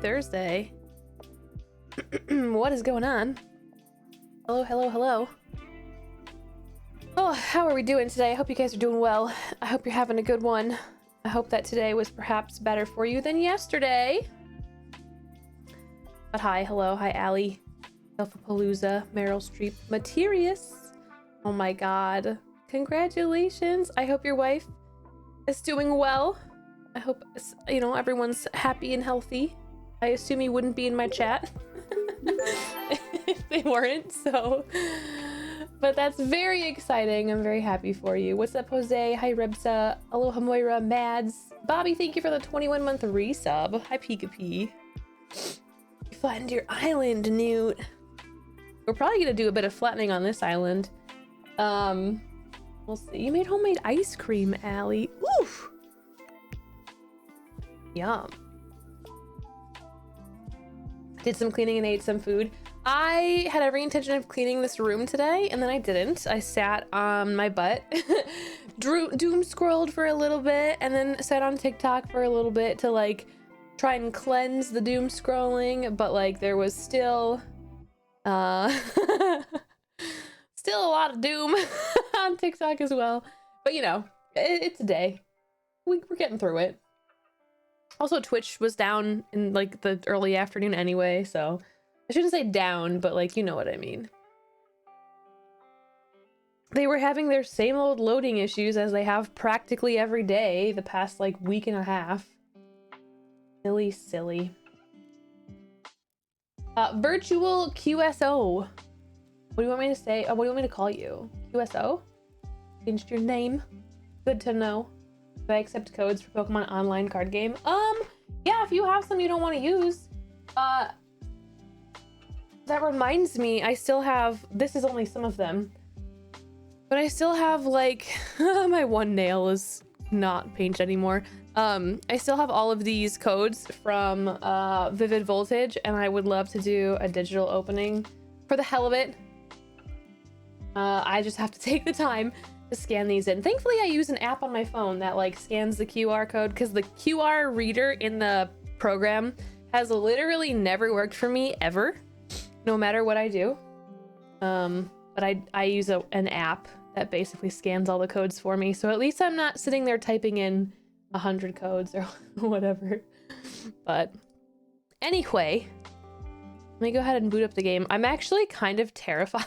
Thursday. What is going on? Hello, hello, hello. Oh, how are we doing today? I hope you guys are doing well. I hope you're having a good one. I hope that today was perhaps better for you than yesterday. But hi, hello, hi, Allie. Alphapalooza, Meryl Streep, Materius. Oh my god. Congratulations. I hope your wife is doing well. I hope, you know, everyone's happy and healthy. I assume you wouldn't be in my chat if they weren't, so. But that's very exciting. I'm very happy for you. What's up, Jose? Hi, Rebsa. Aloha, Moira. Mads. Bobby, thank you for the 21-month resub. Hi, Pika-Pee. You flattened your island, Newt. We're probably gonna do a bit of flattening on this island. We'll see. You made homemade ice cream, Allie. Oof. Yum. Did some cleaning and ate some food. I had every intention of cleaning this room today, and then I didn't. I sat on my butt, doom scrolled for a little bit, and then sat on TikTok for a little bit to like try and cleanse the doom scrolling, but like there was still still a lot of doom on TikTok as well. But you know, it's a day. We're getting through it. Also, Twitch was down in like the early afternoon anyway, so I shouldn't say down, but like, you know what I mean. They were having their same old loading issues as they have practically every day the past like week and a half. Silly, silly. Virtual QSO. What do you want me to say? What do you want me to call you? QSO? Changed your name. Good to know. Do I accept codes for Pokemon online card game? Yeah, if you have some you don't want to use. That reminds me, I still have, this is only some of them, but I still have like, my one nail is not painted anymore. I still have all of these codes from Vivid Voltage, and I would love to do a digital opening for the hell of it. I just have to take the time to scan these in. Thankfully, I use an app on my phone that like scans the QR code, because the QR reader in the program has literally never worked for me ever, no matter what I do. But I use an app that basically scans all the codes for me, so at least I'm not sitting there typing in 100 codes or whatever. But anyway, let me go ahead and boot up the game. I'm actually kind of terrified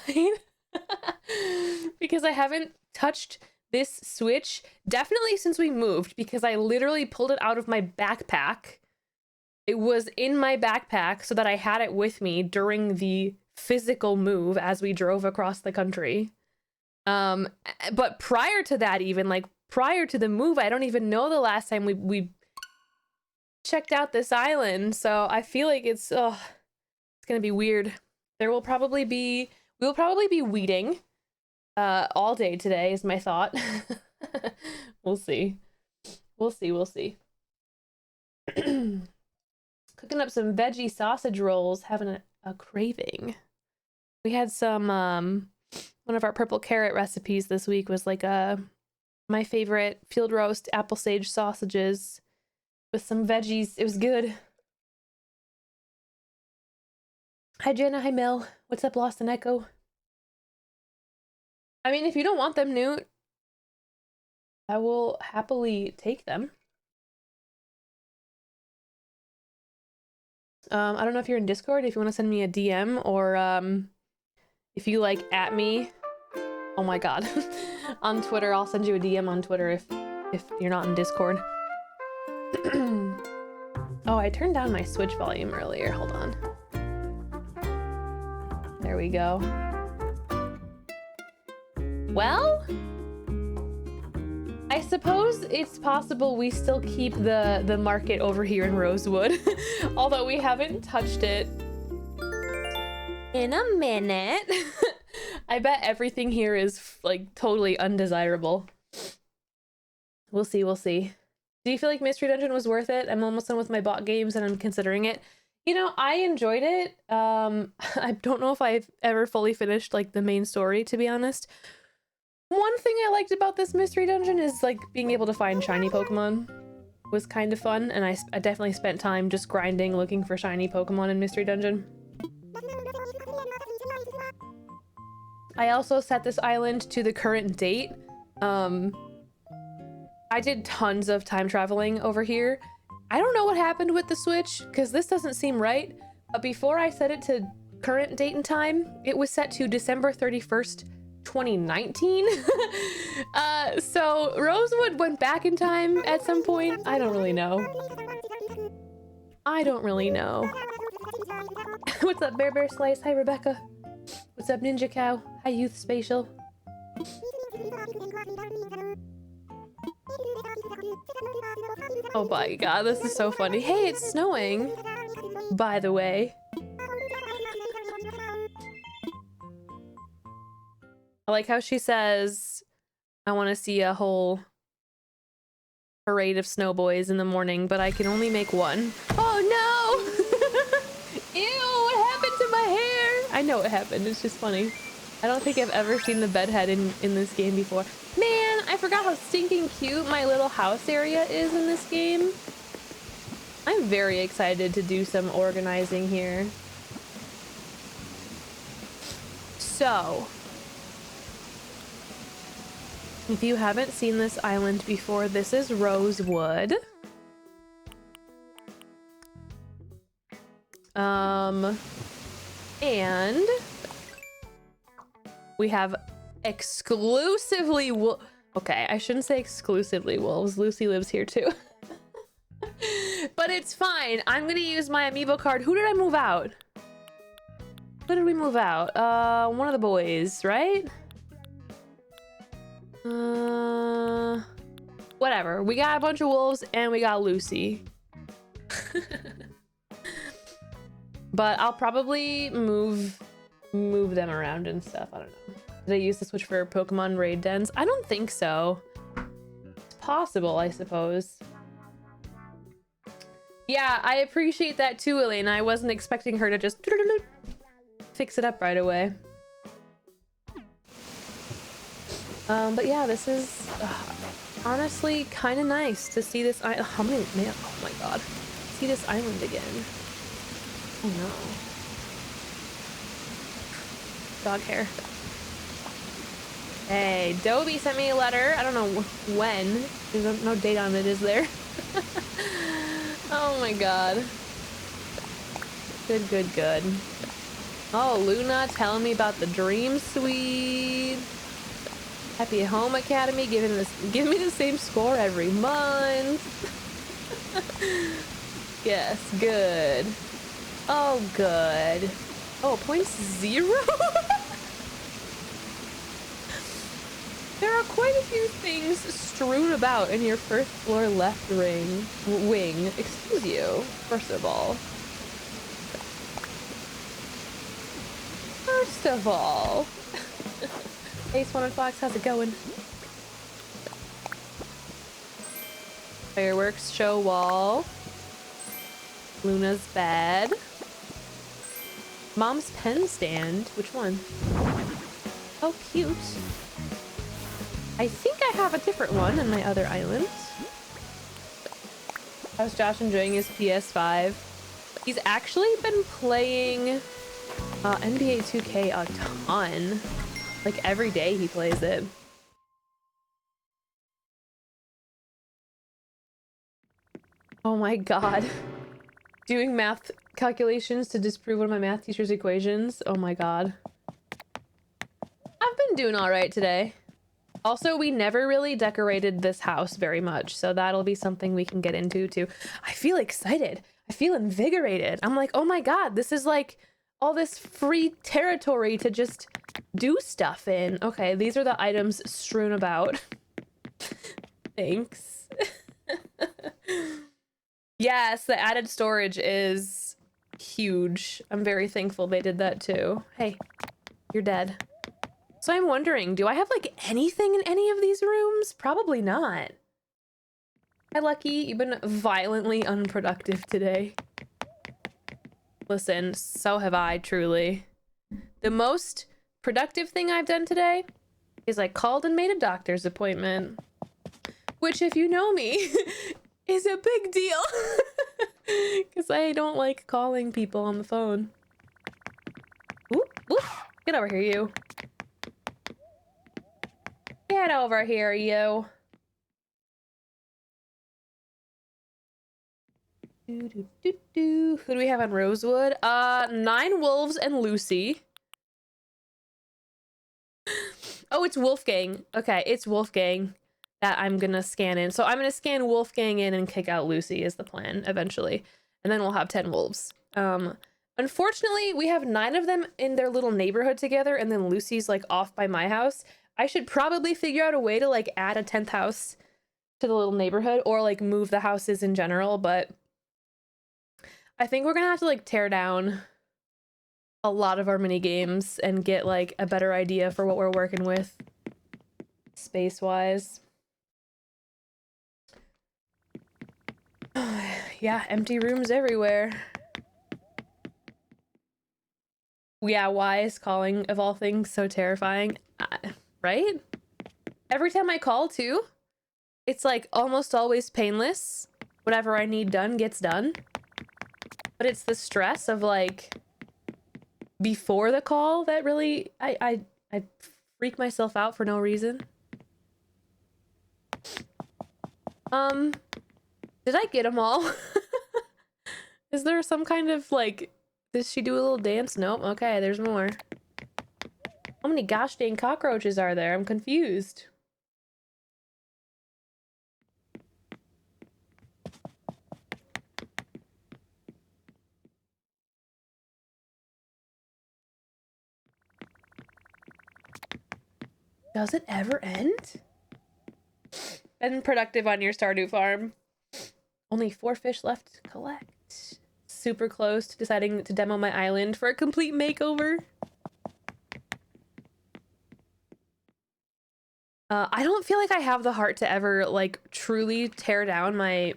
because I haven't touched this Switch definitely since we moved, because I literally pulled it out of my backpack. It was in my backpack so that I had it with me during the physical move as we drove across the country. But prior to that, even like prior to the move, I don't even know the last time we checked out this island. So I feel like it's gonna be weird. We'll probably be weeding all day today is my thought. We'll see. We'll see. Cooking up some veggie sausage rolls, having a craving. We had some one of our purple carrot recipes this week was like my favorite field roast apple sage sausages with some veggies. It was good. Hi Jenna, hi Mel. What's up, Lost and Echo? I mean, if you don't want them, Newt, I will happily take them. I don't know if you're in Discord, if you want to send me a DM, or if you like at me, oh my god, on Twitter. I'll send you a DM on Twitter if you're not in Discord. Oh, I turned down my Switch volume earlier. Hold on. There we go. Well, I suppose it's possible we still keep the market over here in Rosewood, although we haven't touched it in a minute. I bet everything here is like totally undesirable. We'll see. Do you feel like Mystery Dungeon was worth it? I'm almost done with my bot games and I'm considering it. You know, I enjoyed it. I don't know if I've ever fully finished like the main story, to be honest. One thing I liked about this mystery dungeon is like being able to find shiny Pokemon. was kind of fun, and I definitely spent time just grinding, looking for shiny Pokemon in Mystery Dungeon. I also set this island to the current date. I did tons of time traveling over here. I don't know what happened with the Switch, because this doesn't seem right, but before I set it to current date and time, it was set to December 31st, 2019. So Rosewood went back in time at some point. I don't really know. I don't really know. What's up, Bear Bear Slice? Hi, Rebecca. What's up, Ninja Cow? Hi, Youth Spatial. Oh my god, this is so funny. Hey, it's snowing, by the way. I like how she says, I want to see a whole parade of snow boys in the morning, but I can only make one. Oh no! Ew, what happened to my hair? I know what happened, it's just funny. I don't think I've ever seen the bedhead in this game before. Man, I forgot how stinking cute my little house area is in this game. I'm very excited to do some organizing here. So, if you haven't seen this island before, this is Rosewood. And we have exclusively okay, I shouldn't say exclusively wolves. Lucy lives here too. But it's fine. I'm gonna use my amiibo card. Who did I move out? Who did we move out? One of the boys, right? Whatever. We got a bunch of wolves and we got Lucy. But I'll probably move them around and stuff. I don't know. Did I use the Switch for Pokemon raid dens? I don't think so. It's possible, I suppose. Yeah, I appreciate that too, Elena. I wasn't expecting her to just fix it up right away. But yeah, this is honestly kind of nice to see this. How many? Man, oh my god, see this island again. Oh no. Dog hair. Hey, Dobie sent me a letter. I don't know when. There's no date on it, is there? Oh my god. Good, good, good. Oh, Luna telling me about the Dream Suite. Happy Home Academy giving me the same score every month. Yes, good. Oh, good. Oh, points 0? There are quite a few things strewn about in your first floor left wing. Excuse you, first of all. First of all. Ace One and Fox, how's it going? Fireworks show wall. Luna's bed. Mom's pen stand. Which one? Oh, cute. I think I have a different one in my other island. How's Josh enjoying his PS5? He's actually been playing NBA 2K a ton. Like every day he plays it. Oh my god. Doing math calculations to disprove one of my math teacher's equations. Oh my god. I've been doing all right today. Also, we never really decorated this house very much, so that'll be something we can get into too. I feel excited. I feel invigorated. I'm like, oh my god, this is like all this free territory to just do stuff in. Okay, these are the items strewn about. Thanks. Yes, the added storage is huge. I'm very thankful they did that too. Hey, you're dead. So I'm wondering, do I have like anything in any of these rooms? Probably not. Hi, Lucky. You've been violently unproductive today. Listen, so have I, truly. The most productive thing I've done today is I called and made a doctor's appointment. Which, if you know me, is a big deal. Because I don't like calling people on the phone. Ooh, ooh. Get over here, you. Get over here, you. Who do we have on Rosewood? 9 wolves and Lucy. Oh, it's Wolfgang. Okay, it's Wolfgang that I'm gonna scan in. So I'm gonna scan Wolfgang in and kick out Lucy is the plan eventually. And then we'll have 10 wolves. Unfortunately, we have 9 of them in their little neighborhood together, and then Lucy's like off by my house. I should probably figure out a way to like add a 10th house to the little neighborhood or like move the houses in general, but I think we're gonna have to like tear down a lot of our mini games and get like a better idea for what we're working with space wise. Yeah, empty rooms everywhere. Yeah, why is calling of all things so terrifying? Right? Every time I call too, it's like almost always painless. Whatever I need done gets done. But it's the stress of like before the call that really I freak myself out for no reason. Did I get them all? Is there some kind of like, did she do a little dance? Nope. Okay, there's more. How many gosh dang cockroaches are there? I'm confused. Does it ever end? Been productive on your Stardew farm. Only 4 fish left to collect. Super close to deciding to demo my island for a complete makeover. I don't feel like I have the heart to ever like truly tear down my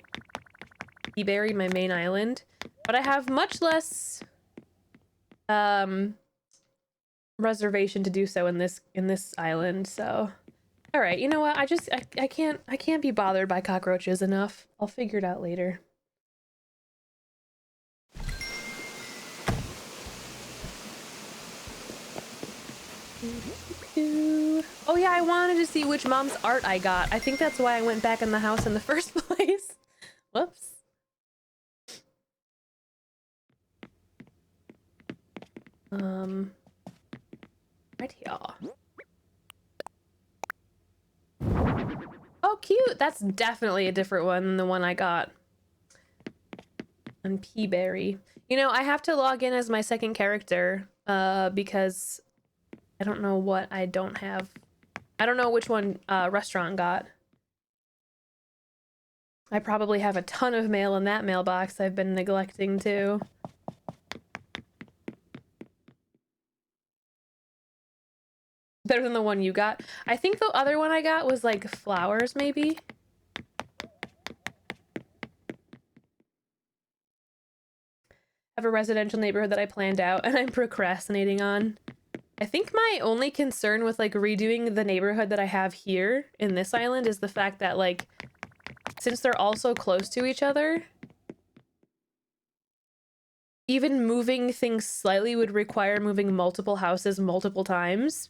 Peaberry, my main island, but I have much less reservation to do so in this island. So all right, you know what, I can't be bothered by cockroaches enough. I'll figure it out later. Oh yeah, I wanted to see which mom's art I got. I think that's why I went back in the house in the first place. Whoops. Right here. Oh, cute. That's definitely a different one than the one I got. And Peaberry. You know, I have to log in as my second character, because I don't know what I don't have. I don't know which one Restaurant got. I probably have a ton of mail in that mailbox I've been neglecting too. Better than the one you got. I think the other one I got was like flowers, maybe? I have a residential neighborhood that I planned out and I'm procrastinating on. I think my only concern with like redoing the neighborhood that I have here in this island is the fact that like, since they're all so close to each other, even moving things slightly would require moving multiple houses multiple times.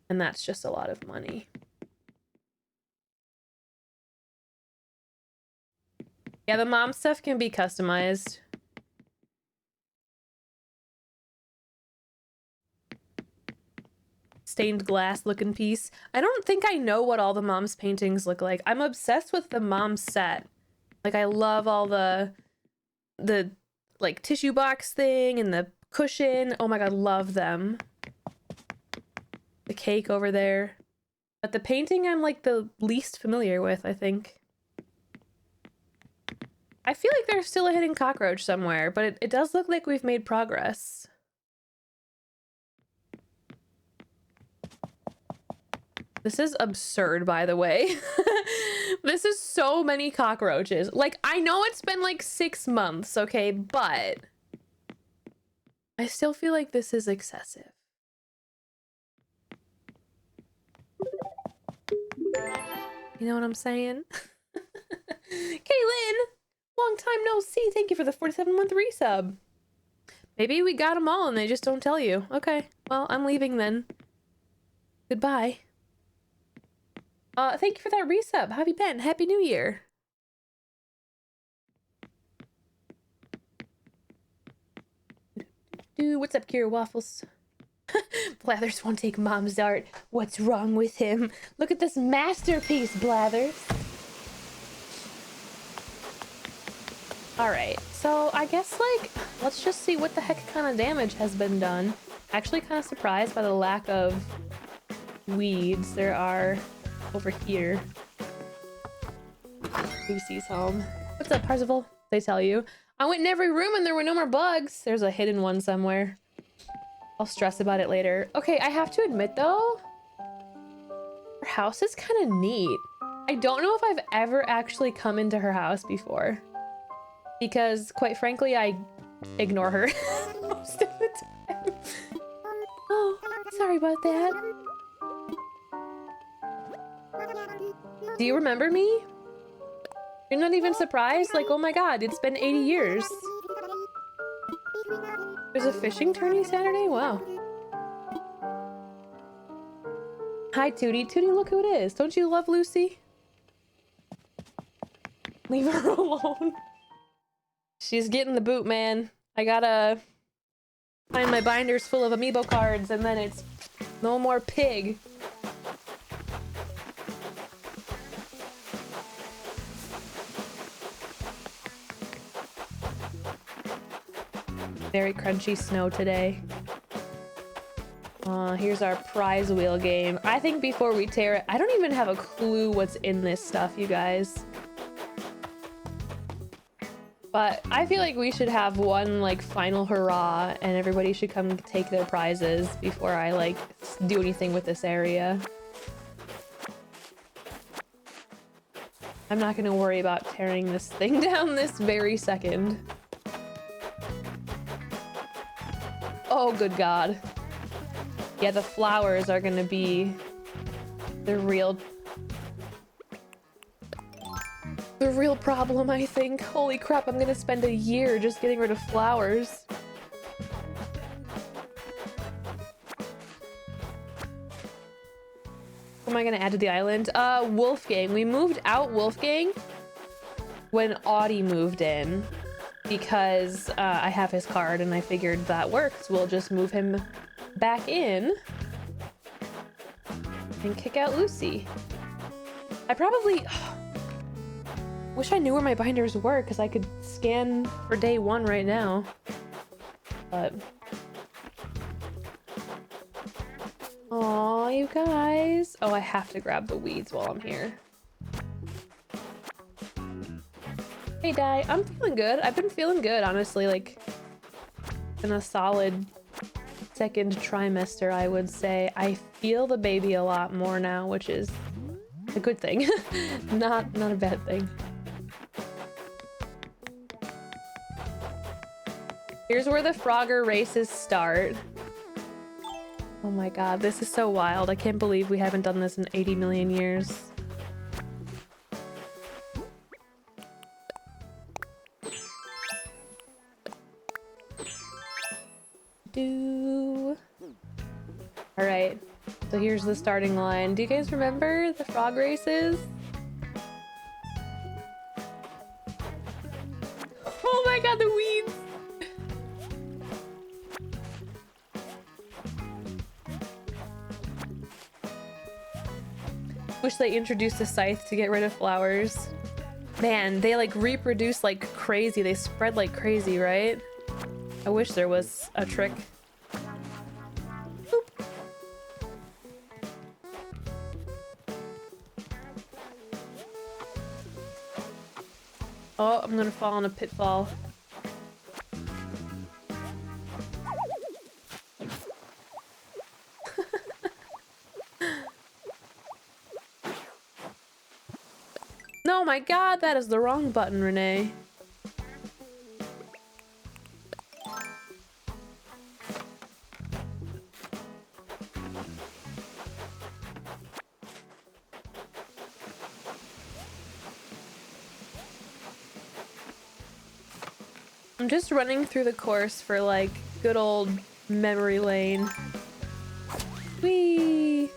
And that's just a lot of money. Yeah, the mom stuff can be customized. Stained glass looking piece. I don't think I know what all the mom's paintings look like. I'm obsessed with the mom set. Like I love all the like tissue box thing and the cushion. Oh my god, love them. The cake over there. But the painting I'm like the least familiar with, I think. I feel like there's still a hidden cockroach somewhere, but it does look like we've made progress. This is absurd, by the way. This is so many cockroaches. Like, I know it's been like 6 months, okay, but I still feel like this is excessive. You know what I'm saying? Kaylin, long time no see. Thank you for the 47-month resub. Maybe we got them all and they just don't tell you. Okay, well, I'm leaving then. Goodbye. Thank you for that resub. How have you been? Happy New Year. Dude, what's up, Kira Waffles? Blathers won't take Mom's dart. What's wrong with him? Look at this masterpiece, Blathers. Alright, so I guess, like, let's just see what the heck kind of damage has been done. Actually kind of surprised by the lack of weeds there are over here. Lucy's home. What's up, Parzival? They tell you. I went in every room and there were no more bugs. There's a hidden one somewhere. I'll stress about it later. Okay, I have to admit though, her house is kind of neat. I don't know if I've ever actually come into her house before. Because, quite frankly, I ignore her most of the time. Oh, sorry about that. Do you remember me? You're not even surprised? Like, oh my god, it's been 80 years. There's a fishing tourney Saturday? Wow. Hi, Tootie. Tootie, look who it is. Don't you love Lucy? Leave her alone. She's getting the boot, man. I gotta find my binders full of amiibo cards and then it's no more pig. Very crunchy snow today. Here's our prize wheel game. I think before we tear it, I don't even have a clue what's in this stuff, you guys. But I feel like we should have one, like, final hurrah, and everybody should come take their prizes before I, like, do anything with this area. I'm not gonna worry about tearing this thing down this very second. Oh, good God. Yeah, the flowers are gonna be the real problem, I think. Holy crap, I'm gonna spend a year just getting rid of flowers. What am I gonna add to the island? Wolfgang. We moved out Wolfgang when Audie moved in because I have his card and I figured that works. We'll just move him back in and kick out Lucy. I probably... wish I knew where my binders were because I could scan for day one right now. But... aw, you guys. Oh, I have to grab the weeds while I'm here. Hey, Di. I'm feeling good. I've been feeling good, honestly. Like, in a solid second trimester, I would say. I feel the baby a lot more now, which is a good thing. not a bad thing. Here's where the Frogger races start. Oh my god, this is so wild. I can't believe we haven't done this in 80 million years. Alright, so here's the starting line. Do you guys remember the frog races? Oh my god, the weeds! Wish they introduced a scythe to get rid of flowers. Man, they like reproduce like crazy. They spread like crazy, right? I wish there was a trick. Boop. Oh, I'm gonna fall in a pitfall. No, my god, that is the wrong button, Renae. I'm just running through the course for like good old memory lane. Whee!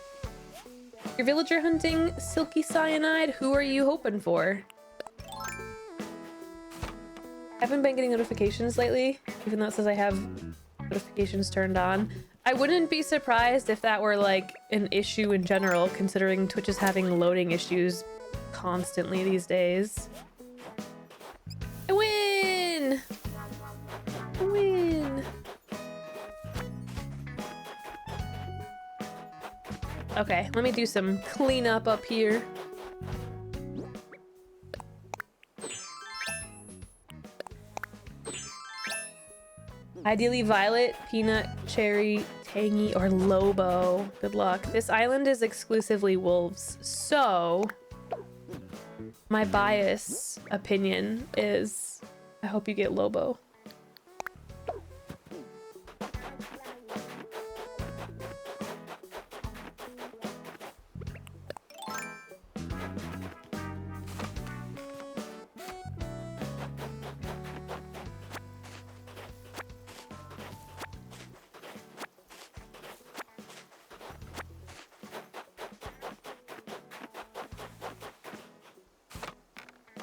You're villager hunting silky cyanide. Who are you hoping for? I haven't been getting notifications lately, even though it says I have notifications turned on. I wouldn't be surprised if that were like an issue in general, considering Twitch is having loading issues constantly these days. I win! I win! Okay, let me do some cleanup up here. Ideally violet, peanut, cherry, tangy, or lobo. Good luck. This island is exclusively wolves, so my bias opinion is I hope you get lobo.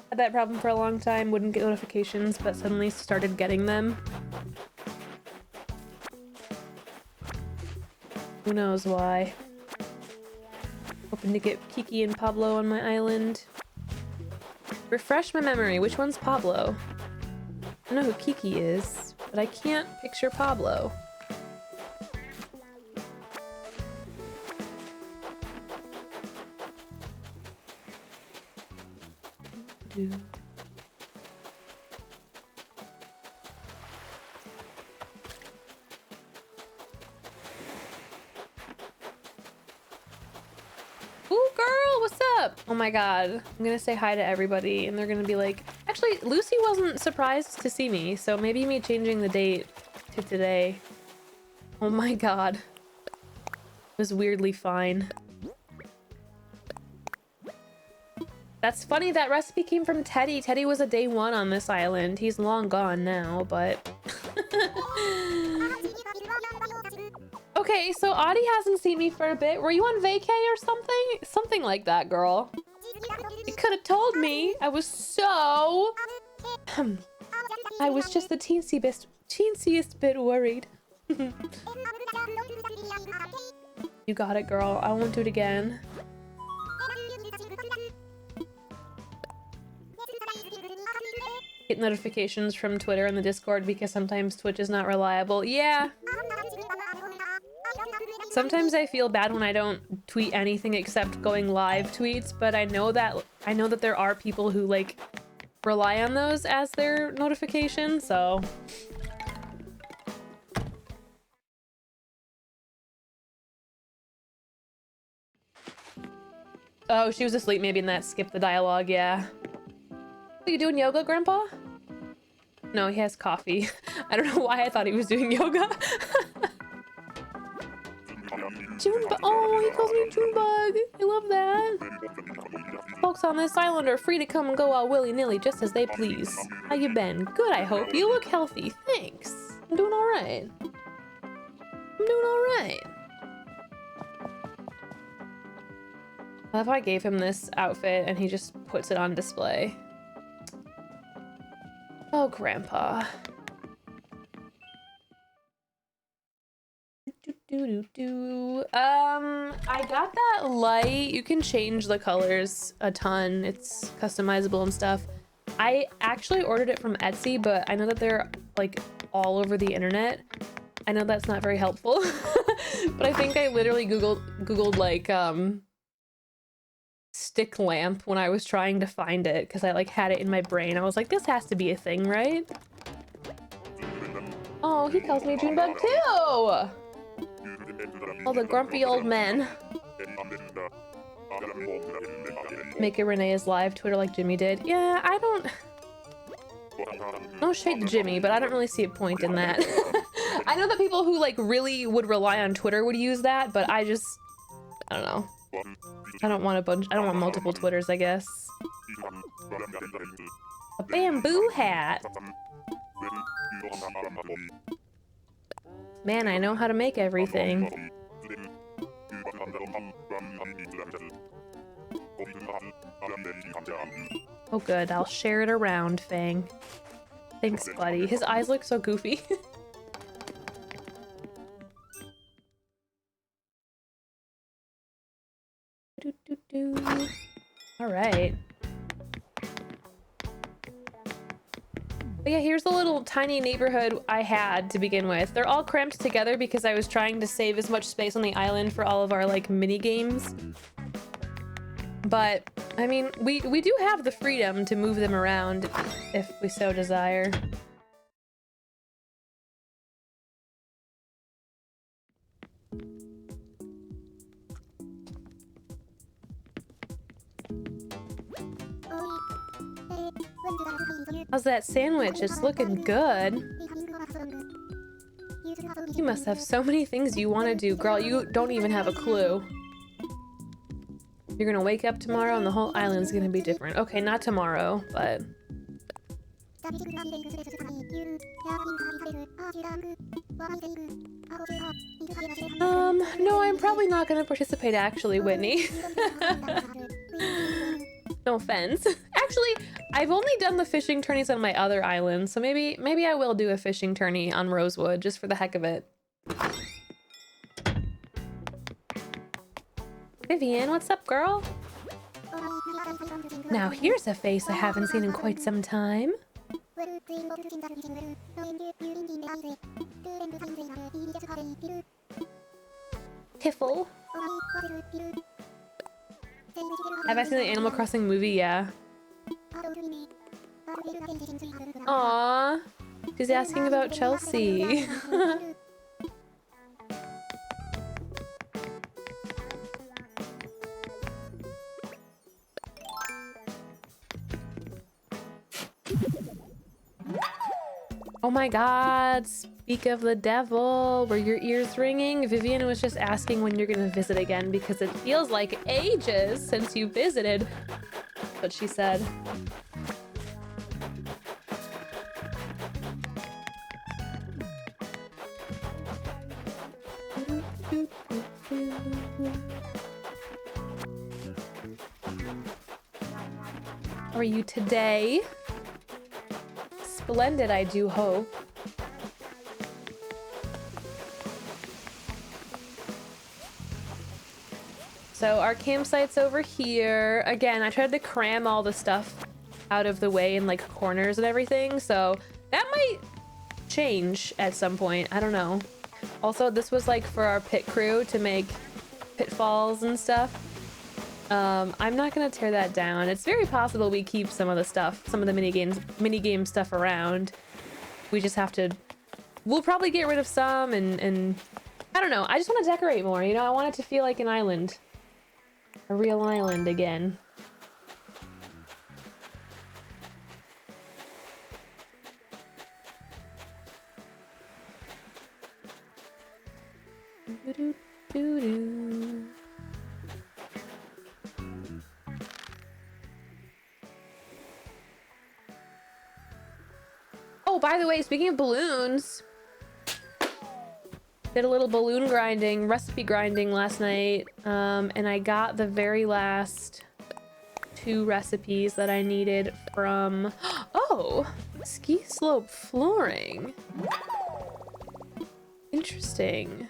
Had that problem for a long time, wouldn't get notifications, but suddenly started getting them. Who knows why? Hoping to get Kiki and Pablo on my island. Refresh my memory, which one's Pablo? I know who Kiki is, but I can't picture Pablo. Ooh, girl, what's up? Oh my god, I'm gonna say hi to everybody and they're gonna be like, actually, Lucy wasn't surprised to see me, so maybe me changing the date to today. Oh my god. It was weirdly fine. That's funny, that recipe came from Teddy. Teddy was a day one on this island. He's long gone now, but... Okay, so Audie hasn't seen me for a bit. Were you on vacay or something? Something like that, girl. You could have told me. I was so... I was just the teensiest bit worried. You got it, girl. I won't do it again. Get notifications from Twitter and the Discord because sometimes Twitch is not reliable. Yeah. Sometimes I feel bad when I don't tweet anything except going live tweets, but I know that there are people who like rely on those as their notification, so oh, she was asleep maybe and that skipped the dialogue, yeah. Are you doing yoga, Grandpa? No, he has coffee. I don't know why I thought he was doing yoga. Junebug. Oh, he calls me Junebug. I love that. Folks on this island are free to come and go all willy-nilly just as they please. How you been? Good, I hope. You look healthy. Thanks. I'm doing all right. I'm doing all right. What if I gave him this outfit and he just puts it on display? Oh, Grandpa. I got that light. You can change the colors a ton. It's customizable and stuff. I actually ordered it from Etsy, but I know that they're like all over the internet. I know that's not very helpful, but I think I literally Googled like stick lamp when I was trying to find it because I like had it in my brain. I was like, this has to be a thing, right? Oh, he calls me Junebug too! Oh, the grumpy old men. Make it Renee's live Twitter like Jimmy did. Yeah, I don't... No shade to Jimmy, but I don't really see a point in that. I know that people who like really would rely on Twitter would use that, but I don't know. I don't want multiple Twitters, I guess. A bamboo hat. Man, I know how to make everything. Oh good, I'll share it around, Fang. Thanks, buddy. His eyes look so goofy. Alright. But yeah, here's the little tiny neighborhood I had to begin with. They're all cramped together because I was trying to save as much space on the island for all of our, like, mini games. But, I mean, we do have the freedom to move them around if we so desire. How's that sandwich? It's looking good. You must have so many things you want to do. Girl, you don't even have a clue. You're gonna wake up tomorrow and the whole island's gonna be different. Okay, not tomorrow, but... No, I'm probably not gonna participate actually, Whitney. No offense. Actually, I've only done the fishing tourneys on my other island, so maybe I will do a fishing tourney on Rosewood just for the heck of it. Vivian, what's up, girl? Now here's a face I haven't seen in quite some time. Tiffle. Have I seen the Animal Crossing movie? Yeah. Aww. She's asking about Chelsea. Oh my god, speak of the devil, were your ears ringing? Vivian was just asking when you're gonna visit again because it feels like ages since you visited. That's what she said. How are you today? Splendid, I do hope. So our campsite's over here. Again, I tried to cram all the stuff out of the way in like corners and everything, so that might change at some point. I don't know. Also, this was like for our pit crew to make pitfalls and stuff. I'm not gonna tear that down. It's very possible we keep some of the stuff, some of the mini game stuff around. We just have to, we'll probably get rid of some and I don't know. I just want to decorate more, you know? I want it to feel like an island. A real island again. Doo-doo-doo-doo. Oh, by the way, speaking of balloons, did a little balloon grinding, recipe grinding last night, and I got the very last 2 recipes that I needed from, oh, ski slope flooring. Interesting.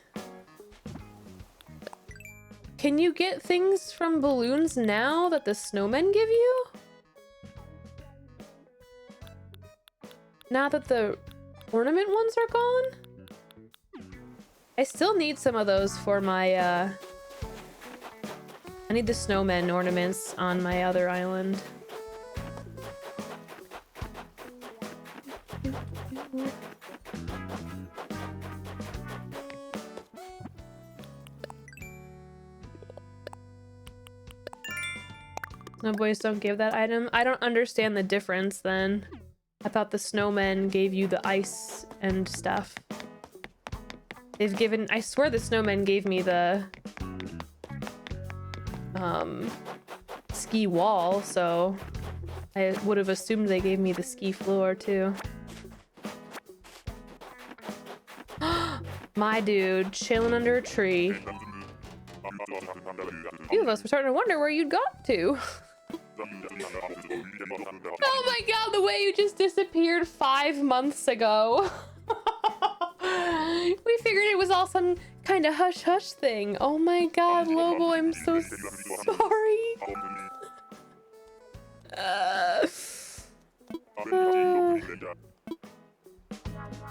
Can you get things from balloons now that the snowmen give you? Now that the ornament ones are gone? I still need some of those for my, I need the snowmen ornaments on my other island. No, boys don't give that item. I don't understand the difference then. I thought the snowmen gave you the ice and stuff. They've given, I swear the snowmen gave me the ski wall, so I would have assumed they gave me the ski floor too. My dude, chilling under a tree. Few of us were starting to wonder where you'd got to. Oh my god, the way you just disappeared 5 months ago. We figured it was all some kind of hush-hush thing. Oh my god, Lobo, I'm so sorry.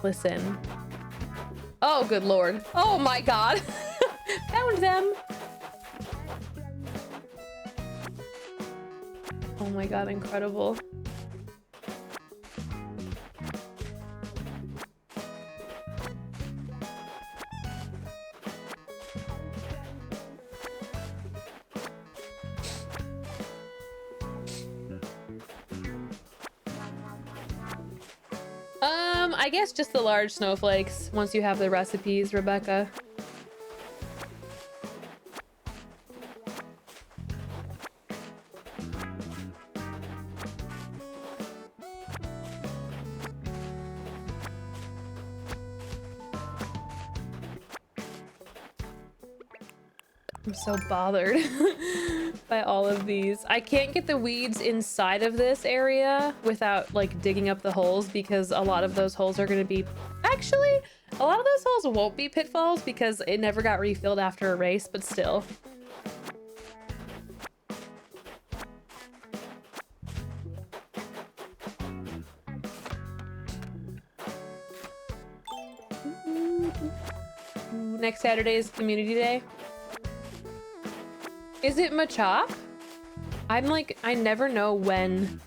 Listen. Oh, good lord. Oh my god. Found them. Oh my god, incredible. I guess just the large snowflakes once you have the recipes, Rebecca. I'm so bothered by all of these. I can't get the weeds inside of this area without like digging up the holes, because a lot of those holes are going to be... Actually, a lot of those holes won't be pitfalls because it never got refilled after a race, but still. Next Saturday is Community Day. Is it Machop? I'm like, I never know when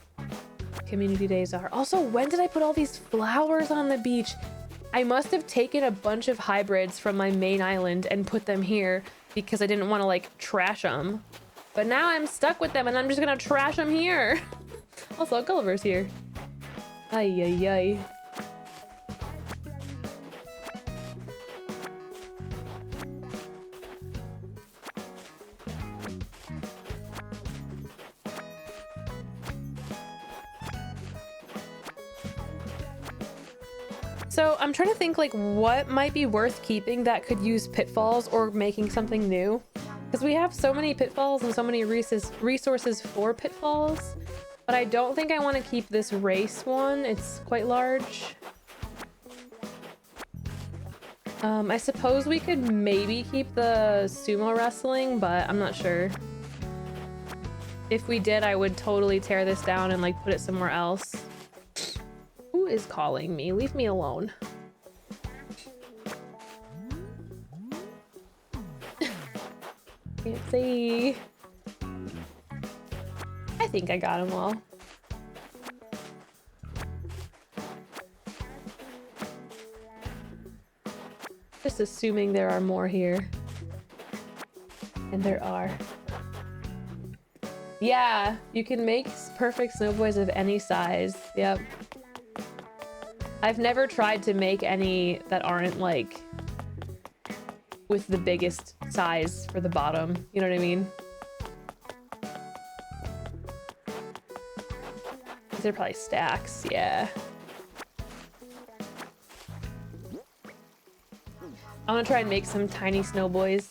community days are. Also, when did I put all these flowers on the beach? I must have taken a bunch of hybrids from my main island and put them here because I didn't want to like trash them. But now I'm stuck with them and I'm just gonna trash them here. Also, Gulliver's here. Ay, ay, ay. So I'm trying to think like what might be worth keeping that could use pitfalls or making something new, because we have so many pitfalls and so many resources for pitfalls, but I don't think I want to keep this race one. It's quite large. I suppose we could maybe keep the sumo wrestling, but I'm not sure. If we did, I would totally tear this down and like put it somewhere else. Who is calling me? Leave me alone. Can't see. I think I got them all. Just assuming there are more here. And there are. Yeah, you can make perfect snowboys of any size. Yep. I've never tried to make any that aren't like with the biggest size for the bottom. You know what I mean? These are probably stacks, yeah. I'm gonna try and make some tiny snowboys.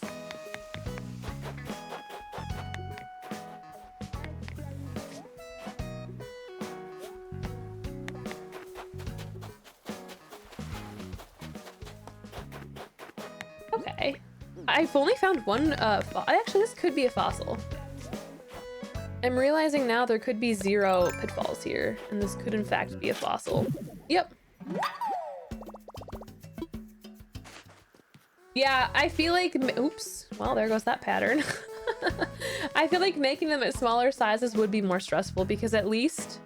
Okay. I've only found one, actually this could be a fossil. I'm realizing now there could be 0 pitfalls here, and this could in fact be a fossil. Yep. Yeah, I feel like, oops, well, there goes that pattern. I feel like making them at smaller sizes would be more stressful, because at least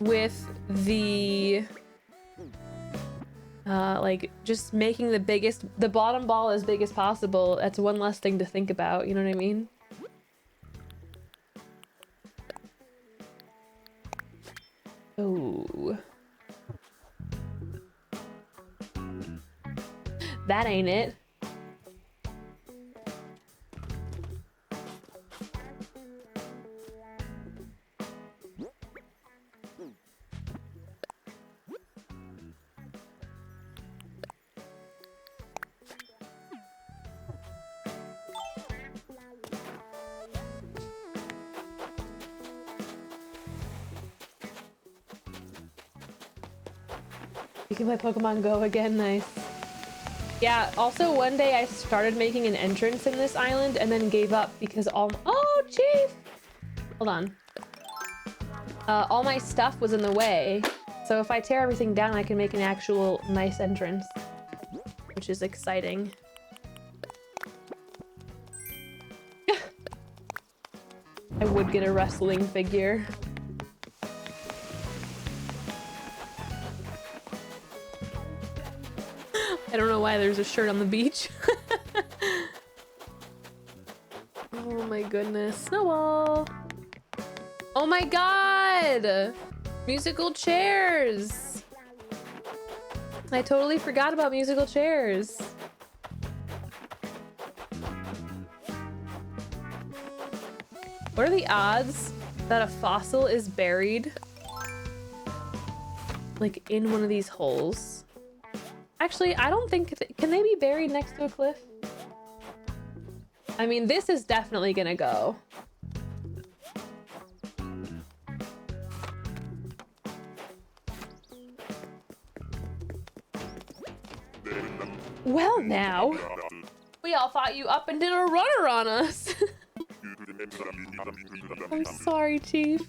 with the, like just making the bottom ball as big as possible, that's one less thing to think about, you know what I mean? Oh. That ain't it. You can play Pokemon Go again, nice. Yeah, also one day I started making an entrance in this island and then gave up because oh, Chief! Hold on. All my stuff was in the way. So if I tear everything down, I can make an actual nice entrance. Which is exciting. I would get a wrestling figure. I don't know why there's a shirt on the beach. Oh my goodness. Snowball. Oh my god! Musical chairs! I totally forgot about musical chairs. What are the odds that a fossil is buried like in one of these holes? Actually, I don't think... Can they be buried next to a cliff? I mean, this is definitely gonna go. Well now, we all thought you up and did a runner on us. I'm sorry, Chief.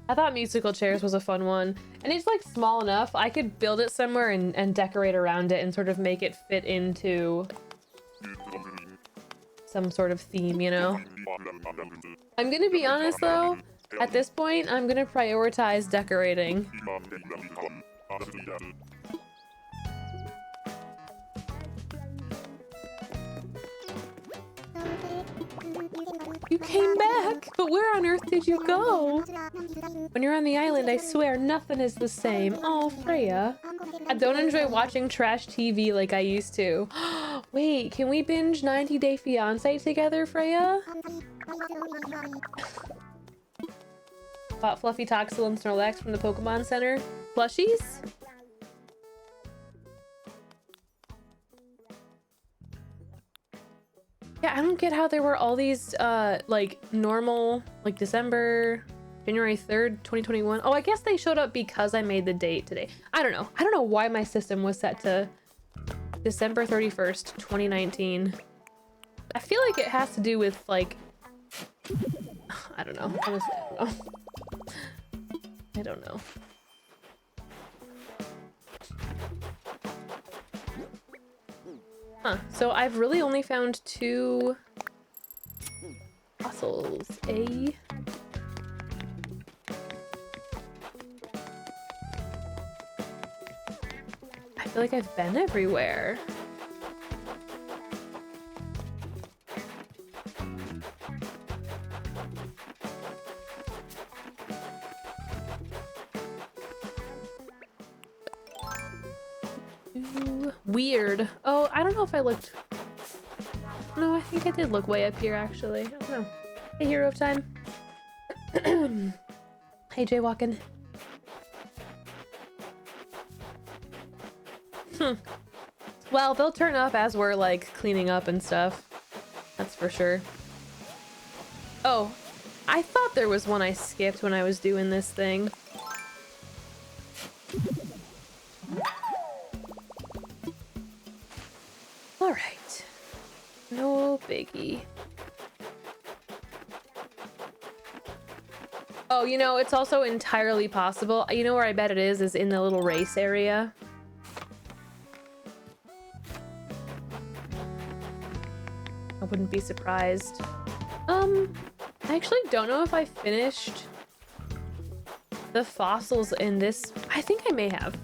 I thought musical chairs was a fun one, and it's like small enough I could build it somewhere and decorate around it and sort of make it fit into some sort of theme, you know? I'm gonna be honest though, at this point I'm gonna prioritize decorating. You came back, but where on earth did you go? When you're on the island, I swear nothing is the same. Oh, Freya. I don't enjoy watching trash TV like I used to. Wait, can we binge 90 Day Fiancé together, Freya? Bought Fluffy Toxel and Snorlax from the Pokemon Center. Plushies? Yeah, I don't get how there were all these, like, normal, like, December, January 3rd, 2021. Oh, I guess they showed up because I made the date today. I don't know. I don't know why my system was set to December 31st, 2019. I feel like it has to do with, like... I don't know. Honestly, I don't know. I don't know. Huh, so I've really only found 2 fossils. I feel like I've been everywhere. Weird. Oh, I don't know if I looked... No, I think I did look way up here, actually. I don't know. Hey, Hero of Time. Hey, Jaywalkin'. Well, they'll turn up as we're, like, cleaning up and stuff. That's for sure. Oh, I thought there was one I skipped when I was doing this thing. Alright. No biggie. Oh, you know, it's also entirely possible. You know where I bet it is in the little race area. I wouldn't be surprised. I actually don't know if I finished the fossils in this. I think I may have.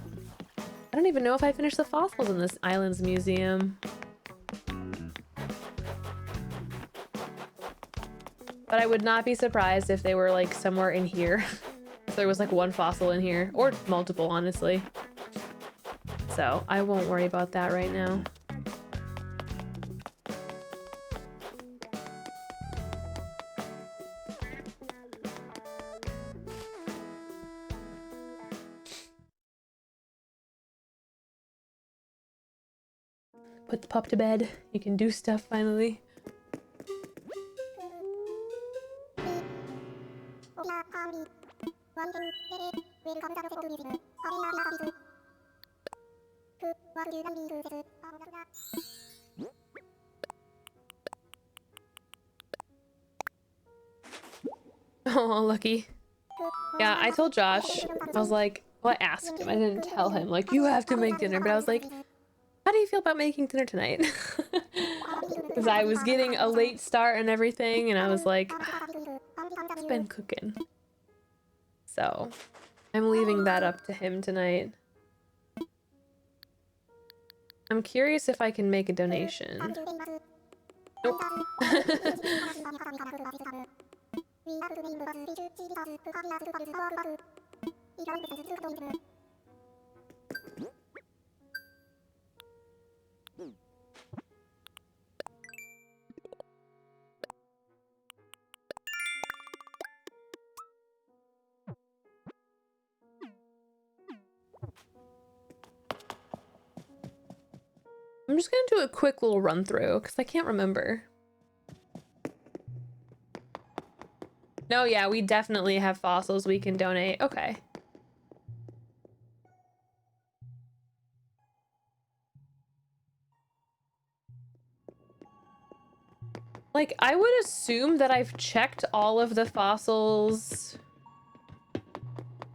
I don't even know if I finished the fossils in this island's museum. But I would not be surprised if they were like somewhere in here. If there was like one fossil in here, or multiple, honestly. So I won't worry about that right now. Put the pup to bed. You can do stuff finally. Oh, lucky. Yeah, I told Josh, I was like, well, I asked him, I didn't tell him, like, you have to make dinner, but I was like, how do you feel about making dinner tonight? Because I was getting a late start and everything, and I was like, it's been cooking. So, I'm leaving that up to him tonight. I'm curious if I can make a donation. Nope. I'm just gonna do a quick little run through because I can't remember. No, yeah, we definitely have fossils we can donate. Okay. Like, I would assume that I've checked all of the fossils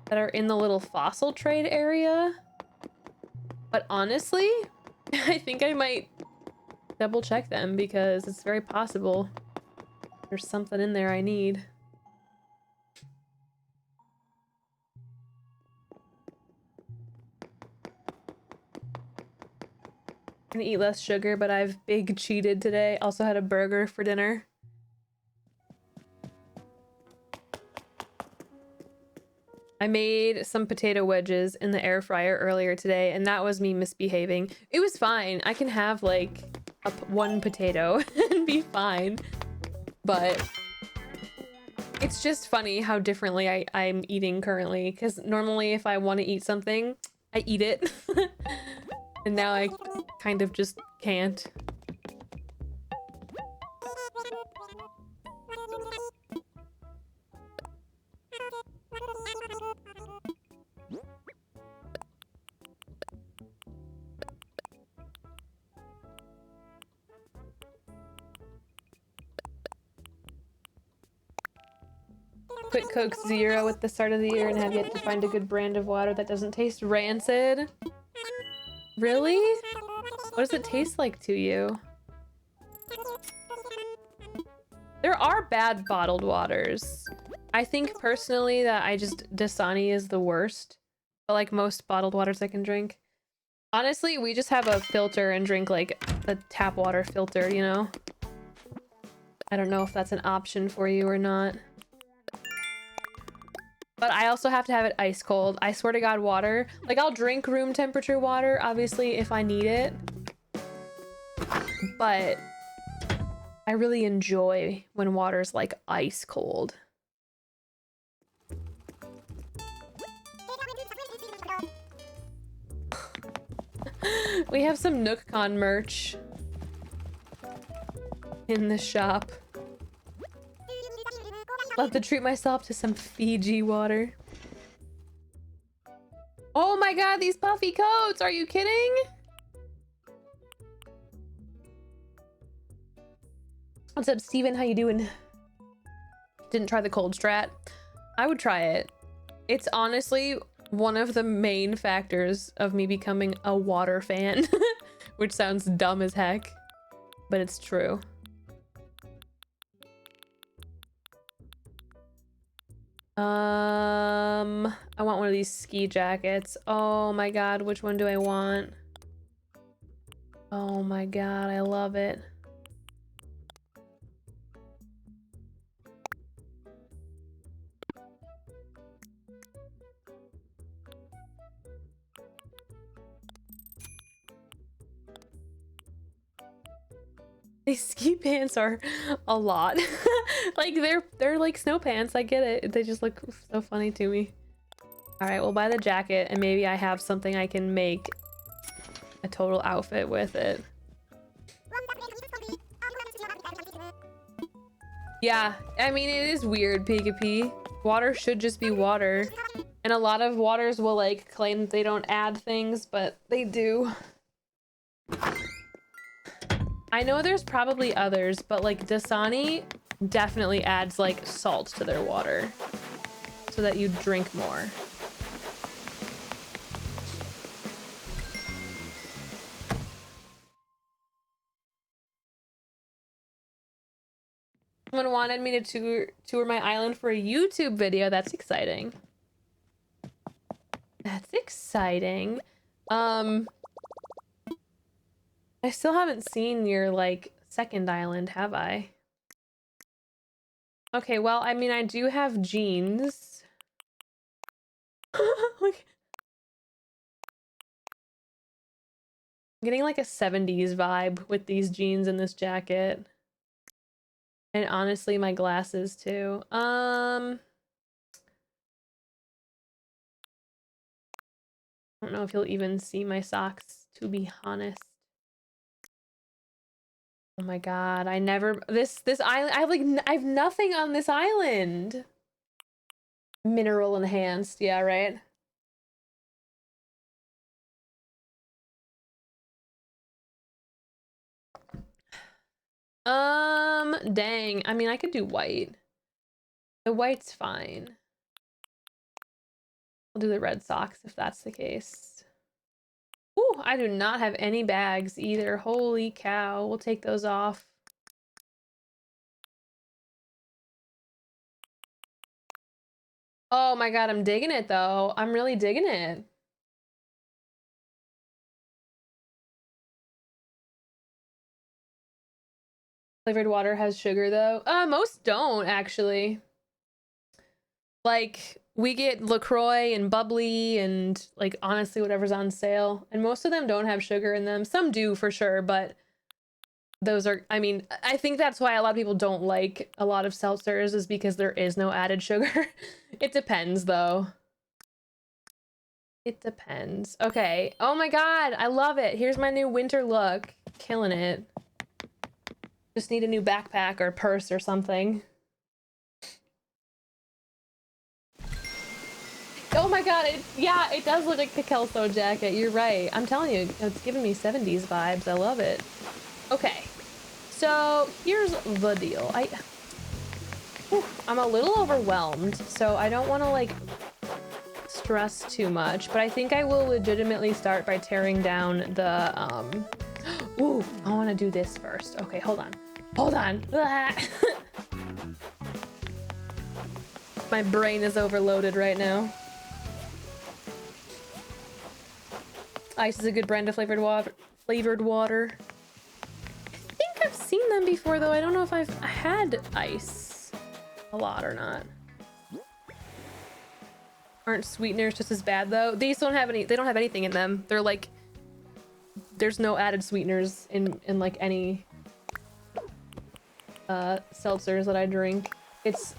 that are in the little fossil trade area. But honestly, I think I might double check them because it's very possible there's something in there I need. Gonna eat less sugar, but I've big cheated today. Also had a burger for dinner. I made some potato wedges in the air fryer earlier today, and that was me misbehaving. It was fine. I can have like one potato and be fine. But it's just funny how differently I'm eating currently, because normally if I want to eat something, I eat it. And now I kind of just can't. Quit Coke Zero at the start of the year and have yet to find a good brand of water that doesn't taste rancid. Really? What does it taste like to you? There are bad bottled waters. I think personally that Dasani is the worst. But like most bottled waters I can drink. Honestly, we just have a filter and drink like a tap water filter, you know? I don't know if that's an option for you or not. But I also have to have it ice cold. I swear to God, water. Like, I'll drink room temperature water, obviously, if I need it. But I really enjoy when water's, like, ice cold. We have some NookCon merch in the shop. Love to treat myself to some Fiji water. Oh my God, these puffy coats! Are you kidding? What's up, Steven? How you doing? Didn't try the cold strat. I would try it. It's honestly one of the main factors of me becoming a water fan, which sounds dumb as heck, but it's true. I want one of these ski jackets. Oh my God, which one do I want? Oh my God, I love it. These ski pants are a lot. Like they're like snow pants. I get it. They just look so funny to me. All right, we'll buy the jacket and maybe I have something I can make a total outfit with it. Yeah, I mean, it is weird, Pikapi. Water should just be water. And a lot of waters will like claim that they don't add things, but they do. I know there's probably others, but like Dasani definitely adds like salt to their water so that you drink more. Someone wanted me to tour my island for a YouTube video. That's exciting. That's exciting. I still haven't seen your like second island, have I? Okay, well, I mean, I do have jeans. Like, I'm getting like a 70s vibe with these jeans and this jacket. And honestly, my glasses too. I don't know if you'll even see my socks, to be honest. Oh my god, I never this island, I have nothing on this island. Mineral enhanced, yeah, right? Dang. I mean, I could do white. The white's fine. I'll do the red socks if that's the case. Ooh, I do not have any bags either. Holy cow. We'll take those off. Oh my god, I'm digging it though. I'm really digging it. Flavored water has sugar though. Most don't actually. Like, we get LaCroix and bubbly and like honestly whatever's on sale. And most of them don't have sugar in them. Some do for sure, but those are, I mean, I think that's why a lot of people don't like a lot of seltzers is because there is no added sugar. It depends though. It depends. Okay. Oh my god, I love it. Here's my new winter look. Killing it. Just need a new backpack or purse or something. Oh my god, yeah, it does look like a Kelso jacket. You're right. I'm telling you, it's giving me 70s vibes. I love it. Okay. So, here's the deal. I'm a little overwhelmed, so I don't want to like stress too much, but I think I will legitimately start by tearing down the ooh, I want to do this first. Okay, hold on. Hold on. My brain is overloaded right now. Ice is a good brand of flavored water. I think I've seen them before though. I don't know if I've had ice a lot or not. Aren't sweeteners just as bad though? These don't have any, they don't have anything in them. They're like, there's no added sweeteners in like any seltzers that I drink. It's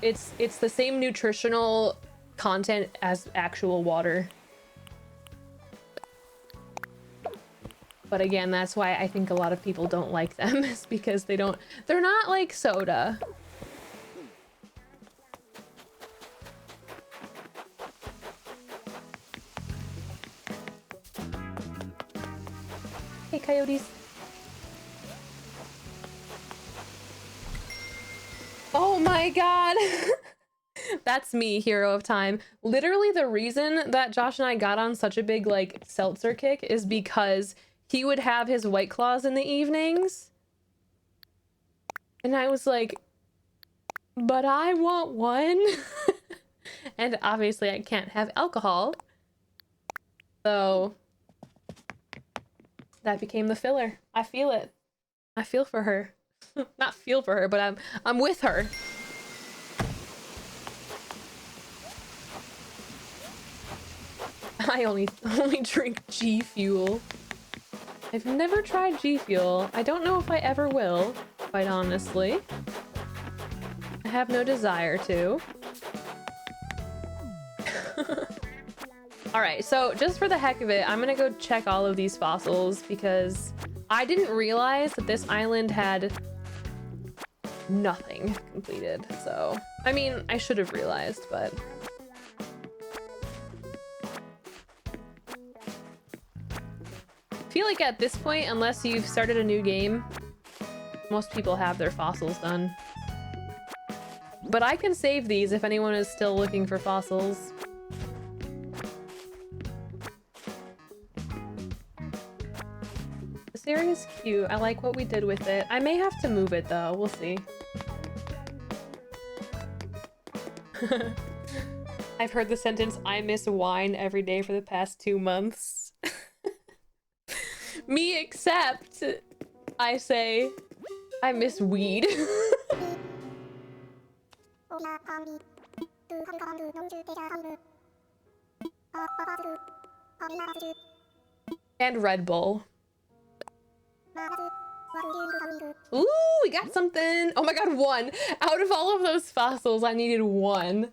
the same nutritional content as actual water. But again, that's why I think a lot of people don't like them, is because they're not like soda. Hey, coyotes. Oh my god. That's me, hero of time. Literally the reason that Josh and I got on such a big like seltzer kick is because he would have his White Claws in the evenings. And I was like, but I want one. And obviously I can't have alcohol. So that became the filler. I feel it. I feel for her. Not feel for her, but I'm with her. I only drink G Fuel. I've never tried G Fuel. I don't know if I ever will, quite honestly. I have no desire to. Alright, so just for the heck of it, I'm gonna go check all of these fossils because I didn't realize that this island had nothing completed, so I mean, I should have realized, but... I feel like at this point, unless you've started a new game, most people have their fossils done. But I can save these if anyone is still looking for fossils. This area is cute. I like what we did with it. I may have to move it though. We'll see. I've heard the sentence, I miss wine every day for the past 2 months. Me except, I say, I miss weed. And Red Bull. Ooh, we got something. Oh my god, 1. Out of all of those fossils, I needed 1.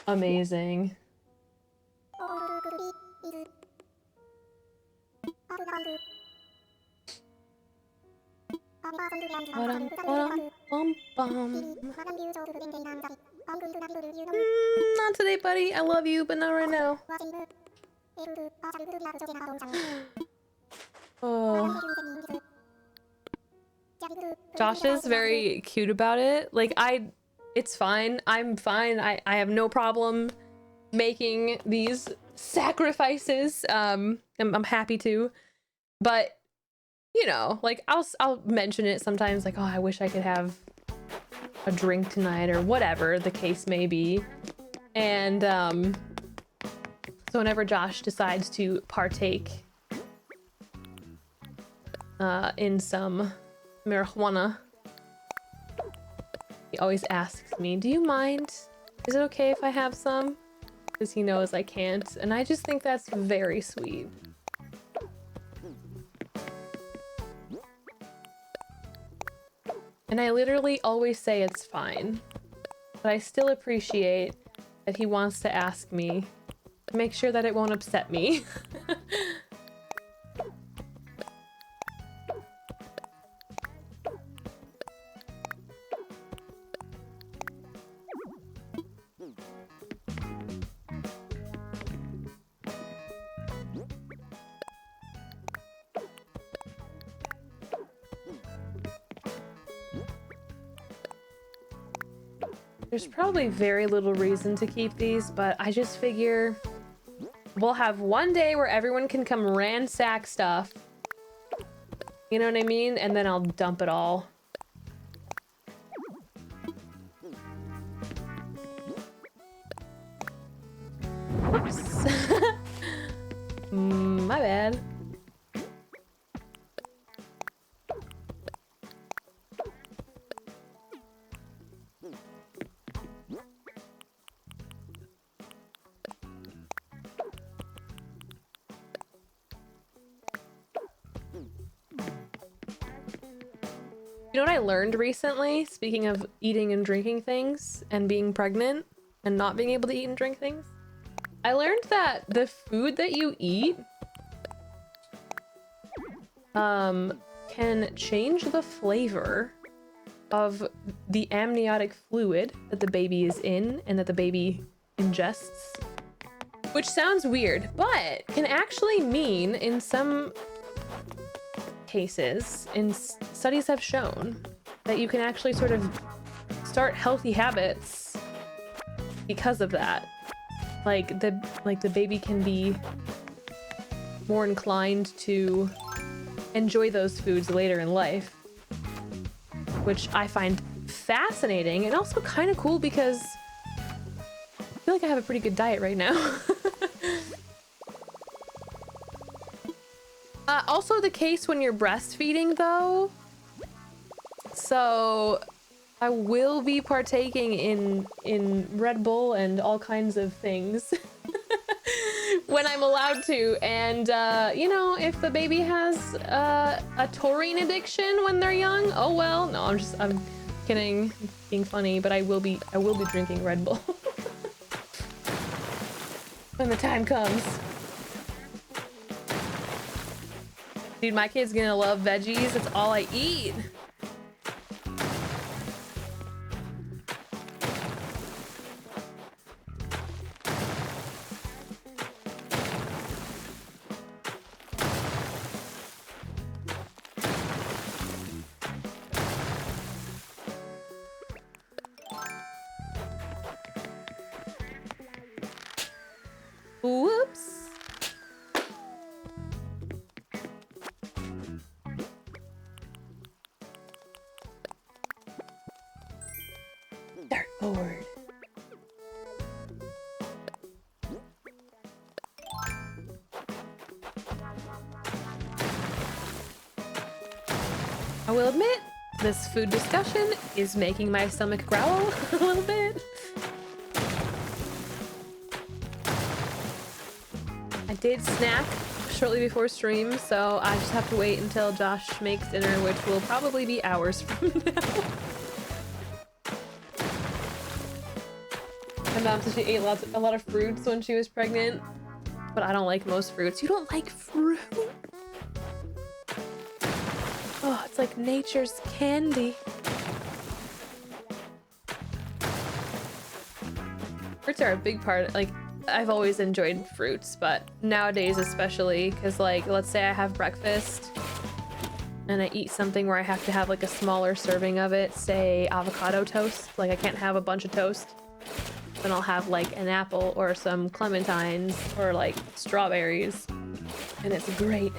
Amazing. Not today, buddy. I love you, but not right now. Oh. Josh is very cute about it. Like, it's fine. I'm fine. I have no problem making these sacrifices. I'm happy to. But, you know, like, I'll mention it sometimes, like, oh, I wish I could have a drink tonight, or whatever the case may be. And, so whenever Josh decides to partake in some marijuana, he always asks me, do you mind? Is it okay if I have some? Because he knows I can't, and I just think that's very sweet. And I literally always say it's fine, but I still appreciate that he wants to ask me to make sure that it won't upset me. There's probably very little reason to keep these, but I just figure we'll have one day where everyone can come ransack stuff. You know what I mean? And then I'll dump it all. Oops. My bad. You know what I learned recently, speaking of eating and drinking things and being pregnant and not being able to eat and drink things? I learned that the food that you eat can change the flavor of the amniotic fluid that the baby is in and that the baby ingests. Which sounds weird, but can actually mean in some cases, studies have shown that you can actually sort of start healthy habits because of that. Like the baby can be more inclined to enjoy those foods later in life, which I find fascinating and also kind of cool because I feel like I have a pretty good diet right now. Also the case when you're breastfeeding though. So I will be partaking in Red Bull and all kinds of things when I'm allowed to. And you know, if the baby has a taurine addiction when they're young, oh well. No, I'm kidding, being funny, but I will be drinking Red Bull when the time comes. Dude, my kid's gonna love veggies. That's all I eat. Dartboard. I will admit, this food discussion is making my stomach growl a little bit. I did snack shortly before stream, so I just have to wait until Josh makes dinner, which will probably be hours from now. My mom said she ate a lot of fruits when she was pregnant, but I don't like most fruits. You don't like fruit? Oh, it's like nature's candy. Fruits are a big part. Like, I've always enjoyed fruits, but nowadays especially, because like, let's say I have breakfast and I eat something where I have to have like a smaller serving of it, say avocado toast. Like I can't have a bunch of toast. Then I'll have like an apple or some clementines or like strawberries, and it's great.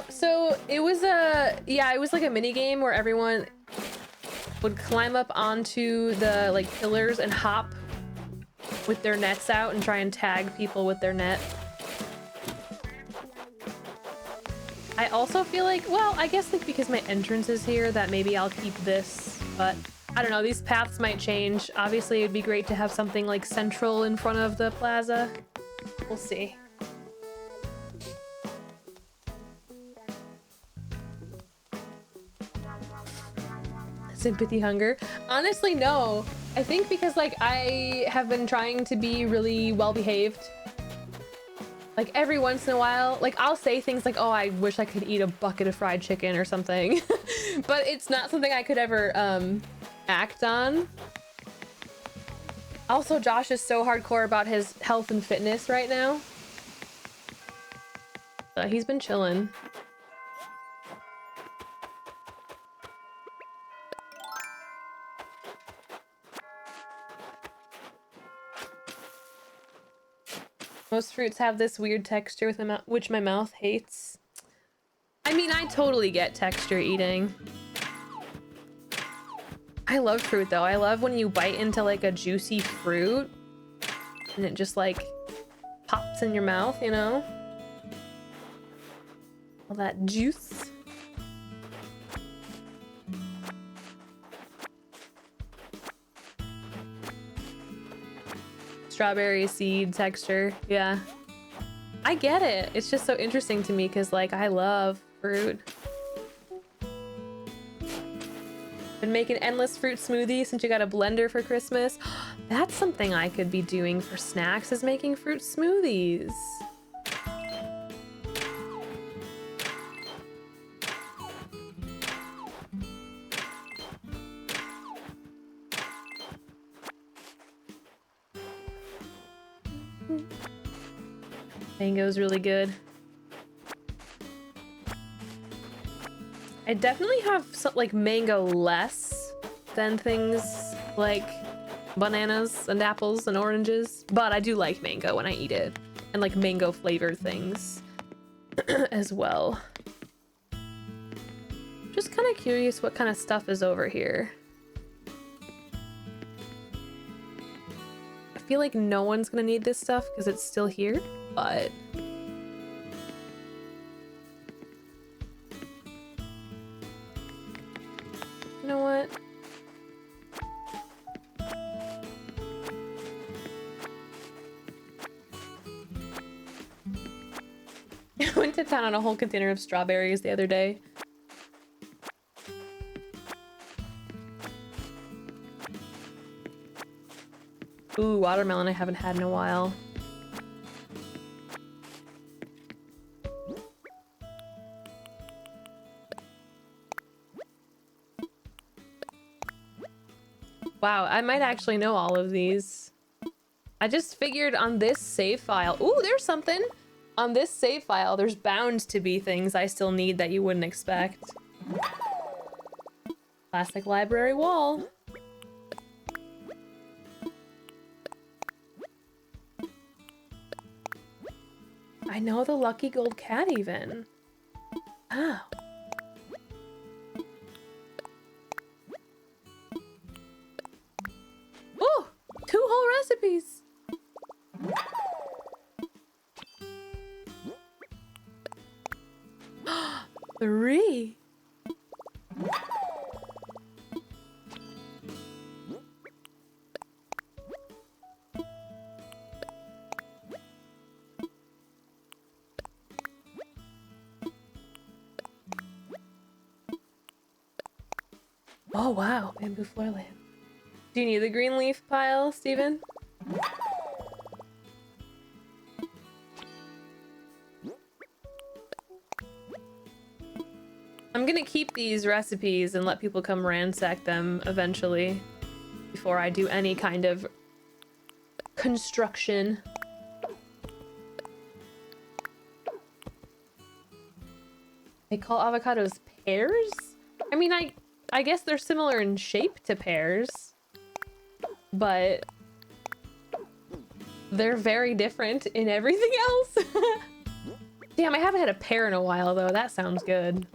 So it was like a mini game where everyone would climb up onto the like pillars and hop with their nets out and try and tag people with their net. I also feel like, well, I guess like because my entrance is here that maybe I'll keep this, but I don't know, these paths might change. Obviously it'd be great to have something like central in front of the plaza. We'll see. Sympathy hunger? Honestly, no. I think because like I have been trying to be really well behaved. Like every once in a while, like I'll say things like, oh, I wish I could eat a bucket of fried chicken or something. But it's not something I could ever act on. Also, Josh is so hardcore about his health and fitness right now. He's been chilling. Most fruits have this weird texture with which my mouth hates. I mean, I totally get texture eating. I love fruit though. I love when you bite into like a juicy fruit and it just like pops in your mouth, you know? All that juice. Strawberry seed texture, yeah. I get it. It's just so interesting to me because like I love fruit. Been making endless fruit smoothies since you got a blender for Christmas. That's something I could be doing for snacks, is making fruit smoothies. Mango's really good. I definitely have some, like mango less than things like bananas and apples and oranges, but I do like mango when I eat it, and like mango flavored things as well. Just kind of curious what kind of stuff is over here. I feel like no one's gonna need this stuff because it's still here, but you know what? I went to town on a whole container of strawberries the other day. Ooh, watermelon I haven't had in a while. Wow, I might actually know all of these. I just figured on this save file. Ooh, there's something. On this save file, there's bound to be things I still need that you wouldn't expect. Plastic library wall. I know the lucky gold cat even. Oh. 3. Oh wow, bamboo floor lamp. Do you need the green leaf pile, Steven? I'm gonna keep these recipes and let people come ransack them eventually before I do any kind of construction. They call avocados pears? I mean, I guess they're similar in shape to pears, but they're very different in everything else. Damn, I haven't had a pear in a while though. That sounds good.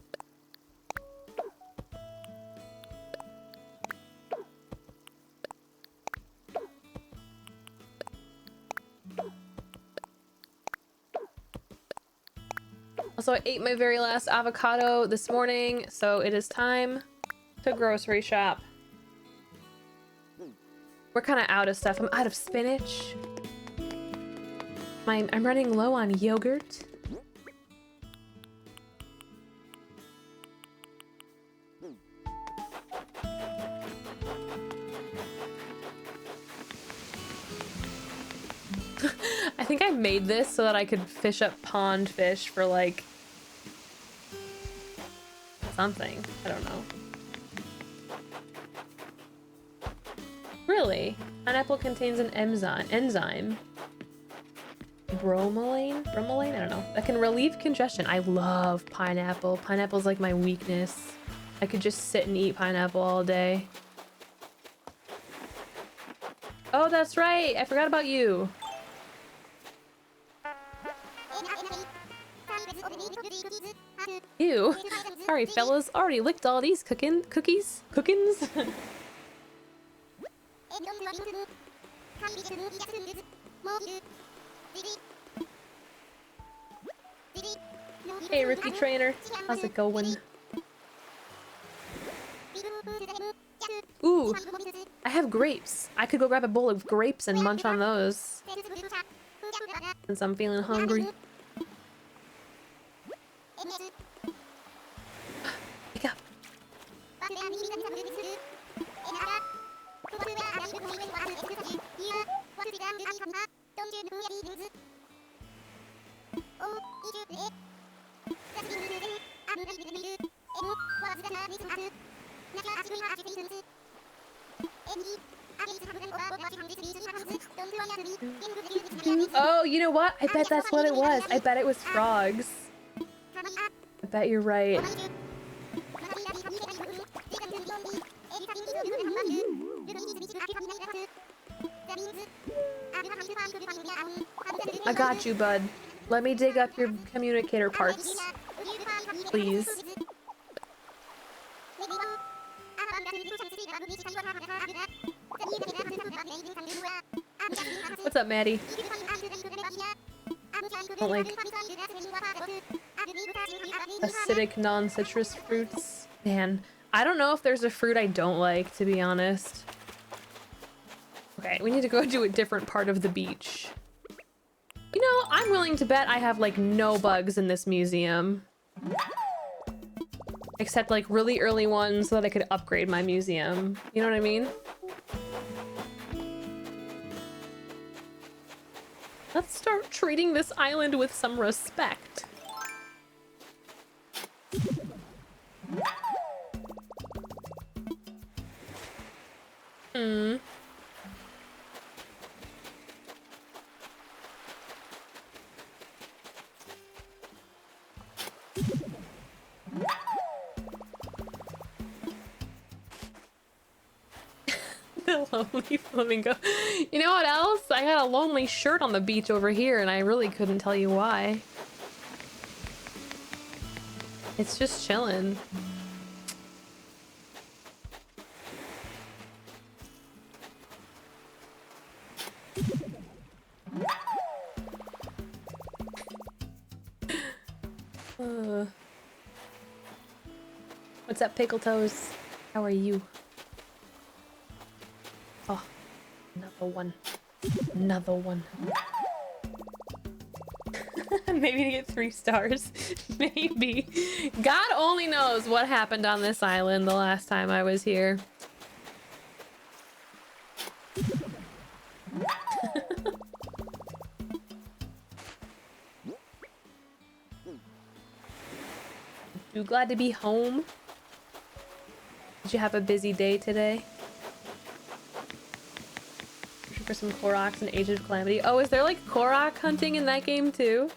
Also, I ate my very last avocado this morning, so it is time to grocery shop. We're kind of out of stuff. I'm out of spinach. I'm running low on yogurt. I think I made this so that I could fish up pond fish for like something. I don't know. Really? Pineapple contains an enzyme. Bromelain? I don't know. That can relieve congestion. I love pineapple. Pineapple's like my weakness. I could just sit and eat pineapple all day. Oh, that's right. I forgot about you. Ew. Sorry, fellas. Already licked all these cookies? Cookins? Hey, rookie trainer. How's it going? Ooh, I have grapes. I could go grab a bowl of grapes and munch on those. Since I'm feeling hungry. Wake up. Oh, you know what? I bet that's what it was. I bet it was frogs. I bet you're right. I got you, bud. Let me dig up your communicator parts. Please. What's up, Maddie? Don't like acidic non-citrus fruits. Man, I don't know if there's a fruit I don't like, to be honest. Okay, we need to go to a different part of the beach. You know, I'm willing to bet I have like no bugs in this museum. Except like really early ones so that I could upgrade my museum. You know what I mean? Let's start treating this island with some respect. Hmm. The lonely flamingo. You know what else? I had a lonely shirt on the beach over here and I really couldn't tell you why. It's just chilling. What's up, Pickle Toes? How are you? Oh, another one. Another one. Maybe to get 3 stars. Maybe. God only knows what happened on this island the last time I was here. You glad to be home? Did you have a busy day today? For some Koroks and Age of Calamity. Oh, is there like Korok hunting in that game too?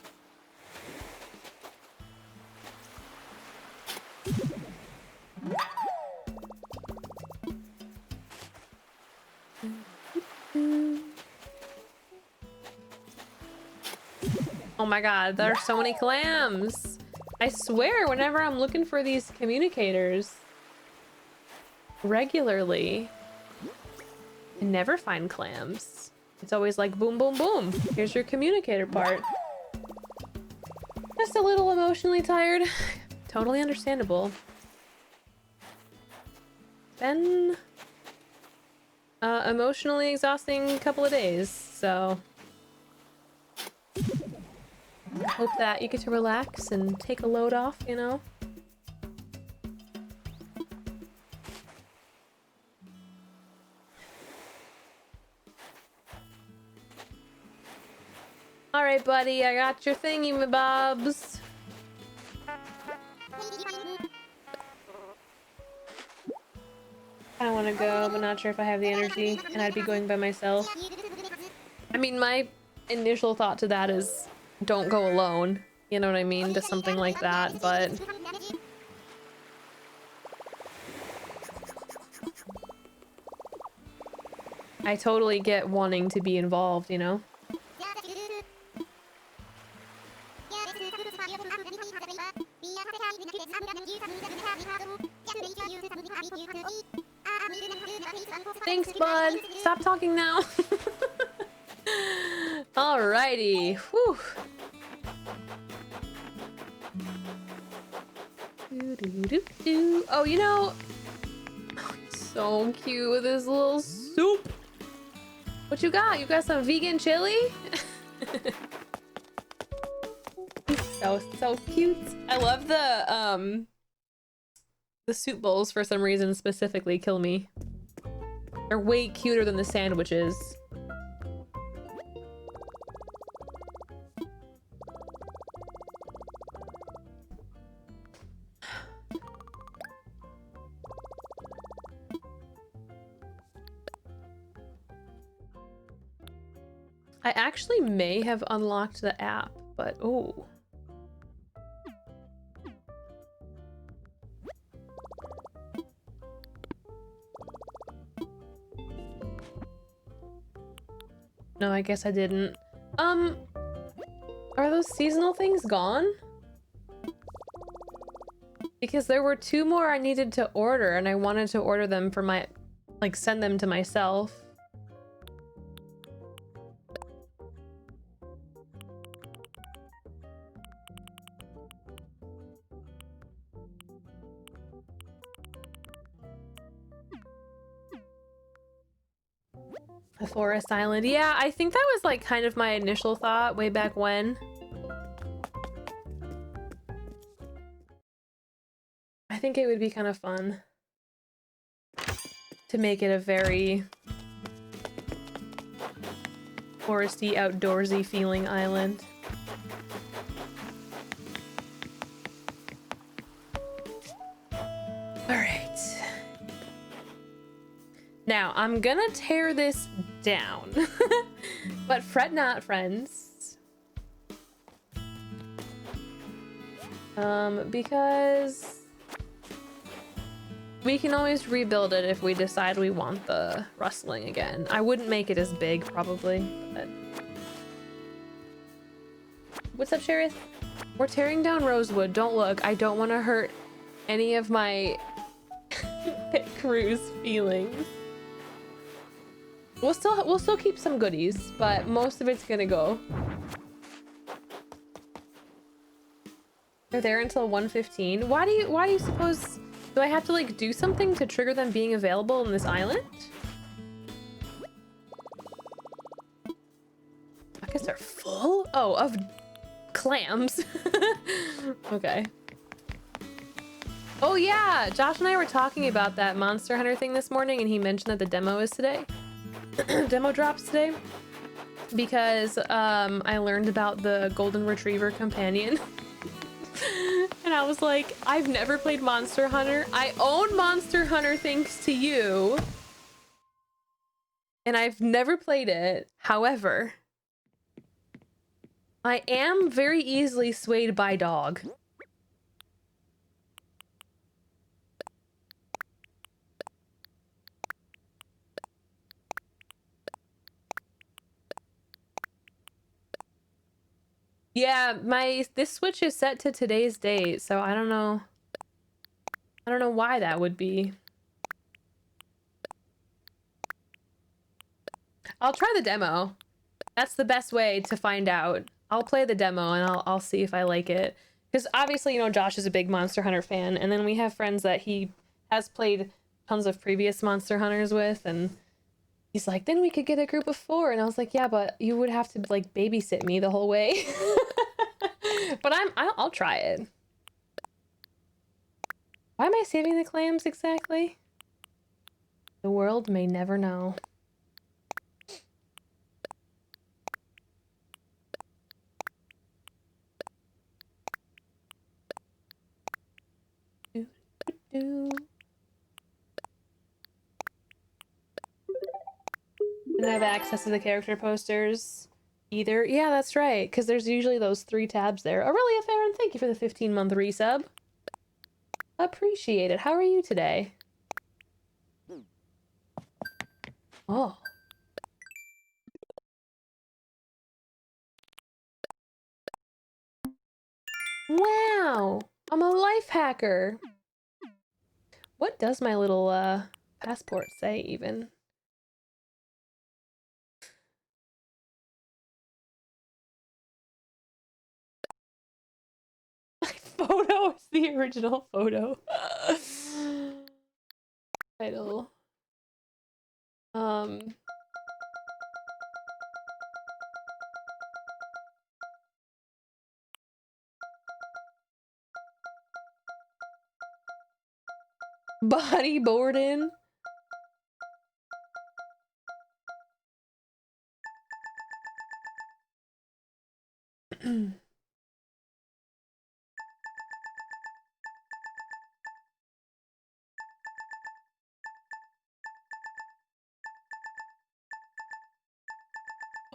Oh my god, there are so many clams! I swear, whenever I'm looking for these communicators regularly, I never find clams. It's always like boom, boom, boom. Here's your communicator part. Just a little emotionally tired. Totally understandable. Been emotionally exhausting couple of days, so hope that you get to relax and take a load off, you know? Alright, buddy, I got your thingy-mabobs. I want to go, but not sure if I have the energy, and I'd be going by myself. I mean, my initial thought to that is don't go alone. You know what I mean? To something like that, but I totally get wanting to be involved, you know? Thanks, bud. Stop talking now. Alrighty. Whew. Oh, you know, so cute with this little soup. What you got? You got some vegan chili? So cute. I love the soup bowls for some reason specifically kill me. They're way cuter than the sandwiches. I actually may have unlocked the app, but oh. No, I guess I didn't. Are those seasonal things gone? Because there were 2 more I needed to order, and I wanted to order them for my, like, send them to myself. A forest island. Yeah, I think that was like kind of my initial thought way back when. I think it would be kind of fun to make it a very foresty, outdoorsy feeling island. Alright. Now, I'm gonna tear this down. But fret not, friends. Because we can always rebuild it if we decide we want the rustling again. I wouldn't make it as big, probably, but... What's up, Sheriff? We're tearing down Rosewood. Don't look. I don't want to hurt any of my pit crew's feelings. We'll still keep some goodies, but most of it's gonna go. They're there until 1:15. Why do you suppose Do I have to like do something to trigger them being available in this island? I guess they're full? Oh, of clams. Okay. Oh yeah, Josh and I were talking about that Monster Hunter thing this morning, and he mentioned that the demo is today. Demo drops today. Because I learned about the Golden Retriever companion. And I was like, I've never played Monster Hunter. I own Monster Hunter thanks to you. And I've never played it. However, I am very easily swayed by dog. Yeah, this Switch is set to today's date, so I don't know. I don't know why that would be. I'll try the demo. That's the best way to find out. I'll play the demo and I'll see if I like it. Because obviously, you know, Josh is a big Monster Hunter fan, and then we have friends that he has played tons of previous Monster Hunters with, and he's like, then we could get a group of 4. And I was like, yeah, but you would have to like babysit me the whole way. But I'll try it. Why am I saving the clams exactly? The world may never know. And I have access to the character posters either. Yeah, that's right, because there's usually those 3 tabs there. Aurelia Farron, thank you for the 15-month resub. Appreciate it. How are you today? Oh. Wow! I'm a life hacker! What does my little, passport say, even? My photo is the original photo. Title. Bodyboarding.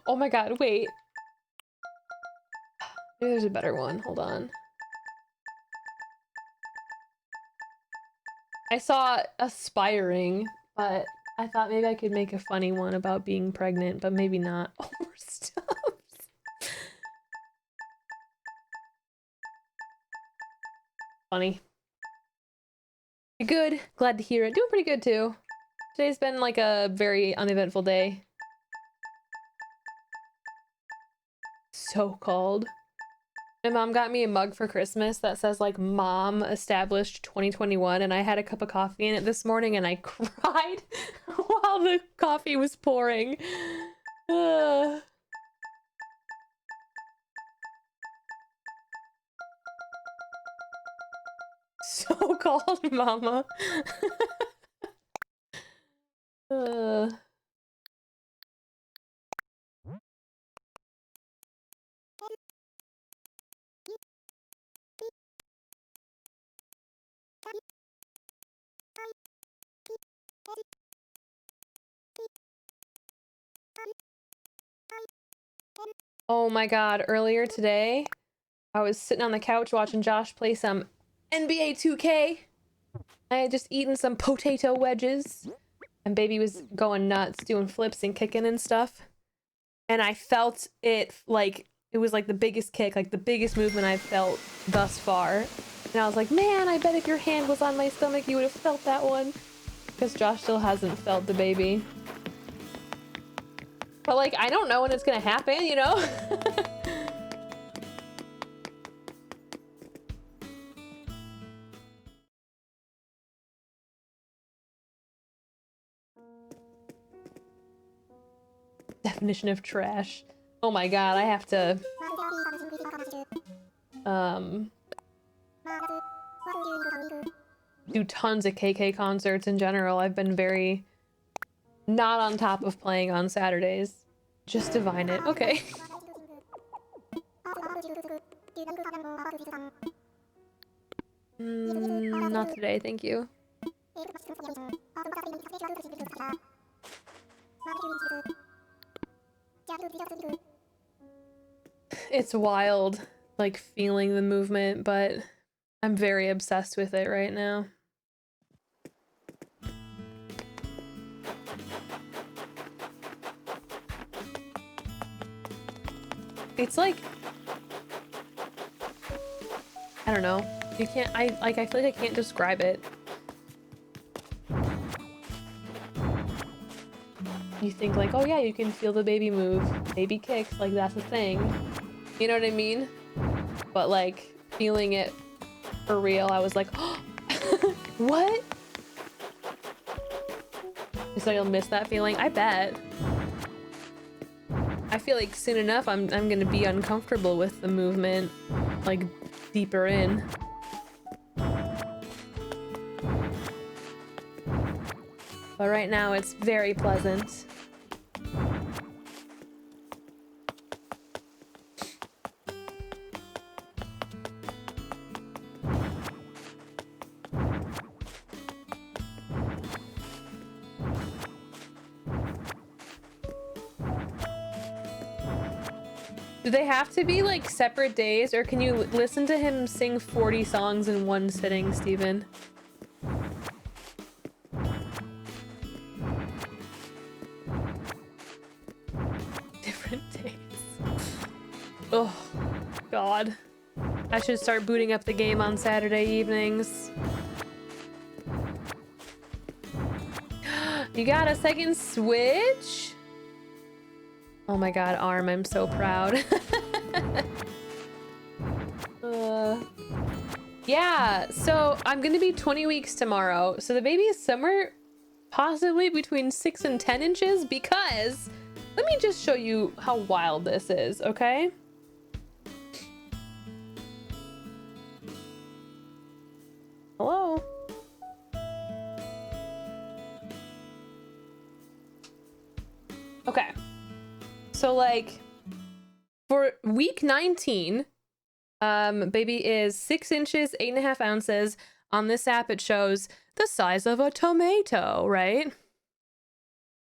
Oh my god, wait. Maybe there's a better one. Hold on. I saw aspiring, but I thought maybe I could make a funny one about being pregnant, but maybe not. Oh, we're stuffed. Funny. Good. Glad to hear it. Doing pretty good too. Today's been like a very uneventful day. So cold. My mom got me a mug for Christmas that says like Mom established 2021, and I had a cup of coffee in it this morning and I cried while the coffee was pouring. So cold, Mama. Oh my god, earlier today, I was sitting on the couch watching Josh play some NBA 2K. I had just eaten some potato wedges, and baby was going nuts, doing flips and kicking and stuff. And I felt it like, it was like the biggest kick, like the biggest movement I've felt thus far. And I was like, man, I bet if your hand was on my stomach, you would have felt that one. Because Josh still hasn't felt the baby. But like, I don't know when it's gonna happen, you know? definition of trash. Oh my god, I have to... do tons of KK concerts in general. I've been very not on top of playing on Saturdays. Just divine it. Okay. Not today, thank you. It's wild, like, feeling the movement, but I'm very obsessed with it right now. It's like, I don't know. You can't, I feel like I can't describe it. You think like, oh yeah, you can feel the baby move, baby kicks, like that's a thing. You know what I mean? But like, feeling it for real, I was like, oh, what? So you'll miss that feeling? I bet. I feel like soon enough I'm gonna be uncomfortable with the movement, like deeper in. But right now it's very pleasant. Do they have to be like separate days, or can you listen to him sing 40 songs in one sitting, Steven? Different days. Oh, God. I should start booting up the game on Saturday evenings. You got a second Switch? Oh my god, Arm, I'm so proud. Yeah, so I'm gonna be 20 weeks tomorrow. So the baby is somewhere possibly between 6 and 10 inches because... Let me just show you how wild this is, okay? Hello? Okay. So like for week 19, baby is 6 inches, 8.5 ounces. On this app, it shows the size of a tomato, right?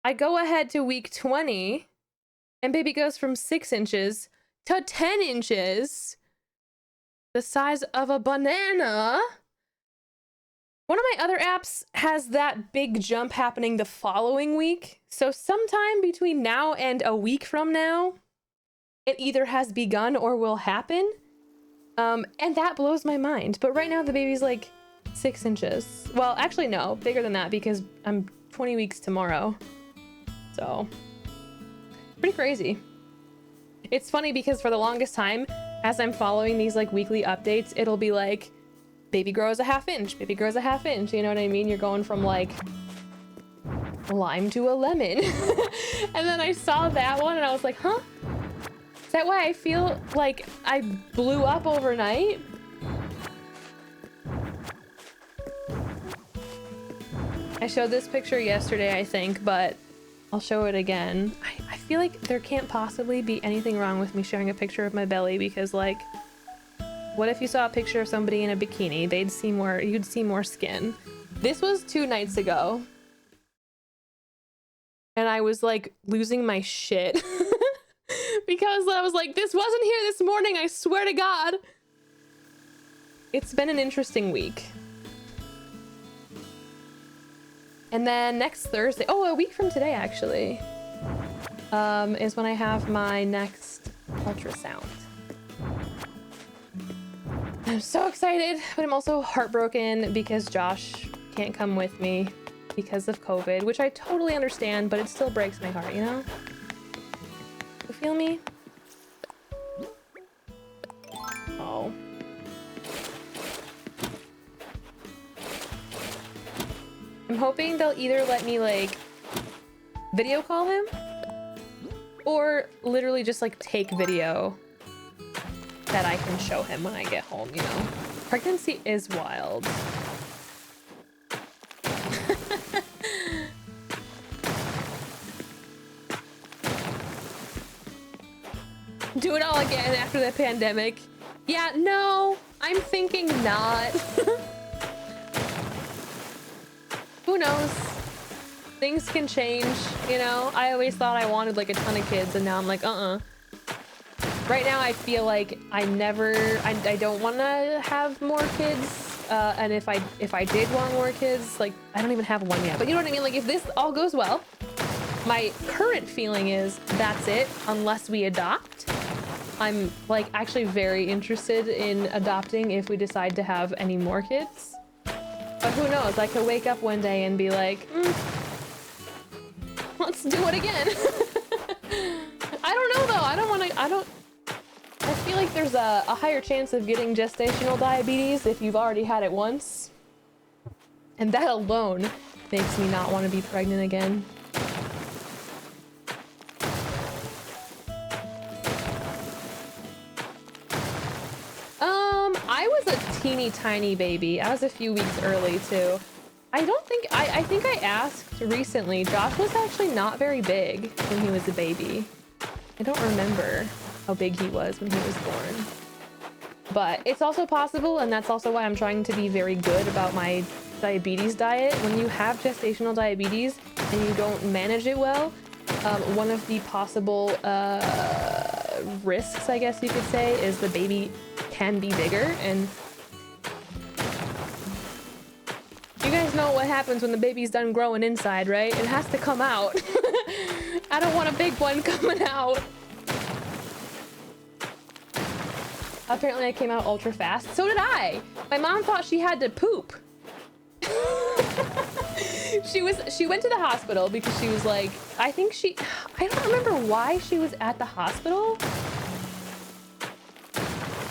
I go ahead to week 20 and baby goes from 6 inches to 10 inches, the size of a banana. One of my other apps has that big jump happening the following week. So sometime between now and a week from now, it either has begun or will happen. And that blows my mind. But right now the baby's like 6 inches. Well, actually no, bigger than that because I'm 20 weeks tomorrow. So, pretty crazy. It's funny because for the longest time, as I'm following these like weekly updates, it'll be like, baby grows a half inch, baby grows a half inch. You know what I mean? You're going from like lime to a lemon. And then I saw that one and I was like, huh? Is that why I feel like I blew up overnight? I showed this picture yesterday, I think, but I'll show it again. I feel like there can't possibly be anything wrong with me sharing a picture of my belly because like, what if you saw a picture of somebody in a bikini? They'd see more, you'd see more skin. This was 2 nights ago. And I was like losing my shit. Because I was like, this wasn't here this morning, I swear to God. It's been an interesting week. And then next Thursday, oh, a week from today actually, is when I have my next ultrasound. I'm so excited, but I'm also heartbroken because Josh can't come with me because of COVID, which I totally understand, but it still breaks my heart, you know? You feel me? Oh. I'm hoping they'll either let me like video call him or literally just like take video that I can show him when I get home, you know? Pregnancy is wild. Do it all again after the pandemic. Yeah, no, I'm thinking not. Who knows? Things can change, you know? I always thought I wanted like a ton of kids and now I'm like, Right now I feel like I don't want to have more kids. And if I did want more kids, like I don't even have one yet. But you know what I mean? Like if this all goes well, my current feeling is that's it, unless we adopt. I'm like actually very interested in adopting if we decide to have any more kids. But who knows? I could wake up one day and be like, let's do it again. I don't know though. I feel like there's a higher chance of getting gestational diabetes if you've already had it once. And that alone makes me not want to be pregnant again. I was a teeny tiny baby. I was a few weeks early too. I think I asked recently. Josh was actually not very big when he was a baby. I don't remember how big he was when he was born. But it's also possible, and that's also why I'm trying to be very good about my diabetes diet. When you have gestational diabetes and you don't manage it well, one of the possible risks, I guess you could say, is the baby can be bigger. And you guys know what happens when the baby's done growing inside, right? It has to come out. I don't want a big one coming out. Apparently I came out ultra fast. So did I. My mom thought she had to poop. She went to the hospital because she was like, I don't remember why she was at the hospital.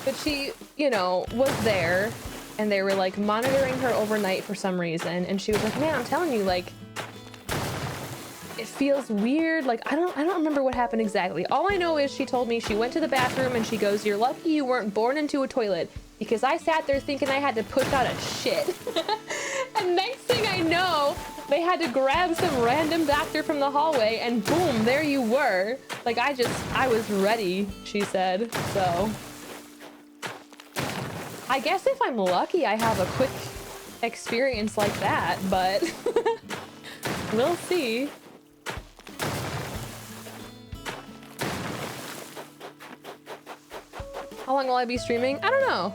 But she, you know, was there and they were like monitoring her overnight for some reason. And she was like, man, I'm telling you, like, it feels weird. Like, I don't remember what happened exactly. All I know is she told me she went to the bathroom and she goes, you're lucky you weren't born into a toilet because I sat there thinking I had to push out a shit. And next thing I know, they had to grab some random doctor from the hallway and boom, there you were. Like, I was ready, she said. So I guess if I'm lucky, I have a quick experience like that, but we'll see. How long will I be streaming? I don't know.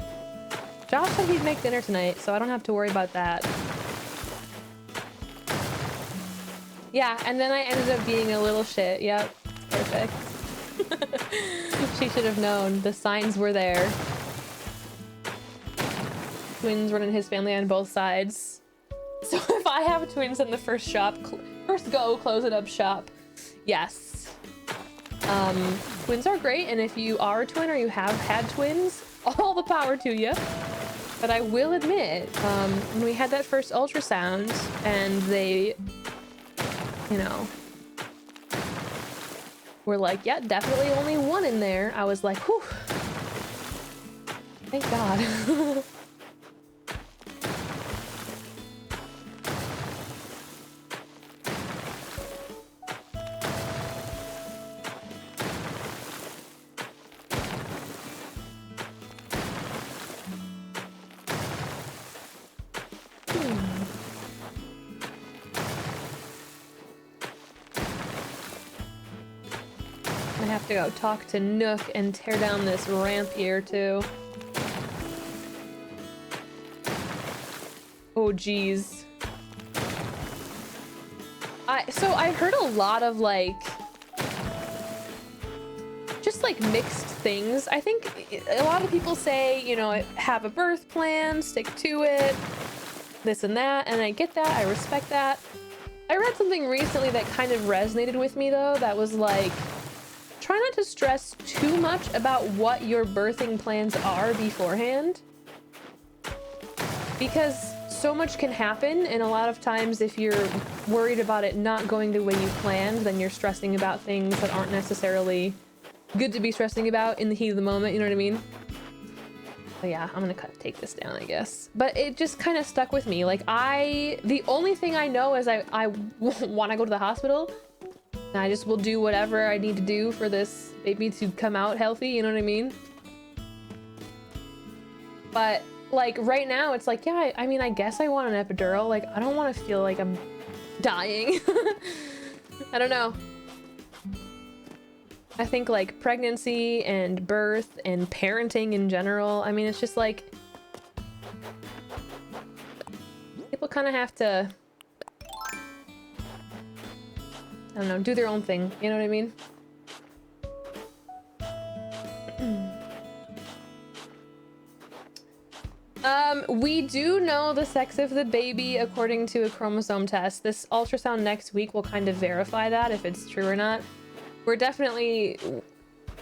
Josh said he'd make dinner tonight, so I don't have to worry about that. Yeah, and then I ended up being a little shit. Yep, perfect. She should have known. The signs were there. Twins run in his family on both sides. So if I have twins in the first go, close it up shop. Yes. Twins are great, and if you are a twin or you have had twins, all the power to you. But I will admit, when we had that first ultrasound and they, you know, were like, yeah, definitely only one in there, I was like, whew. Thank God. I have to go talk to Nook and tear down this ramp here too. Oh geez. So I heard a lot of like just like mixed things. I think a lot of people say, you know, have a birth plan, stick to it, this and that, and I get that, I respect that. I read something recently that kind of resonated with me though, that was like, try not to stress too much about what your birthing plans are beforehand. Because so much can happen, and a lot of times if you're worried about it not going the way you planned, then you're stressing about things that aren't necessarily good to be stressing about in the heat of the moment, you know what I mean? So yeah, I'm gonna take this down, I guess. But it just kind of stuck with me. Like, the only thing I know is I want to go to the hospital, and I just will do whatever I need to do for this baby to come out healthy, you know what I mean? But like right now it's like, yeah, I mean, I guess I want an epidural. Like, I don't want to feel like I'm dying. I don't know. I think like pregnancy and birth and parenting in general, I mean, it's just like people kind of have to, I don't know, do their own thing, you know what I mean? We do know the sex of the baby according to a chromosome test. This ultrasound next week will kind of verify that, if it's true or not. We're definitely,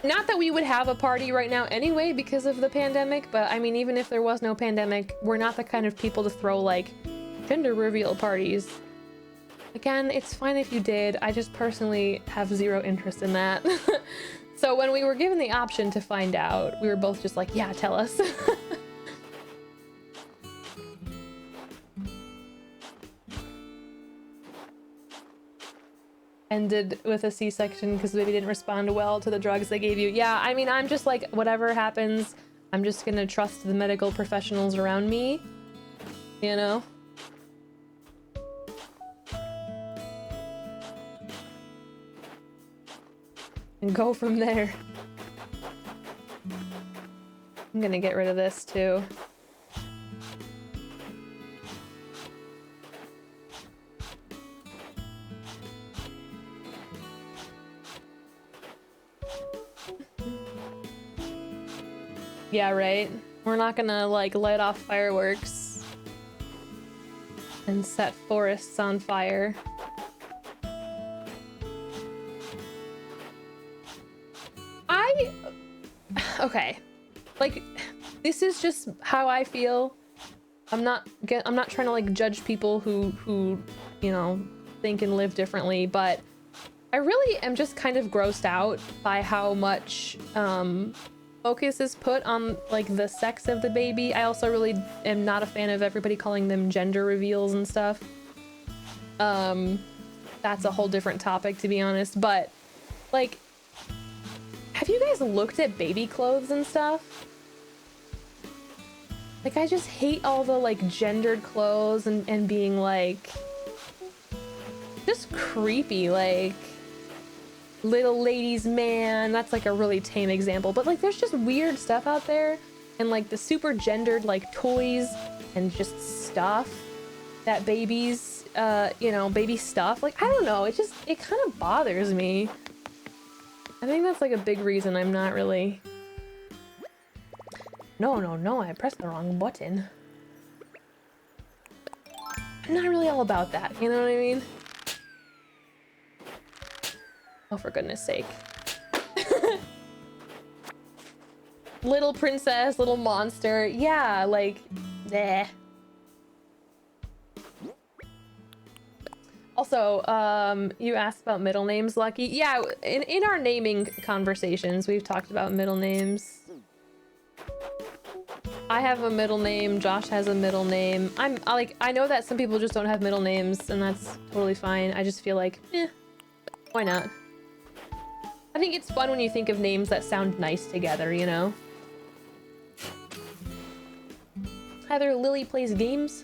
not that we would have a party right now anyway because of the pandemic, but I mean, even if there was no pandemic, we're not the kind of people to throw like gender reveal parties. Again, it's fine if you did. I just personally have zero interest in that. So when we were given the option to find out, we were both just like, yeah, tell us. Ended with a C-section because the baby didn't respond well to the drugs they gave you. Yeah, I mean, I'm just like, whatever happens, I'm just gonna trust the medical professionals around me, you know? And go from there. I'm gonna get rid of this too. Yeah, right? We're not gonna like light off fireworks and set forests on fire. Okay, like, this is just how I feel. I'm not trying to like judge people who you know, think and live differently, but I really am just kind of grossed out by how much focus is put on like the sex of the baby. I also really am not a fan of everybody calling them gender reveals and stuff. That's a whole different topic, to be honest, but like, have you guys looked at baby clothes and stuff? Like, I just hate all the like gendered clothes and being like just creepy, like little ladies man. That's like a really tame example, but like there's just weird stuff out there, and like the super gendered like toys and just stuff that babies you know, baby stuff, like, I don't know, it kind of bothers me. I think that's like a big reason I'm not really... No, I pressed the wrong button. I'm not really all about that, you know what I mean? Oh, for goodness sake. Little princess, little monster. Yeah, like, bleh. Also, you asked about middle names, Lucky. Yeah, in our naming conversations, we've talked about middle names. I have a middle name, Josh has a middle name. I know that some people just don't have middle names, and that's totally fine. I just feel like, why not? I think it's fun when you think of names that sound nice together, you know? Either Lily plays games.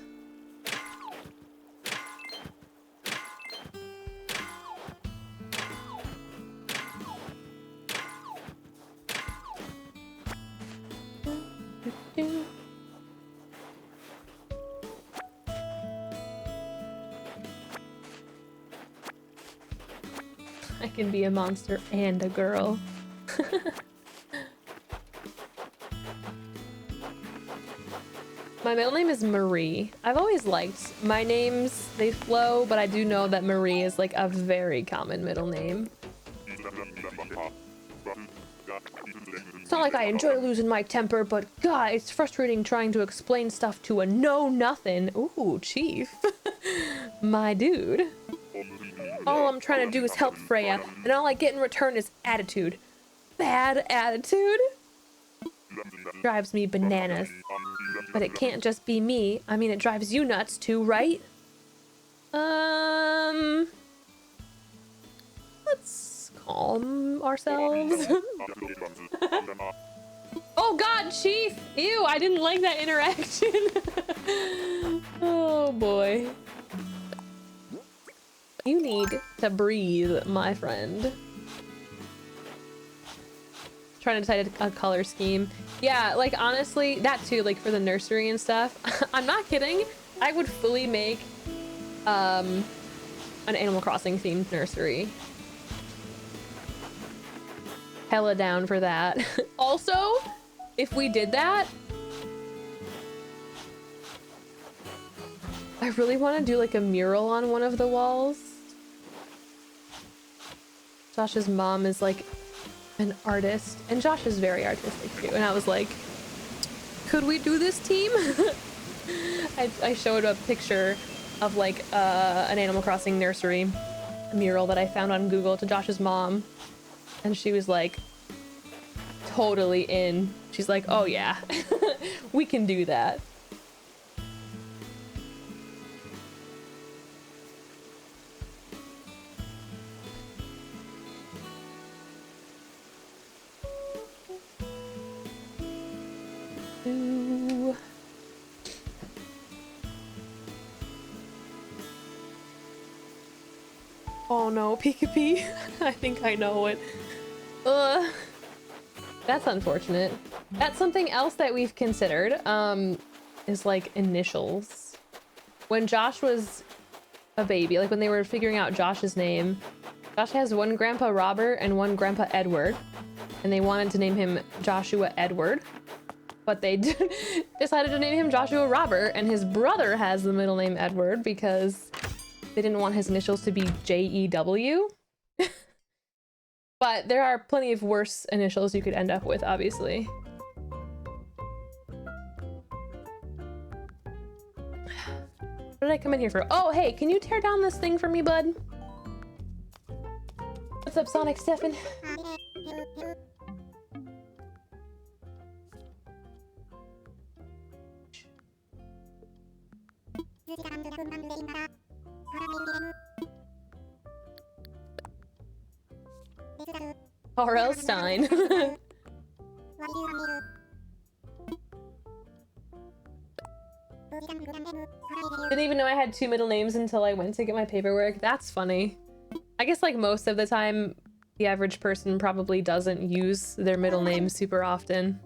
I can be a monster and a girl. My middle name is Marie. I've always liked my names. They flow, but I do know that Marie is like a very common middle name. not like I enjoy losing my temper, but God, it's frustrating trying to explain stuff to a know-nothing. Ooh, Chief. My dude. All I'm trying to do is help Freya, and all I get in return is attitude. Bad attitude? Drives me bananas. But it can't just be me. I mean, it drives you nuts too, right? Let's calm ourselves. Oh God, Chief! Ew, I didn't like that interaction. Oh boy. You need to breathe, my friend. Trying to decide a color scheme. Yeah, like honestly, that too, like for the nursery and stuff. I'm not kidding. I would fully make an Animal Crossing themed nursery. Hella down for that. Also, if we did that, I really want to do like a mural on one of the walls. Josh's mom is like an artist, and Josh is very artistic too. And I was like, could we do this, team? I showed a picture of like an Animal Crossing nursery mural that I found on Google to Josh's mom, and she was like totally in. She's like, oh yeah, we can do that. Ooh. Oh no, Pika-Pee. I think I know it. That's unfortunate. That's something else that we've considered, is like initials. When Josh was a baby, like when they were figuring out Josh's name, Josh has one grandpa Robert and one grandpa Edward, and they wanted to name him Joshua Edward, but they decided to name him Joshua Robert, and his brother has the middle name Edward because they didn't want his initials to be J-E-W. But there are plenty of worse initials you could end up with, obviously. What did I come in here for? Oh, hey, can you tear down this thing for me, bud? What's up, Sonic Stefan? R.L. Stein. Didn't even know I had two middle names until I went to get my paperwork. That's funny. I guess like most of the time, the average person probably doesn't use their middle name super often.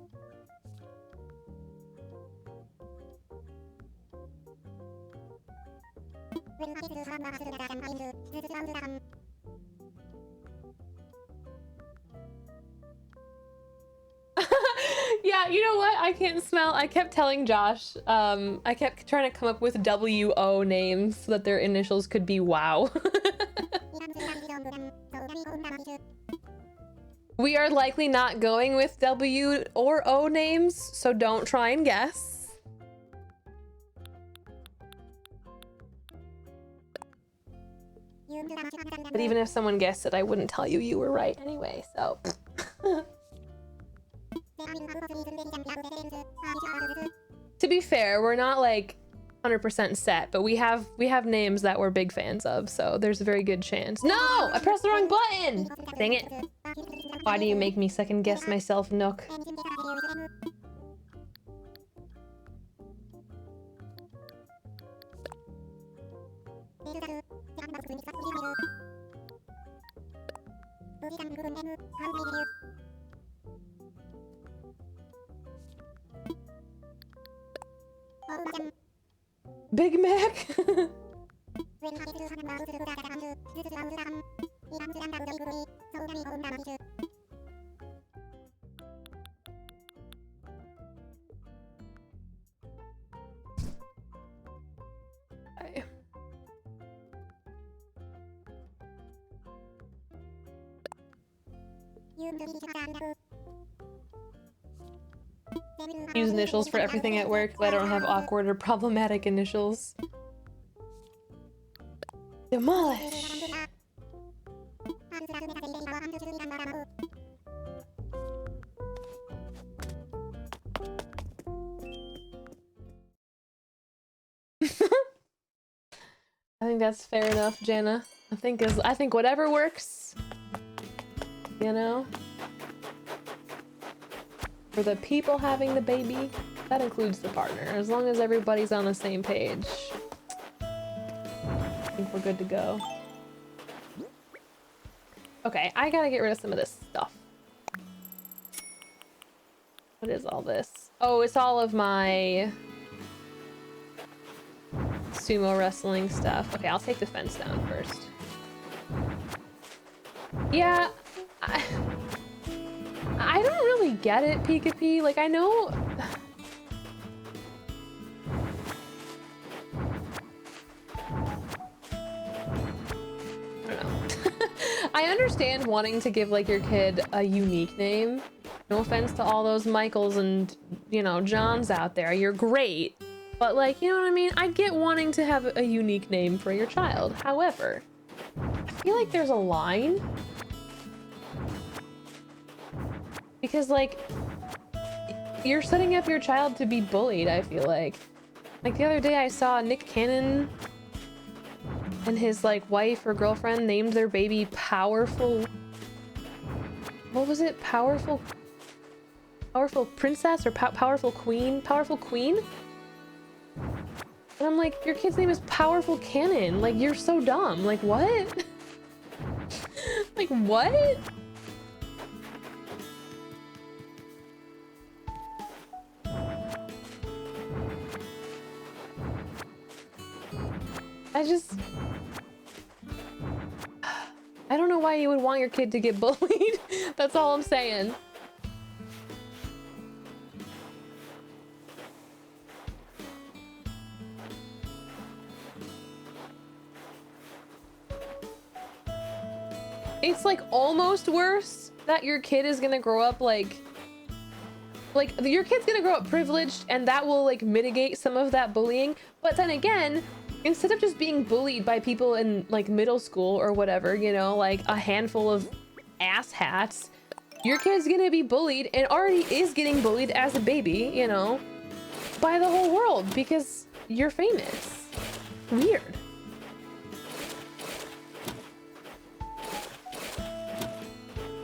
Yeah, you know what? I can't smell. I kept telling Josh, I kept trying to come up with W-O names so that their initials could be WOW. We are likely not going with W or O names, so don't try and guess. But even if someone guessed it, I wouldn't tell you you were right anyway, so. To be fair, we're not like 100% set, but we have names that we're big fans of, so there's a very good chance. No! I pressed the wrong button! Dang it. Why do you make me second guess myself, Nook? Big Mac? Okay. use initials for everything at work, but I don't have awkward or problematic initials. Demolish! I think that's fair enough, Jana. I think whatever works, you know? For the people having the baby, that includes the partner. As long as everybody's on the same page, I think we're good to go. Okay, I gotta get rid of some of this stuff. What is all this? Oh, it's all of my sumo wrestling stuff. Okay, I'll take the fence down first. Yeah, I don't really get it, Pika-P. Like, I know... I don't know. I understand wanting to give, like, your kid a unique name. No offense to all those Michaels and, you know, Johns out there. You're great. But, like, you know what I mean? I get wanting to have a unique name for your child. However, I feel like there's a line. Because, like, you're setting up your child to be bullied, I feel like. Like, the other day I saw Nick Cannon and his, like, wife or girlfriend named their baby Powerful... What was it? Powerful Princess or Powerful Queen? Powerful Queen? And I'm like, your kid's name is Powerful Cannon. Like, you're so dumb. Like, what? Like, what? I don't know why you would want your kid to get bullied. That's all I'm saying. It's like almost worse that your kid is gonna grow up like your kid's gonna grow up privileged, and that will like mitigate some of that bullying. But then again, instead of just being bullied by people in like middle school or whatever, you know, like a handful of asshats, your kid's gonna be bullied and already is getting bullied as a baby, you know, by the whole world because you're famous. Weird.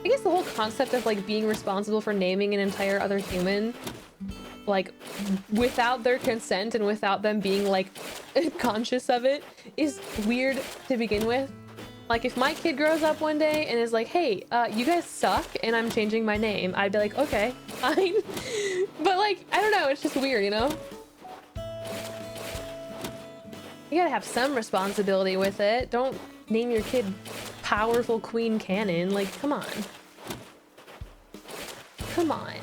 I guess the whole concept of like being responsible for naming an entire other human, like without their consent and without them being like conscious of it, is weird to begin with. Like if my kid grows up one day and is like, hey, you guys suck and I'm changing my name, I'd be like, okay, fine. But like, I don't know, it's just weird, you know? You gotta have some responsibility with it. Don't name your kid Powerful Queen Cannon. Like, come on. Come on.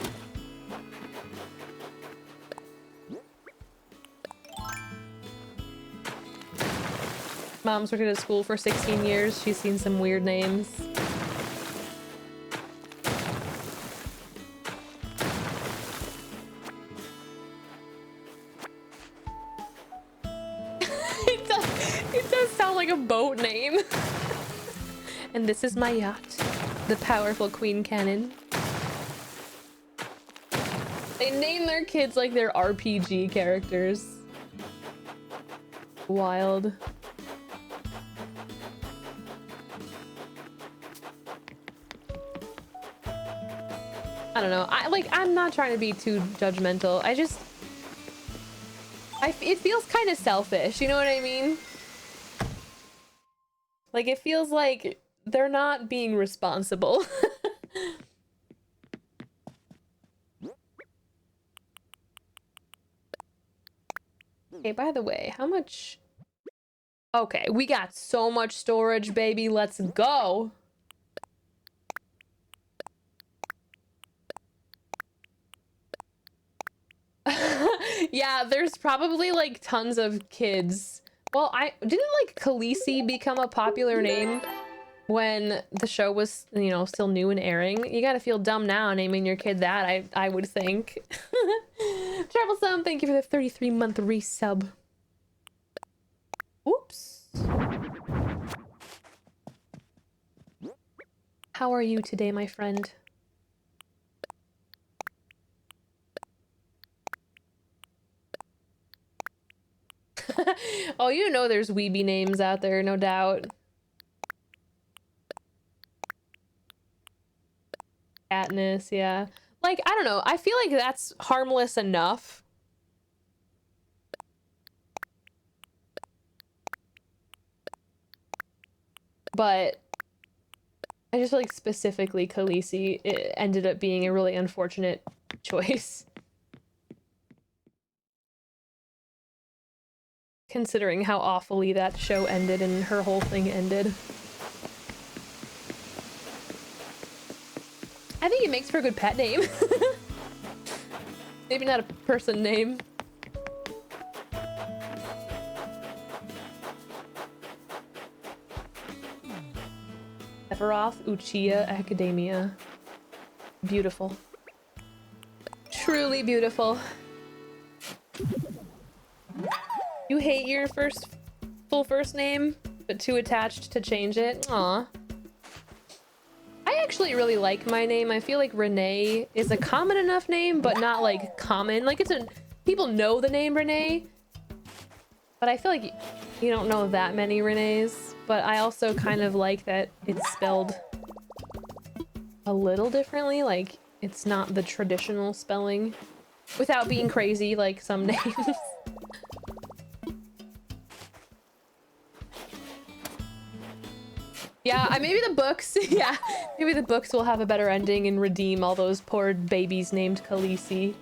Mom's worked at a school for 16 years. She's seen some weird names. It does sound like a boat name. And this is my yacht, the Powerful Queen Cannon. They name their kids like they're RPG characters. Wild. I don't know. I'm not trying to be too judgmental. It feels kind of selfish. You know what I mean? Like, it feels like they're not being responsible. Okay, by the way, how much... Okay, we got so much storage, baby. Let's go. Yeah, there's probably like tons of kids. Well, didn't like Khaleesi become a popular name when the show was, you know, still new and airing. You gotta feel dumb now naming your kid that, I would think. Troublesome, thank you for the 33-month resub. Oops. How are you today, my friend? Oh, you know there's weeby names out there, no doubt. Katniss, yeah. Like, I don't know. I feel like that's harmless enough. But I just feel like specifically Khaleesi, it ended up being a really unfortunate choice. Considering how awfully that show ended and her whole thing ended. I think it makes for a good pet name. Maybe not a person name. Sephiroth Uchiha Academia. Beautiful. Truly beautiful. You hate your full first name, but too attached to change it? Aw. I actually really like my name. I feel like Renae is a common enough name, but not like common. Like people know the name Renae, but I feel like you don't know that many Renaes. But I also kind of like that it's spelled a little differently. Like it's not the traditional spelling without being crazy like some names. Yeah, maybe the books, yeah, maybe the books will have a better ending and redeem all those poor babies named Khaleesi.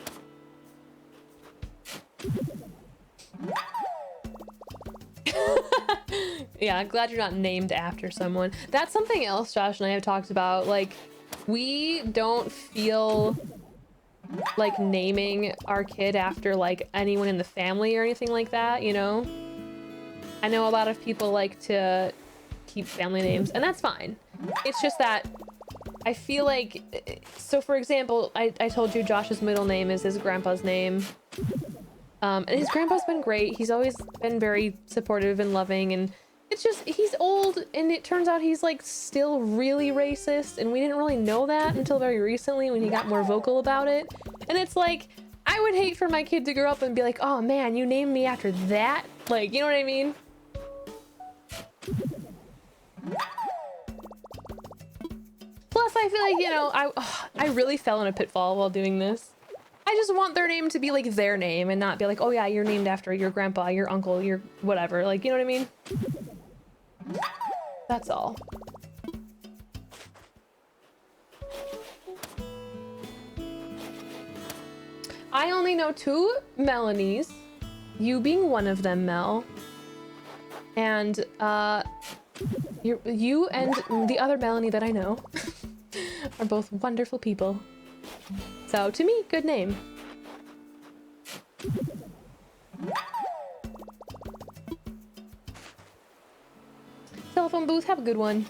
Yeah, I'm glad you're not named after someone. That's something else Josh and I have talked about. Like, we don't feel like naming our kid after like anyone in the family or anything like that, you know? I know a lot of people like to keep family names, and that's fine. It's just that I feel like, so for example, I told you Josh's middle name is his grandpa's name. And his grandpa's been great. He's always been very supportive and loving, and it's just, he's old, and it turns out he's like still really racist, and we didn't really know that until very recently when he got more vocal about it. And it's like, I would hate for my kid to grow up and be like, oh man, you named me after that? Like, you know what I mean? Plus, I feel like, you know, I really fell in a pitfall while doing this. I just want their name to be like their name and not be like, oh yeah, you're named after your grandpa, your uncle, your whatever. Like, you know what I mean? That's all. I only know 2 Melanies, you being one of them, Mel. And, you and the other Melanie that I know are both wonderful people. So, to me, good name. Telephone booth, have a good one.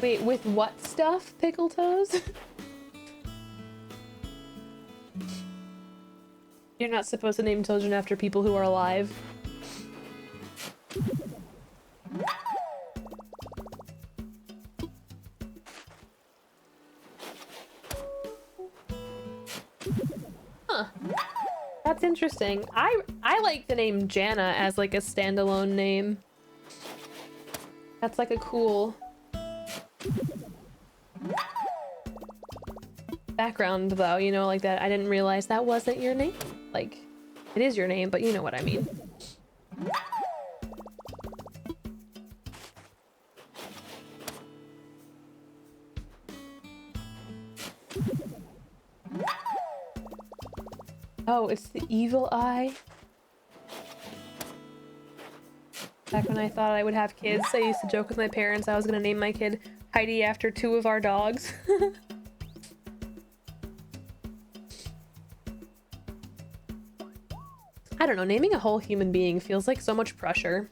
Wait, with what stuff, Pickle Toes? You're not supposed to name children after people who are alive. Huh. That's interesting. I like the name Jana as like a standalone name. That's like a cool background though, you know, like that. I didn't realize that wasn't your name. Like, it is your name, but you know what I mean. Oh, it's the evil eye. Back when I thought I would have kids, I used to joke with my parents I was gonna name my kid Heidi after 2 of our dogs. I don't know, naming a whole human being feels like so much pressure.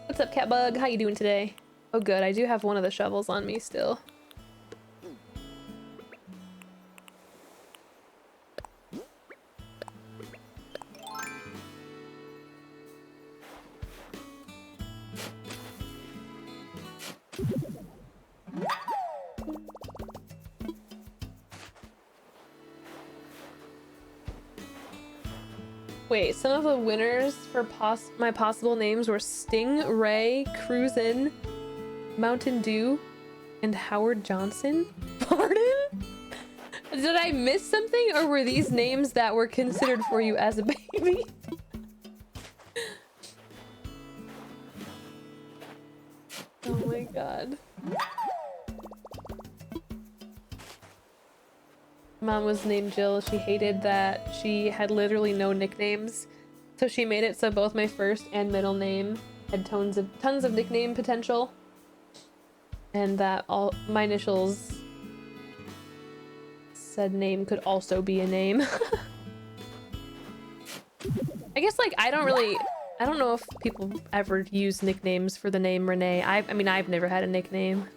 What's up, Catbug? How you doing today? Oh good, I do have one of the shovels on me still. Wait, some of the winners for my possible names were Stingray, Cruisin', Mountain Dew, and Howard Johnson? Pardon? Did I miss something, or were these names that were considered for you as a baby? Oh my god. Mom was named Jill. She hated that she had literally no nicknames, so she made it so both my first and middle name had tons of nickname potential, and that all my initials said name could also be a name. I guess like I don't know if people ever use nicknames for the name Renae. I mean I've never had a nickname.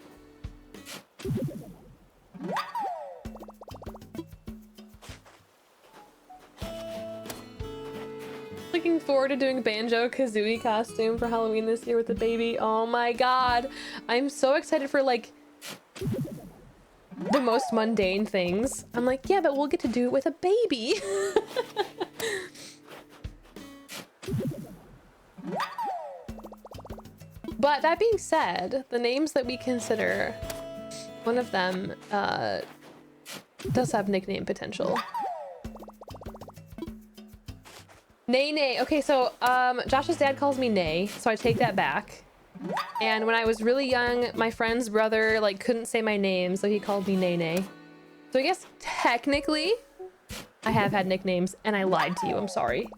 Looking forward to doing Banjo-Kazooie costume for Halloween this year with the baby. Oh my god. I'm so excited for like the most mundane things. I'm like, yeah, but we'll get to do it with a baby. But that being said, the names that we consider, one of them does have nickname potential. Nay. Okay, so Josh's dad calls me Nay, so I take that back. And when I was really young, my friend's brother like couldn't say my name, so he called me Nay. So I guess technically I have had nicknames, and I lied to you. I'm sorry.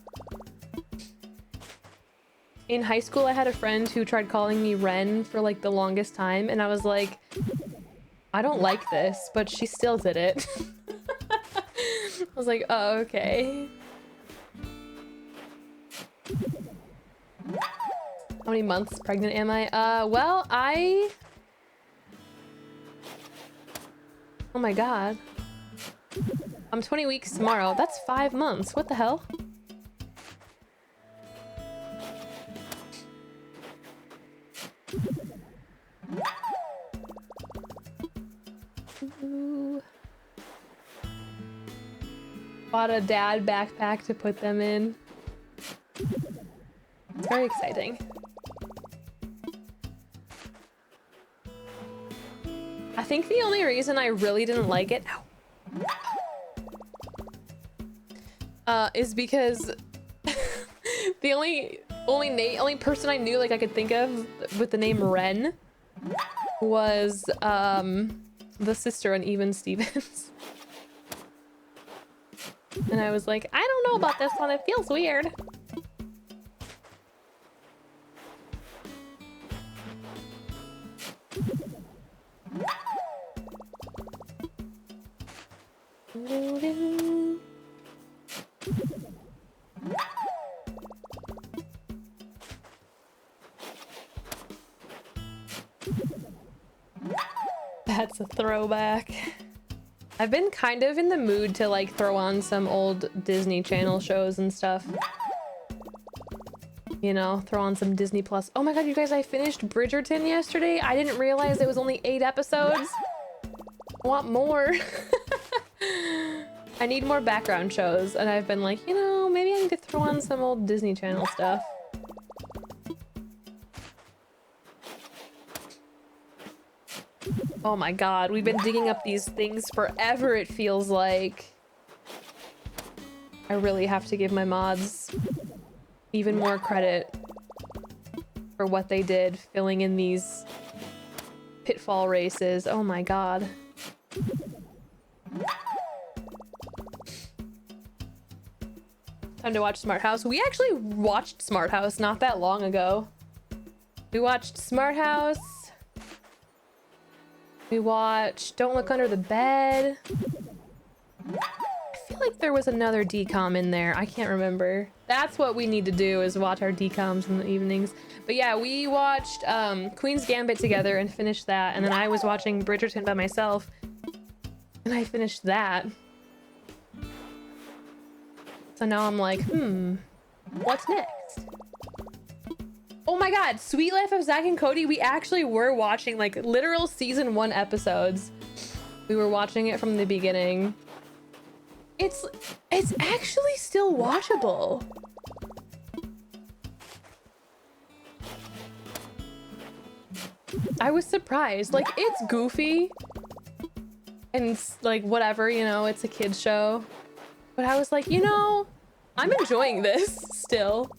In high school, I had a friend who tried calling me Ren for like the longest time, and I was like, I don't like this, but she still did it. I was like, oh, okay. How many months pregnant am I? Well, oh my god. I'm 20 weeks tomorrow. That's 5 months. What the hell? Ooh. Bought a dad backpack to put them in. It's very exciting. I think the only reason I really didn't like it is because the only person I knew like I could think of with the name Ren was the sister on Even Stevens. And I was like, I don't know about this one, it feels weird. That's a throwback. I've been kind of in the mood to like throw on some old Disney Channel shows and stuff. You know, throw on some Disney Plus. Oh my god, you guys, I finished Bridgerton yesterday. I didn't realize it was only 8 episodes. I want more. I need more background shows, and I've been like, you know, maybe I need to throw on some old Disney Channel stuff. Oh my god, we've been digging up these things forever, it feels like. I really have to give my mods even more credit for what they did, filling in these pitfall races. Oh my god. Time to watch Smart House. We actually watched Smart House not that long ago. We watched Smart House. We watched Don't Look Under the Bed. I feel like there was another DCOM in there. I can't remember. That's what we need to do, is watch our DCOMs in the evenings. But yeah, we watched Queen's Gambit together and finished that. And then I was watching Bridgerton by myself. And I finished that. So now I'm like, what's next? Oh my god, Sweet Life of Zack and Cody, we actually were watching like literal season 1 episodes. We were watching it from the beginning. It's actually still watchable. I was surprised. Like, it's goofy and like whatever, you know, it's a kid's show. But I was like, you know, I'm enjoying this still.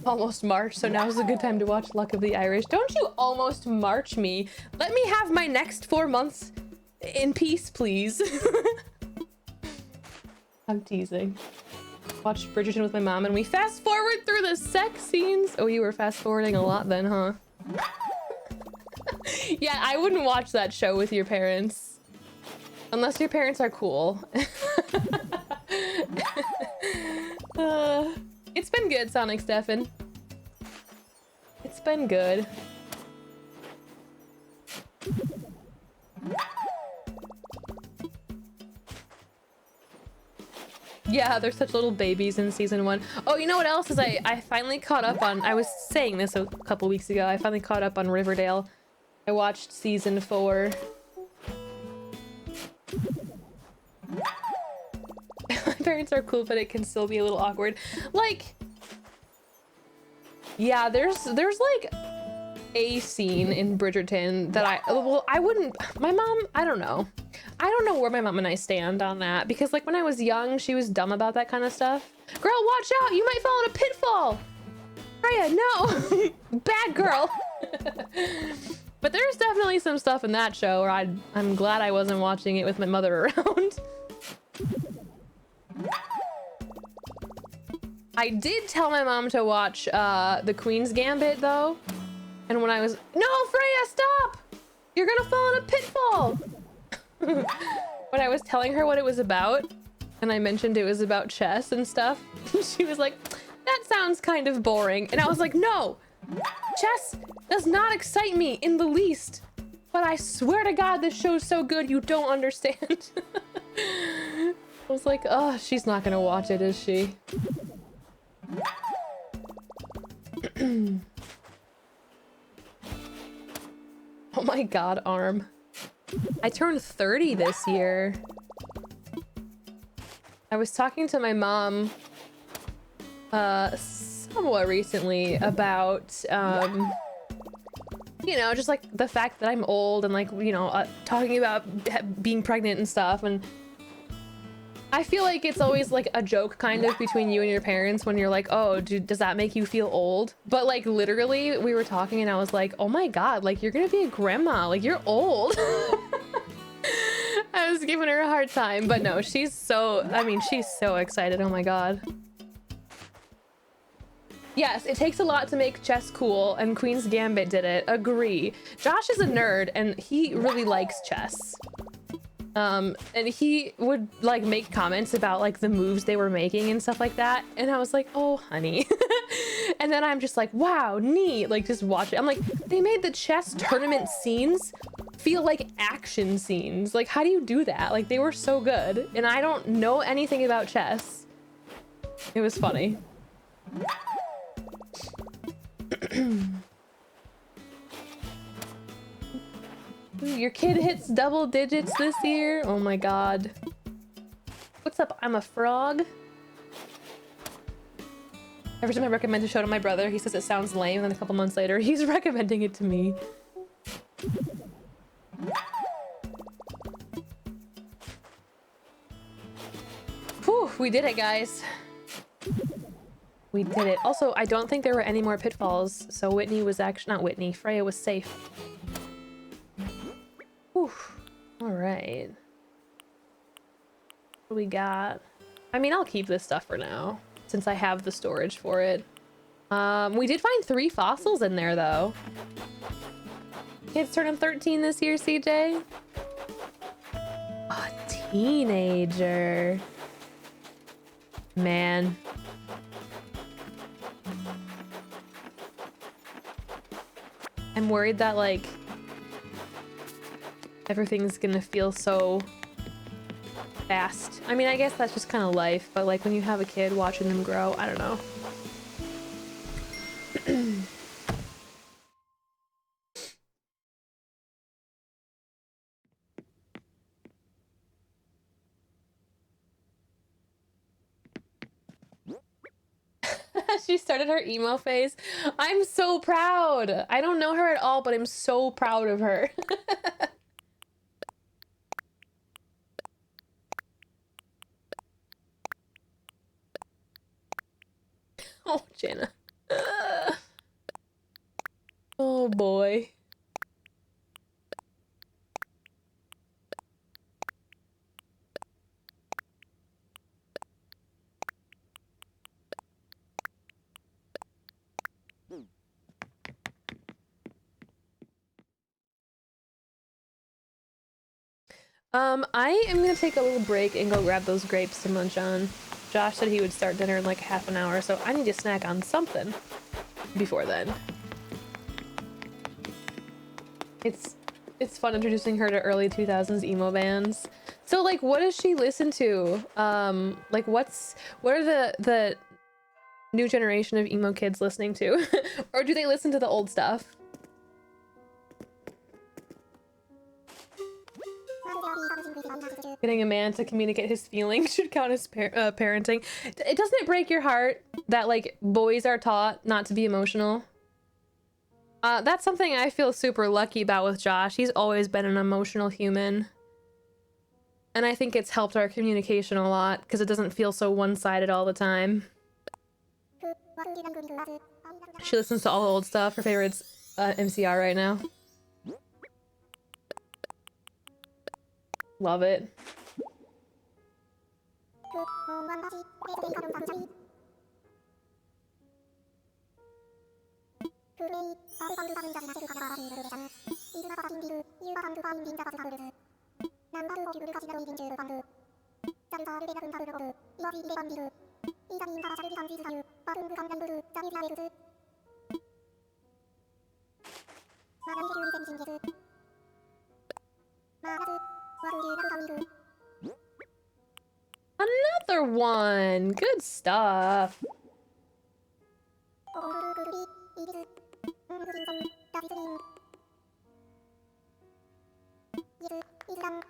Almost March, so now's a good time to watch Luck of the Irish. Don't you almost March me. Let me have my next 4 months in peace, please. I'm teasing. Watched Bridgerton with my mom and we fast forward through the sex scenes. Oh, you were fast forwarding a lot then, huh? Yeah, I wouldn't watch that show with your parents. Unless your parents are cool. It's been good, Sonic Stefan. It's been good. Yeah, they're such little babies in season 1. Oh, you know what else is I finally caught up on, I was saying this a couple weeks ago, I finally caught up on Riverdale. I watched season 4. My parents are cool, but it can still be a little awkward. Like, yeah, there's like a scene in Bridgerton that I wouldn't, my mom, I don't know where my mom and I stand on that, because like when I was young, she was dumb about that kind of stuff. Girl, watch out, you might fall in a pitfall. Freya, no. Bad girl. But there's definitely some stuff in that show where I'm glad I wasn't watching it with my mother around. I did tell my mom to watch the Queen's Gambit though. And when I was, no, Freya, stop! You're gonna fall in a pitfall! When I was telling her what it was about, and I mentioned it was about chess and stuff, she was like, that sounds kind of boring. And I was like, no! Chess does not excite me in the least. But I swear to God, this show's so good you don't understand. I was like, oh, she's not gonna watch it, is she? Oh my god, Arm. I turned 30 this year. I was talking to my mom somewhat recently about you know, just like the fact that I'm old and like, you know, talking about being pregnant and stuff. And I feel like it's always like a joke kind of between you and your parents when you're like, oh, does that make you feel old? But like literally we were talking and I was like, oh my god, like you're gonna be a grandma, like you're old. I was giving her a hard time, but no, she's so, I mean, she's so excited. Oh my god. Yes, it takes a lot to make chess cool, and Queen's Gambit did it. Agree. Josh is a nerd, and he really likes chess. And he would like make comments about like the moves they were making and stuff like that. And I was like, oh, honey. And then I'm just like, wow, neat. Like, just watch it. I'm like, they made the chess tournament scenes feel like action scenes. Like, how do you do that? Like, they were so good. And I don't know anything about chess. It was funny. Your kid hits double digits this year? Oh my god. What's up? I'm a frog. Every time I recommend a show to my brother, he says it sounds lame, and then a couple months later, he's recommending it to me. Whew, we did it, guys. We did it. Also, I don't think there were any more pitfalls, so Whitney was actually— not Whitney, Freya was safe. Whew. Alright. What do we got? I mean, I'll keep this stuff for now, since I have the storage for it. We did find 3 fossils in there, though. Kids turning 13 this year, CJ? A teenager. Man. I'm worried that, like, everything's gonna feel so fast. I mean, I guess that's just kind of life, but like when you have a kid, watching them grow, I don't know. She started her emo phase. I'm so proud. I don't know her at all, but I'm so proud of her. Oh, Jana. Oh boy. I am gonna take a little break and go grab those grapes to munch on. Josh said he would start dinner in like half an hour, so I need to snack on something before then. It's fun introducing her to early 2000s emo bands. So like, what does she listen to? Like what are the new generation of emo kids listening to? Or do they listen to the old stuff? Getting a man to communicate his feelings should count as parenting. Doesn't it break your heart that like boys are taught not to be emotional? That's something I feel super lucky about with Josh. He's always been an emotional human. And I think it's helped our communication a lot because it doesn't feel so one-sided all the time. She listens to all the old stuff. Her favorite's MCR right now. Love it. Another one! Good stuff.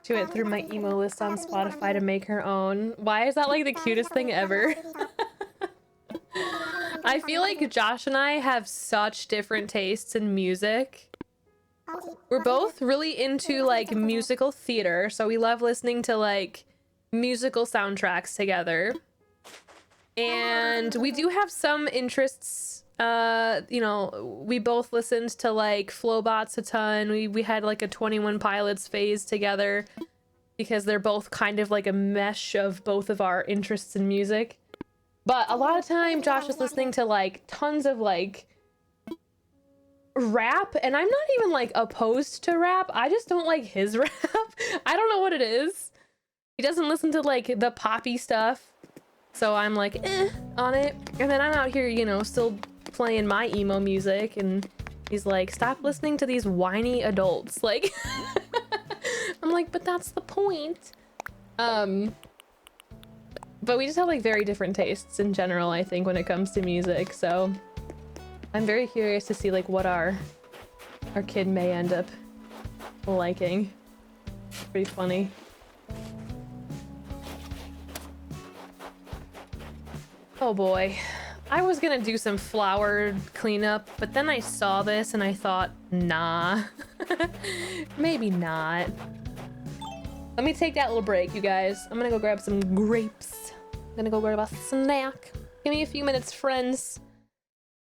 She went through my emo list on Spotify to make her own. Why is that like the cutest thing ever? I feel like Josh and I have such different tastes in music. We're both really into like musical theater, so we love listening to like musical soundtracks together. And we do have some interests. You know, we both listened to like Flowbots a ton. We had like a 21 Pilots phase together because they're both kind of like a mesh of both of our interests in music. But a lot of time Josh is listening to like tons of like rap, and I'm not even like opposed to rap. I just don't like his rap. I don't know what it is. He doesn't listen to like the poppy stuff. So I'm like, on it. And then I'm out here, you know, still playing my emo music, and he's like, stop listening to these whiny adults. Like, I'm like, but that's the point. But we just have like very different tastes in general, I think, when it comes to music. So I'm very curious to see like what our kid may end up liking. It's pretty funny. Oh boy. I was gonna do some flower cleanup, but then I saw this and I thought, nah, maybe not. Let me take that little break, you guys. I'm gonna go grab some grapes. I'm gonna go grab a snack. Give me a few minutes, friends.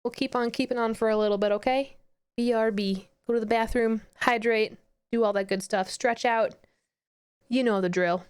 We'll keep on keeping on for a little bit, okay? BRB. Go to the bathroom, hydrate, do all that good stuff, stretch out. You know the drill.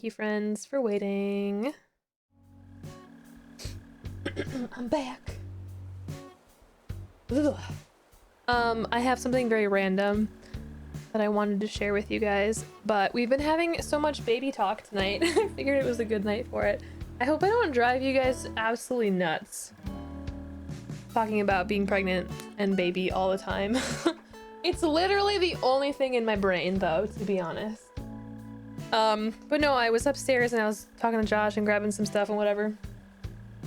Thank you, friends, for waiting. I'm back. Ugh. I have something very random that I wanted to share with you guys, but we've been having so much baby talk tonight. I figured it was a good night for it. I hope I don't drive you guys absolutely nuts talking about being pregnant and baby all the time. It's literally the only thing in my brain, though, to be honest. But no, I was upstairs and I was talking to Josh and grabbing some stuff and whatever,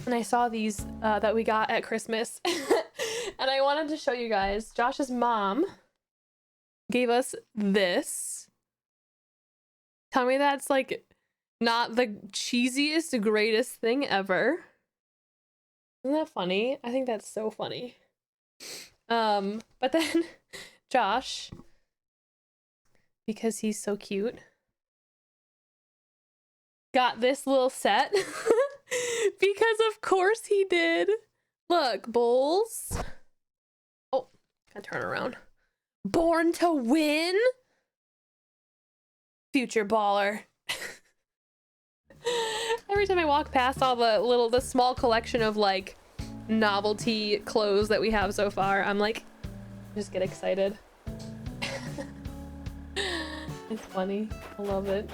and I saw these that we got at Christmas. And I wanted to show you guys. Josh's mom gave us this. Tell me that's like not the cheesiest, greatest thing ever. Isn't that funny? I think that's so funny. But then Josh, because he's so cute, got this little set. Because of course he did. Look, bowls. Oh, gotta turn around. Born to win. Future baller. Every time I walk past all the small collection of like novelty clothes that we have so far, I'm like, just get excited. It's funny. I love it.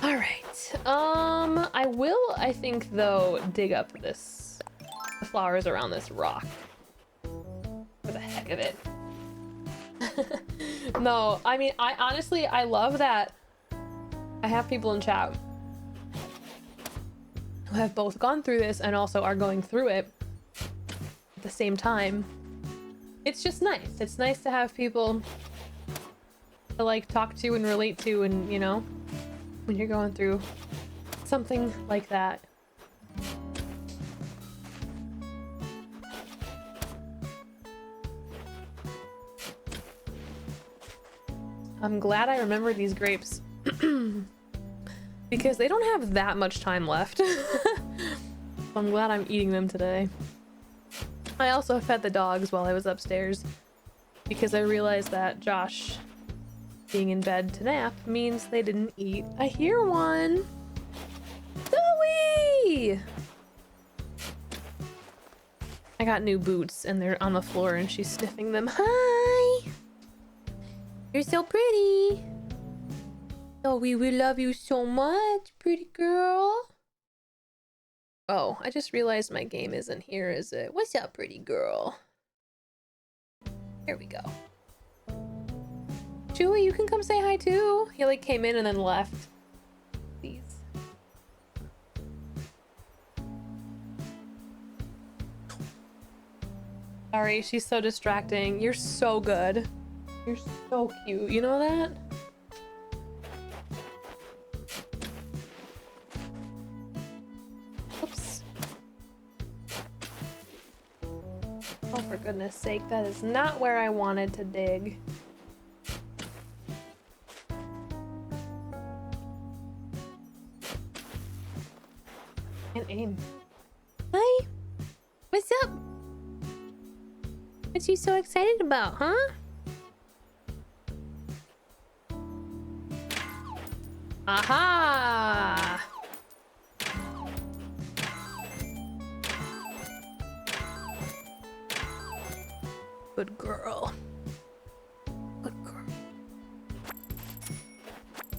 All right. I will, I think though, dig up the flowers around this rock for the heck of it. No, I mean, I honestly, I love that I have people in chat who have both gone through this and also are going through it at the same time. It's just nice. It's nice to have people to like talk to and relate to, and you know, when you're going through something like that. I'm glad I remembered these grapes because they don't have that much time left. I'm glad I'm eating them today. I also fed the dogs while I was upstairs because I realized that Josh being in bed to nap means they didn't eat. I hear one. Zoe! I got new boots and they're on the floor and she's sniffing them. Hi! You're so pretty. Oh, we love you so much, pretty girl. Oh, I just realized my game isn't here, is it? What's up, pretty girl? Here we go. Chewy, you can come say hi too. He like came in and then left. Please. Sorry, she's so distracting. You're so good. You're so cute. You know that? Oops. Oh, for goodness sake, that is not where I wanted to dig. Can't aim. Hi. What's up? What you so excited about, huh? Aha! Good girl. Good girl.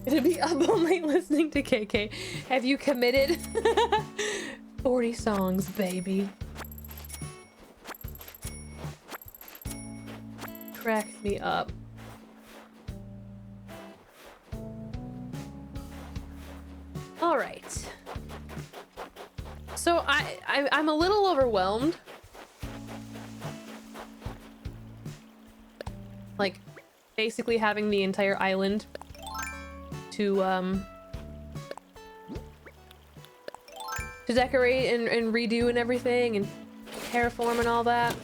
Gonna be up all night listening to KK. Have you committed? 40 songs, baby. Cracks me up. All right. So I'm a little overwhelmed. Like, basically having the entire island to decorate and redo and everything and terraform and all that.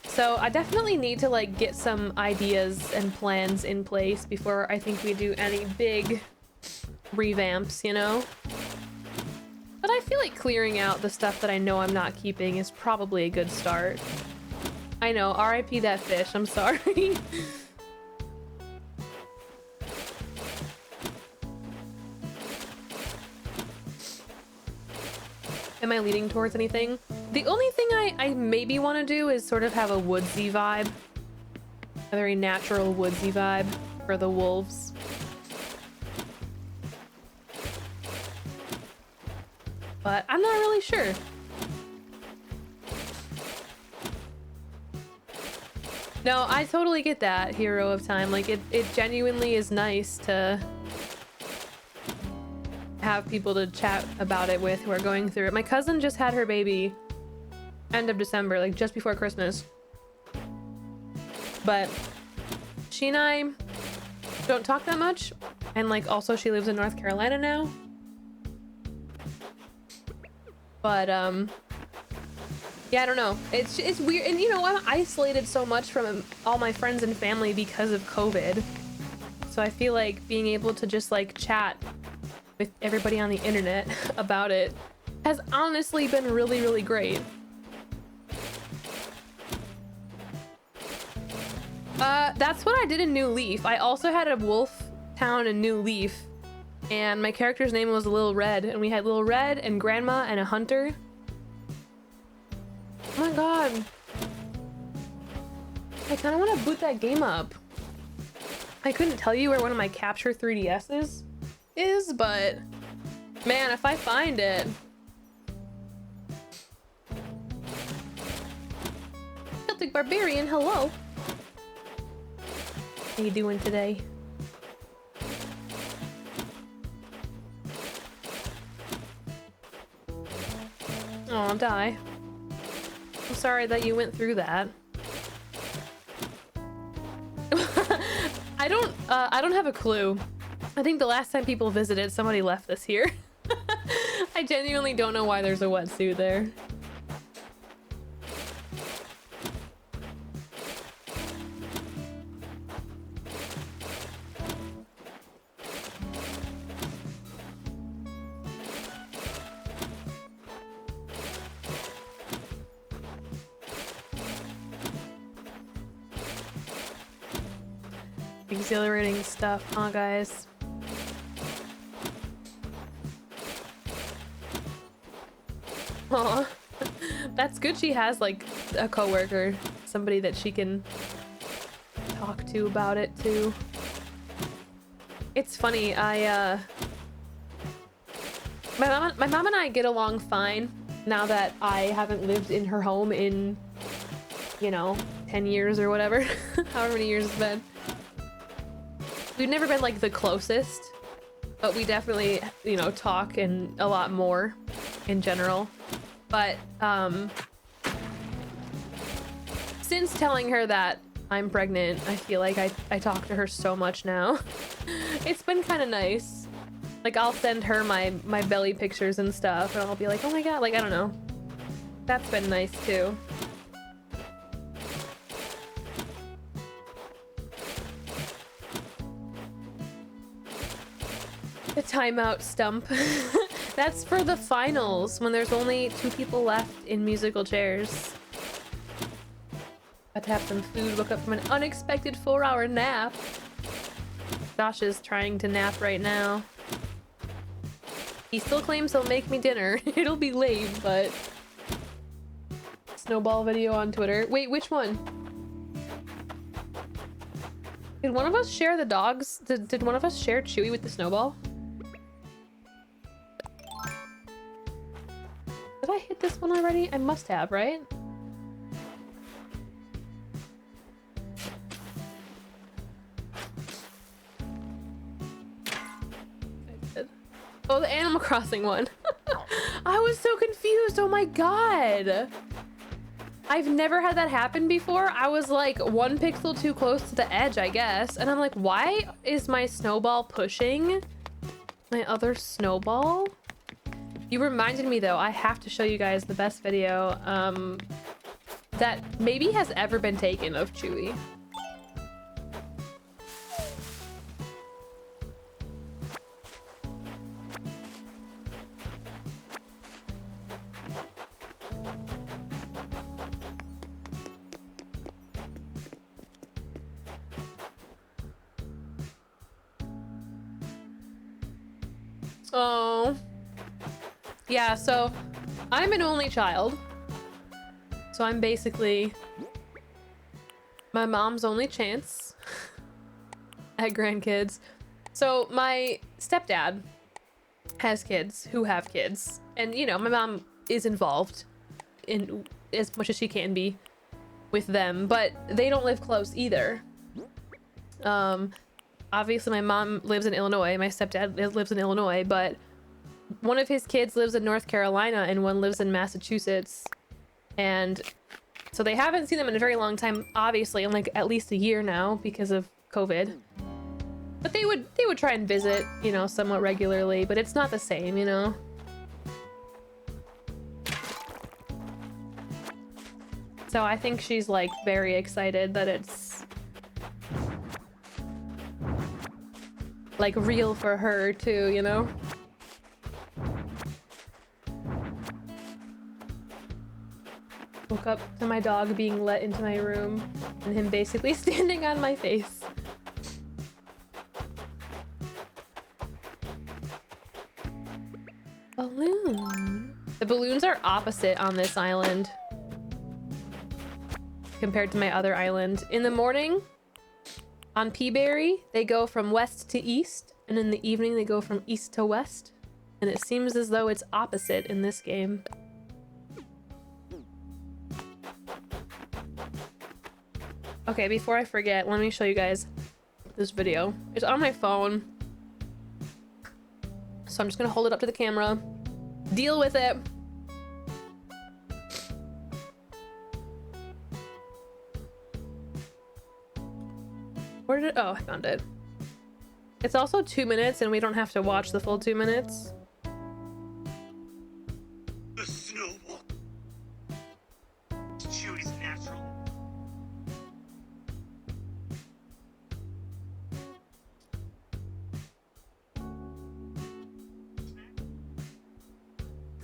So I definitely need to like get some ideas and plans in place before I think we do any big revamps, you know? But I feel like clearing out the stuff that I know I'm not keeping is probably a good start. I know, RIP that fish, I'm sorry. Am I leaning towards anything? The only thing I maybe want to do is sort of have a woodsy vibe. A very natural woodsy vibe for the wolves. But I'm not really sure. No, I totally get that, Hero of Time. Like, it genuinely is nice to have people to chat about it with who are going through it. My cousin just had her baby end of December, like just before Christmas. But she and I don't talk that much. And like, also she lives in North Carolina now. But, yeah, I don't know. It's weird. And you know, I'm isolated so much from all my friends and family because of COVID. So I feel like being able to just like chat with everybody on the internet about it has honestly been really, really great. That's what I did in New Leaf. I also had a wolf town in New Leaf, and my character's name was Lil Red, and we had Lil Red and Grandma and a hunter. Oh my god. I kind of want to boot that game up. I couldn't tell you where one of my Capture 3DSs is, but man, if I find it. Celtic Barbarian, hello. How you doing today? Oh, die. I'm sorry that you went through that. I don't have a clue. I think the last time people visited, somebody left this here. I genuinely don't know why there's a wetsuit there. Exhilarating stuff, huh, guys? Aw, that's good. She has like a coworker, somebody that she can talk to about it too. It's funny. My mom and I get along fine now that I haven't lived in her home in, you know, 10 years or whatever, however many years it's been. We've never been like the closest, but we definitely, you know, talk and a lot more in general. But since telling her that I'm pregnant, I feel like I talk to her so much now. It's been kind of nice. Like, I'll send her my belly pictures and stuff, and I'll be like, oh my god, like, I don't know. That's been nice too. The timeout stump. That's for the finals, when there's only 2 people left in musical chairs. About to have some food, woke up from an unexpected 4-hour nap. Josh is trying to nap right now. He still claims he'll make me dinner. It'll be late, but... Snowball video on Twitter. Wait, which one? Did one of us share the dogs? Did one of us share Chewy with the snowball? Did I hit this one already? I must have, right? I did. Oh, the Animal Crossing one. I was so confused. Oh my god. I've never had that happen before. I was like 1 pixel too close to the edge, I guess. And I'm like, why is my snowball pushing my other snowball? You reminded me though, I have to show you guys the best video that maybe has ever been taken of Chewy. Oh. Yeah, so I'm an only child, so I'm basically my mom's only chance at grandkids. So my stepdad has kids who have kids, and you know, my mom is involved in as much as she can be with them, but they don't live close either. Obviously my mom lives in Illinois, my stepdad lives in Illinois, but one of his kids lives in North Carolina and one lives in Massachusetts, and so they haven't seen them in a very long time, obviously, in like at least a year now because of COVID. But they would try and visit, you know, somewhat regularly, but it's not the same, you know. So I think she's like very excited that it's like real for her too, you know. Woke up to my dog being let into my room and him basically standing on my face. Balloon. The balloons are opposite on this island compared to my other island. In the morning on Peaberry, they go from west to east, and in the evening they go from east to west, and it seems as though it's opposite in this game. Okay, before I forget, let me show you guys this video. It's on my phone, so I'm just gonna hold it up to the camera. Deal with it. Where did it? Oh, I found it. It's also 2 minutes, and we don't have to watch the full 2 minutes. The snowball. Chewy's natural.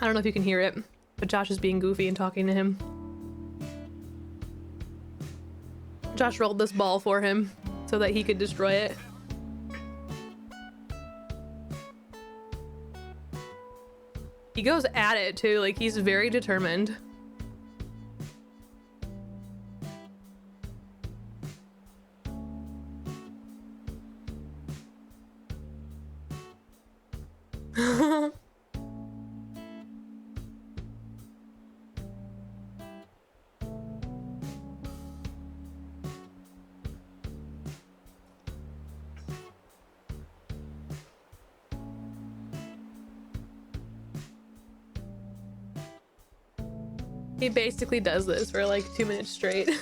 I don't know if you can hear it, but Josh is being goofy and talking to him. Josh rolled this ball for him so that he could destroy it. He goes at it too, like he's very determined. He basically does this for like 2 minutes straight. That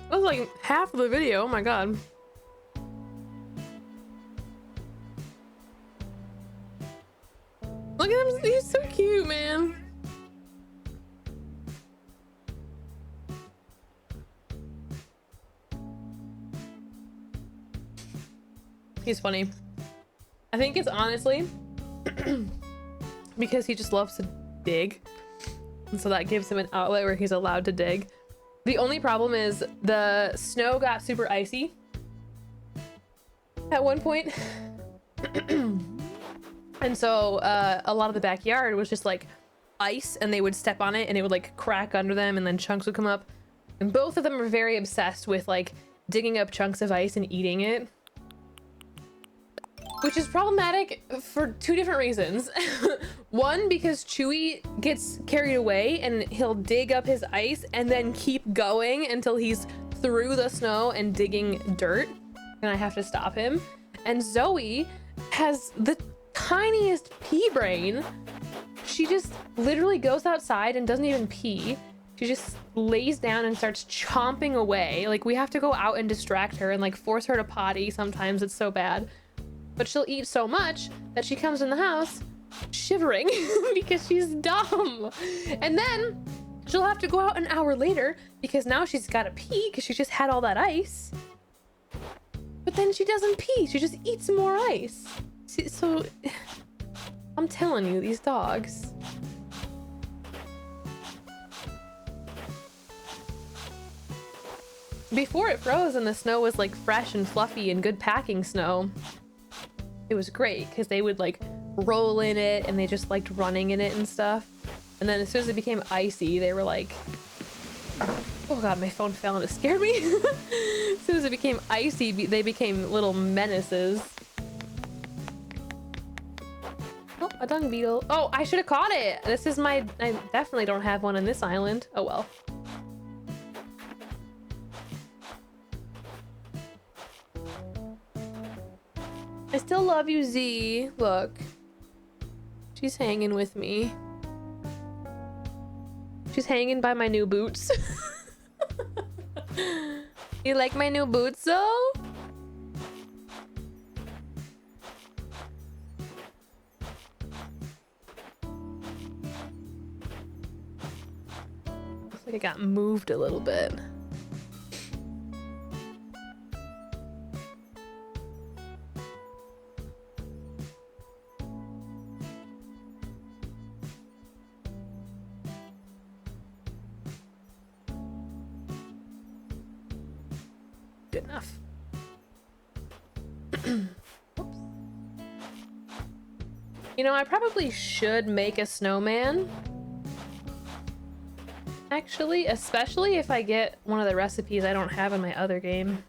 was like half of the video. Oh my god. Look at him. He's so cute, man. He's funny. I think it's honestly because he just loves to dig. And so that gives him an outlet where he's allowed to dig. The only problem is the snow got super icy at one point. And so a lot of the backyard was just like ice, and they would step on it and it would like crack under them and then chunks would come up. And both of them are very obsessed with like digging up chunks of ice and eating it, which is problematic for two different reasons. One, because Chewy gets carried away and he'll dig up his ice and then keep going until he's through the snow and digging dirt, and I have to stop him. And Zoe has the tiniest pea brain. She just literally goes outside and doesn't even pee. She just lays down and starts chomping away. Like, we have to go out and distract her and like force her to potty sometimes. It's so bad. But she'll eat so much that she comes in the house shivering because she's dumb. And then she'll have to go out an hour later because now she's got to pee because she just had all that ice. But then she doesn't pee. She just eats more ice. So I'm telling you, these dogs. Before it froze and the snow was like fresh and fluffy and good packing snow, it was great because they would like roll in it, and they just liked running in it and stuff. And then as soon as it became icy, they were like, oh god, my phone fell and it scared me. As soon as it became icy, they became little menaces. Oh, a dung beetle. Oh, I should have caught it. This is my... I definitely don't have one on this island. Oh well. I still love you, Z. Look. She's hanging with me. She's hanging by my new boots. You like my new boots, though? Looks like it got moved a little bit. Good enough. Oops. You know, I probably should make a snowman. Actually, especially if I get one of the recipes I don't have in my other game.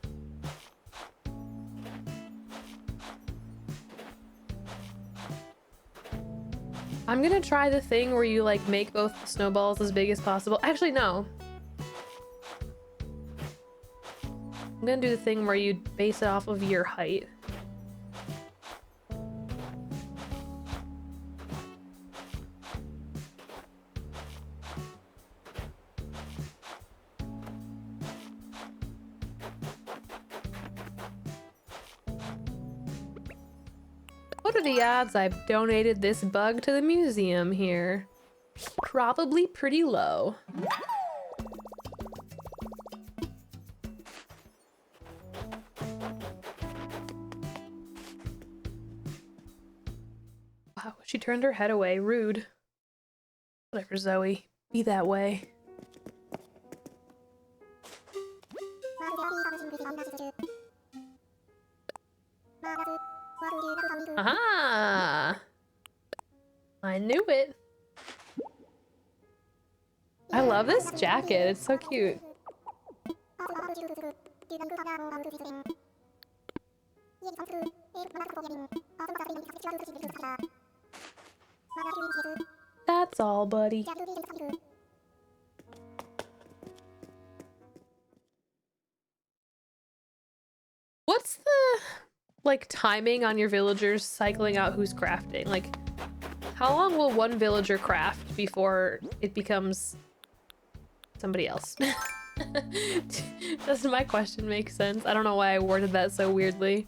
I'm gonna try the thing where you like make both the snowballs as big as possible. Actually, no. I'm gonna do the thing where you base it off of your height. What are the odds I've donated this bug to the museum here? Probably pretty low. Wow, she turned her head away. Rude. Whatever, Zoe. Be that way. Aha! I knew it. I love this jacket. It's so cute. That's all, buddy. What's the, like, timing on your villagers cycling out who's crafting? Like, how long will one villager craft before it becomes somebody else? Doesn't my question make sense? I don't know why I worded that so weirdly.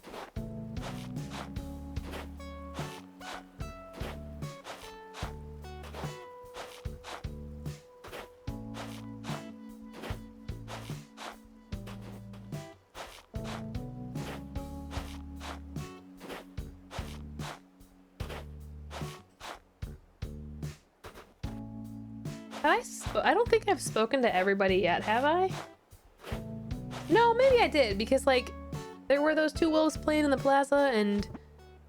I don't think I've spoken to everybody yet, have I? No, maybe I did, because, like, there were those two wolves playing in the plaza, and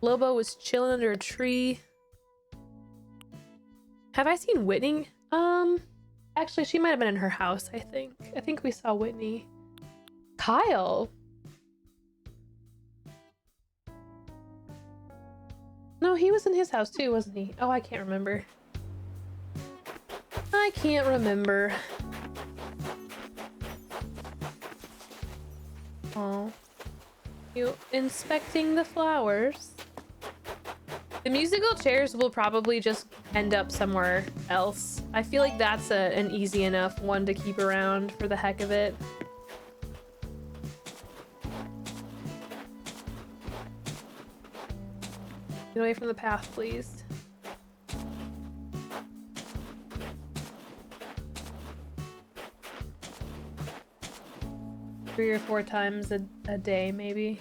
Lobo was chilling under a tree. Have I seen Whitney? Actually, she might have been in her house, I think. I think we saw Whitney. Kyle? No, he was in his house too, wasn't he? Oh, I can't remember. I can't remember. Oh, you inspecting the flowers? The musical chairs will probably just end up somewhere else. I feel like that's an easy enough one to keep around for the heck of it. Get away from the path, please. 3 or 4 times a day, maybe.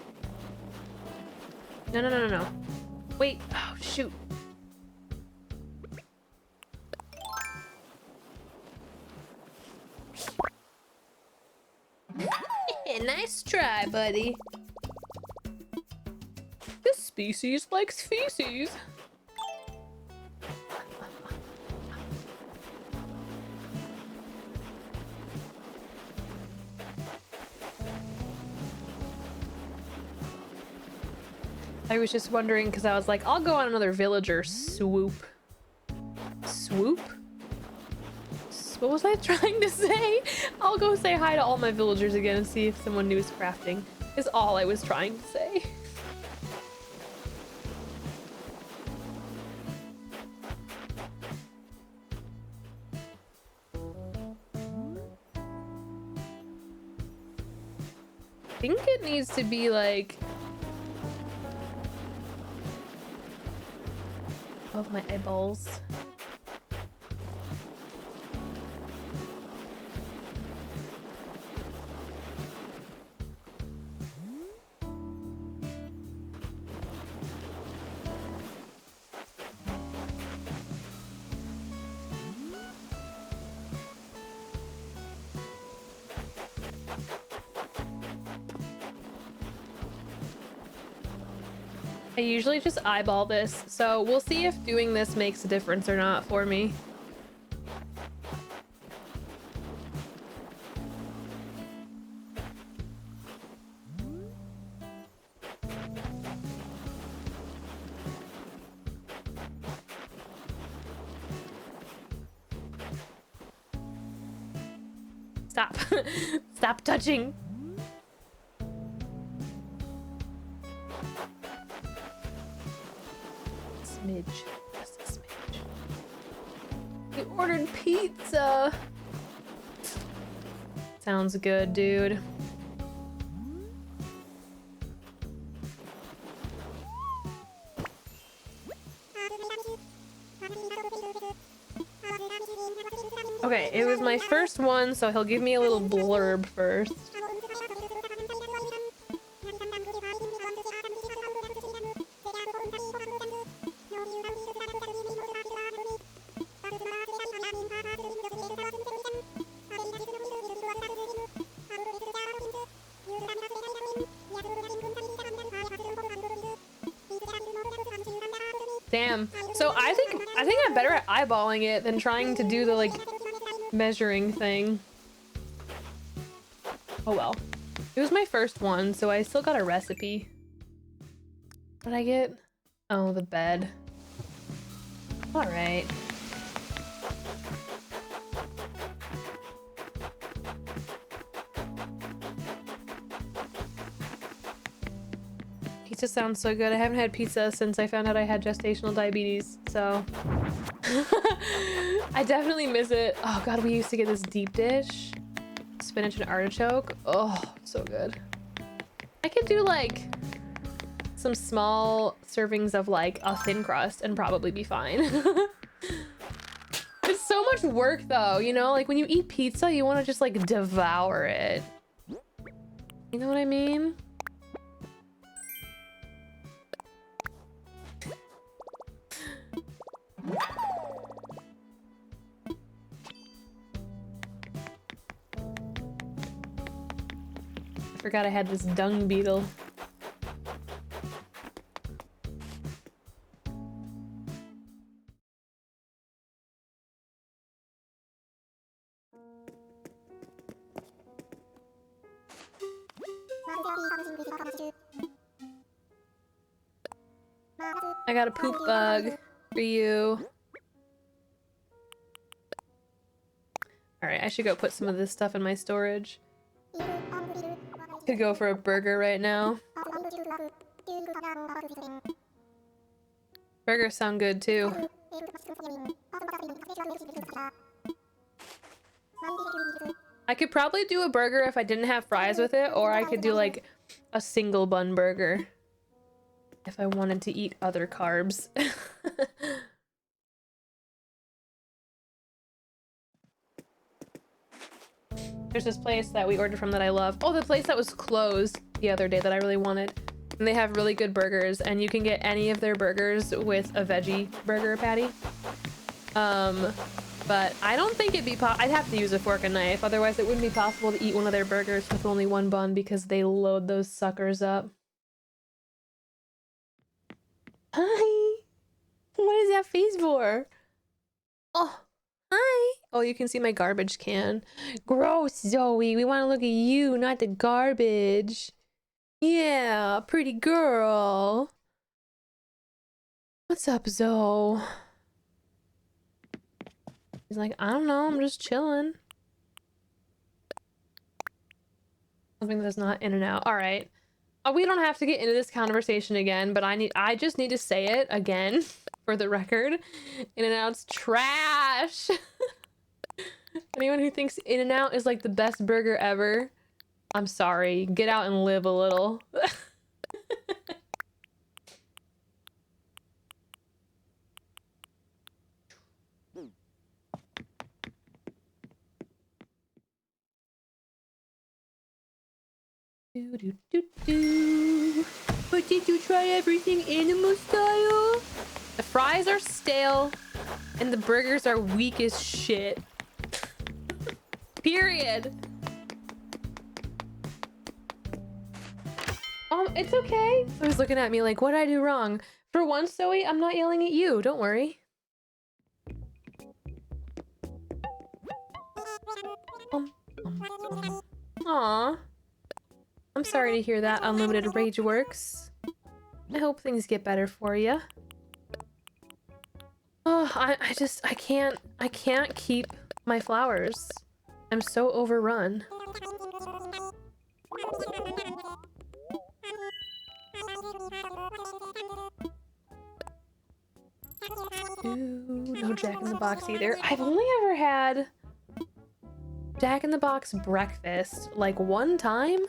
No. Wait. Oh, shoot. Nice try, buddy. This species likes feces. I was just wondering because I was like, I'll go on another villager swoop. Swoop? What was I trying to say? I'll go say hi to all my villagers again and see if someone new is crafting. Is all I was trying to say. I think it needs to be like above my eyeballs. I usually just eyeball this, so we'll see if doing this makes a difference or not for me. Stop. Stop touching. Smidge. Just a smidge. You ordered pizza. Sounds good, dude. Okay, it was my first one, so he'll give me a little blurb first. Damn. So I think I'm better at eyeballing it than trying to do the like measuring thing. Oh well. It was my first one, so I still got a recipe. What did I get? Oh, the bed. All right. Pizza sounds so good. I haven't had pizza since I found out I had gestational diabetes, so I definitely miss it. Oh god, we used to get this deep dish. Spinach and artichoke. Oh, so good. I could do like some small servings of like a thin crust and probably be fine. It's so much work though, you know? Like when you eat pizza, you want to just like devour it. You know what I mean? I forgot I had this dung beetle. I got a poop bug for you. Alright, I should go put some of this stuff in my storage. Could go for a burger right now. Burgers sound good too. I could probably do a burger if I didn't have fries with it, or I could do like a single bun burger if I wanted to eat other carbs. There's this place that we ordered from that I love. Oh, the place that was closed the other day that I really wanted. And they have really good burgers, and you can get any of their burgers with a veggie burger patty. But I don't think it'd be I'd have to use a fork and knife, otherwise it wouldn't be possible to eat one of their burgers with only one bun because they load those suckers up. Hi! What is that face for? Oh, hi! Oh, you can see my garbage can. Gross, Zoe. We want to look at you, not the garbage. Yeah, pretty girl. What's up, Zoe? He's like, I don't know, I'm just chilling. Something that's not in and out. All right. We don't have to get into this conversation again, but I just need to say it again for the record. In and Out's trash. Anyone who thinks In and Out is like the best burger ever, I'm sorry. Get out and live a little. But did you try everything animal style? The fries are stale and the burgers are weak as shit. Period. It's okay. I was looking at me like, what did I do wrong? For once, Zoe, I'm not yelling at you. Don't worry. Aw. I'm sorry to hear that unlimited rage works. I hope things get better for you. Oh, I can't keep my flowers. I'm so overrun. Ooh, no Jack in the Box either. I've only ever had Jack in the Box breakfast like one time.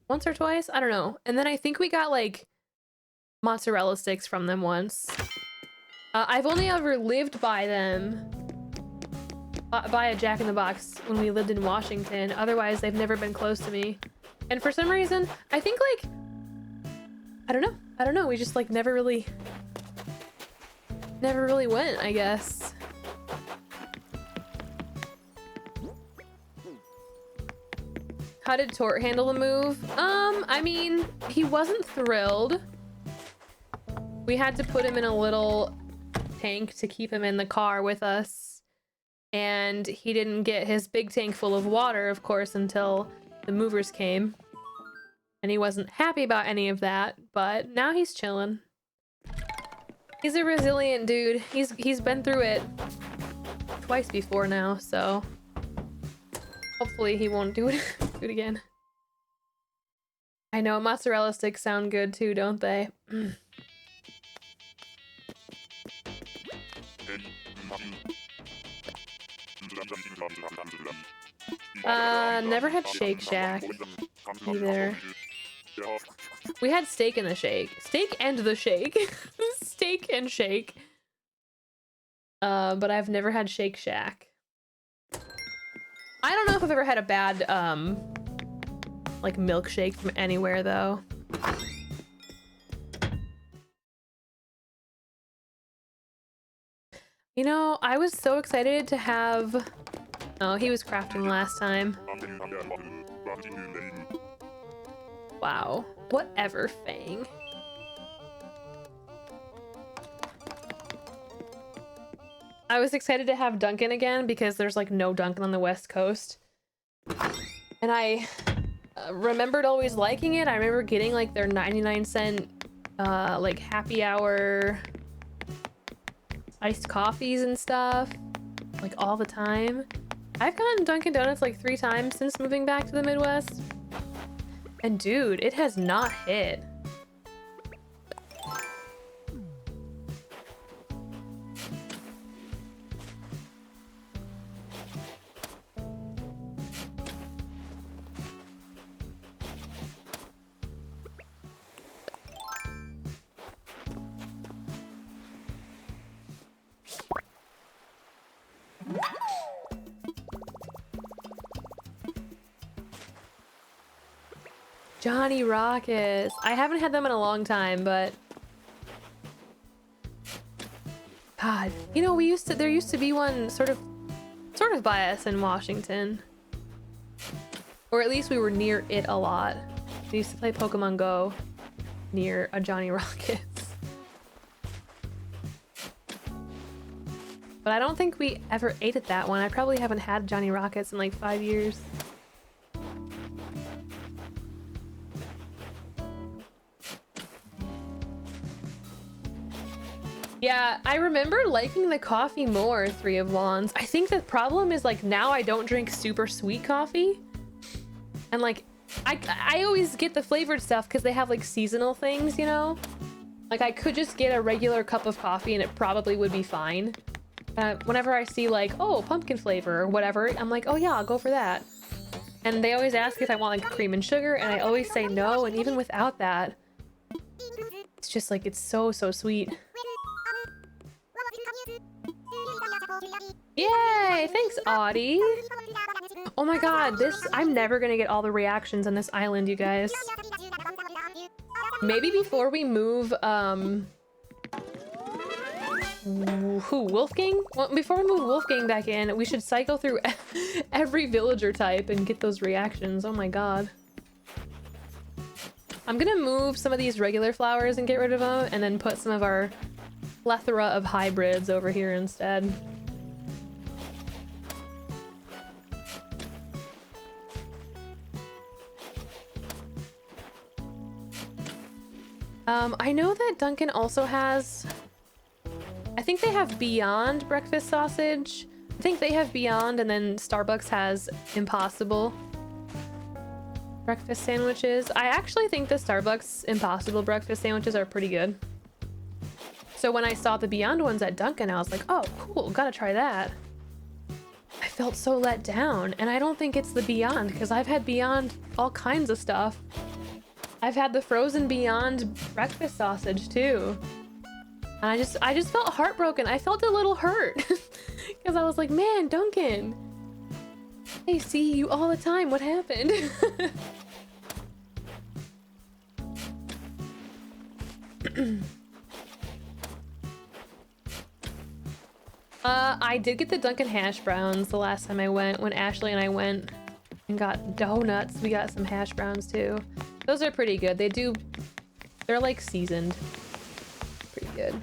Once or twice? I don't know. And then I think we got like mozzarella sticks from them once. I've only ever lived by them. By a Jack in the Box when we lived in Washington. Otherwise, they've never been close to me. And for some reason, I think like... I don't know. We just like never really went, I guess. How did Tort handle the move? I mean, he wasn't thrilled. We had to put him in a little tank to keep him in the car with us. And he didn't get his big tank full of water, of course, until the movers came. And he wasn't happy about any of that, but now he's chilling. He's a resilient dude. He's been through it twice before now, so hopefully he won't do it again. I know mozzarella sticks sound good too, don't they? Never had Shake Shack either. We had steak in the shake. Steak and the shake. Steak and shake. But I've never had Shake Shack. I don't know if I've ever had a bad, like milkshake from anywhere though. You know, I was so excited to have... Oh, he was crafting last time. Wow. Whatever, Fang. I was excited to have Dunkin' again because there's like no Dunkin' on the West Coast. And I remembered always liking it. I remember getting like their 99-cent like happy hour iced coffees and stuff like all the time. I've gotten Dunkin' Donuts like 3 times since moving back to the Midwest. And dude, it has not hit. Johnny Rockets. I haven't had them in a long time, but God, you know, there used to be one sort of by us in Washington. Or at least we were near it a lot. We used to play Pokemon Go near a Johnny Rockets. But I don't think we ever ate at that one. I probably haven't had Johnny Rockets in like 5 years. Yeah, I remember liking the coffee more, Three of Wands. I think the problem is like now I don't drink super sweet coffee. And like, I always get the flavored stuff because they have like seasonal things, you know? Like I could just get a regular cup of coffee and it probably would be fine. Whenever I see like, oh, pumpkin flavor or whatever, I'm like, oh yeah, I'll go for that. And they always ask if I want like cream and sugar and I always say no. And even without that, it's just like, it's so sweet. Yay! Thanks, Audie. Oh my god, I'm never gonna get all the reactions on this island, you guys. Maybe before we move, Wolfgang? Well, before we move Wolfgang back in, we should cycle through every villager type and get those reactions. Oh my god. I'm gonna move some of these regular flowers and get rid of them, and then put some of our plethora of hybrids over here instead. I know that Dunkin' also has... I think they have Beyond breakfast sausage. I think they have Beyond, and then Starbucks has Impossible breakfast sandwiches. I actually think the Starbucks Impossible breakfast sandwiches are pretty good. So when I saw the Beyond ones at Dunkin', I was like, oh, cool, gotta try that. I felt so let down, and I don't think it's the Beyond, because I've had Beyond all kinds of stuff. I've had the frozen Beyond breakfast sausage too. And I just felt heartbroken. I felt a little hurt because I was like, man, Duncan, I see you all the time. What happened? I did get the Dunkin' hash browns the last time I went, when Ashley and I went and got donuts. We got some hash browns too. Those are pretty good. They're like seasoned. Pretty good.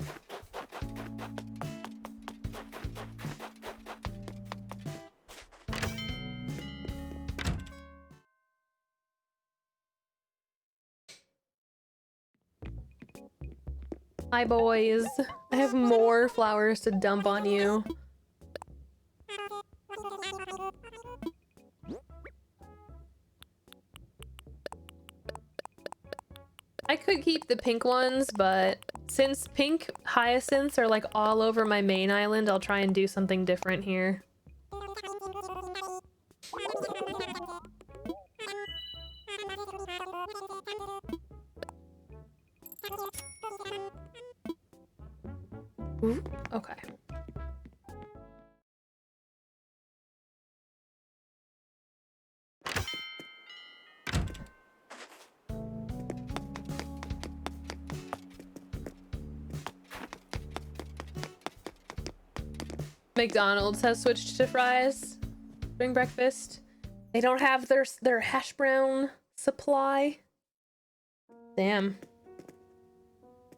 Hi boys. I have more flowers to dump on you. I could keep the pink ones, but since pink hyacinths are like all over my main island, I'll try and do something different here. Ooh, okay. McDonald's has switched to fries during breakfast. They don't have their hash brown supply. Damn.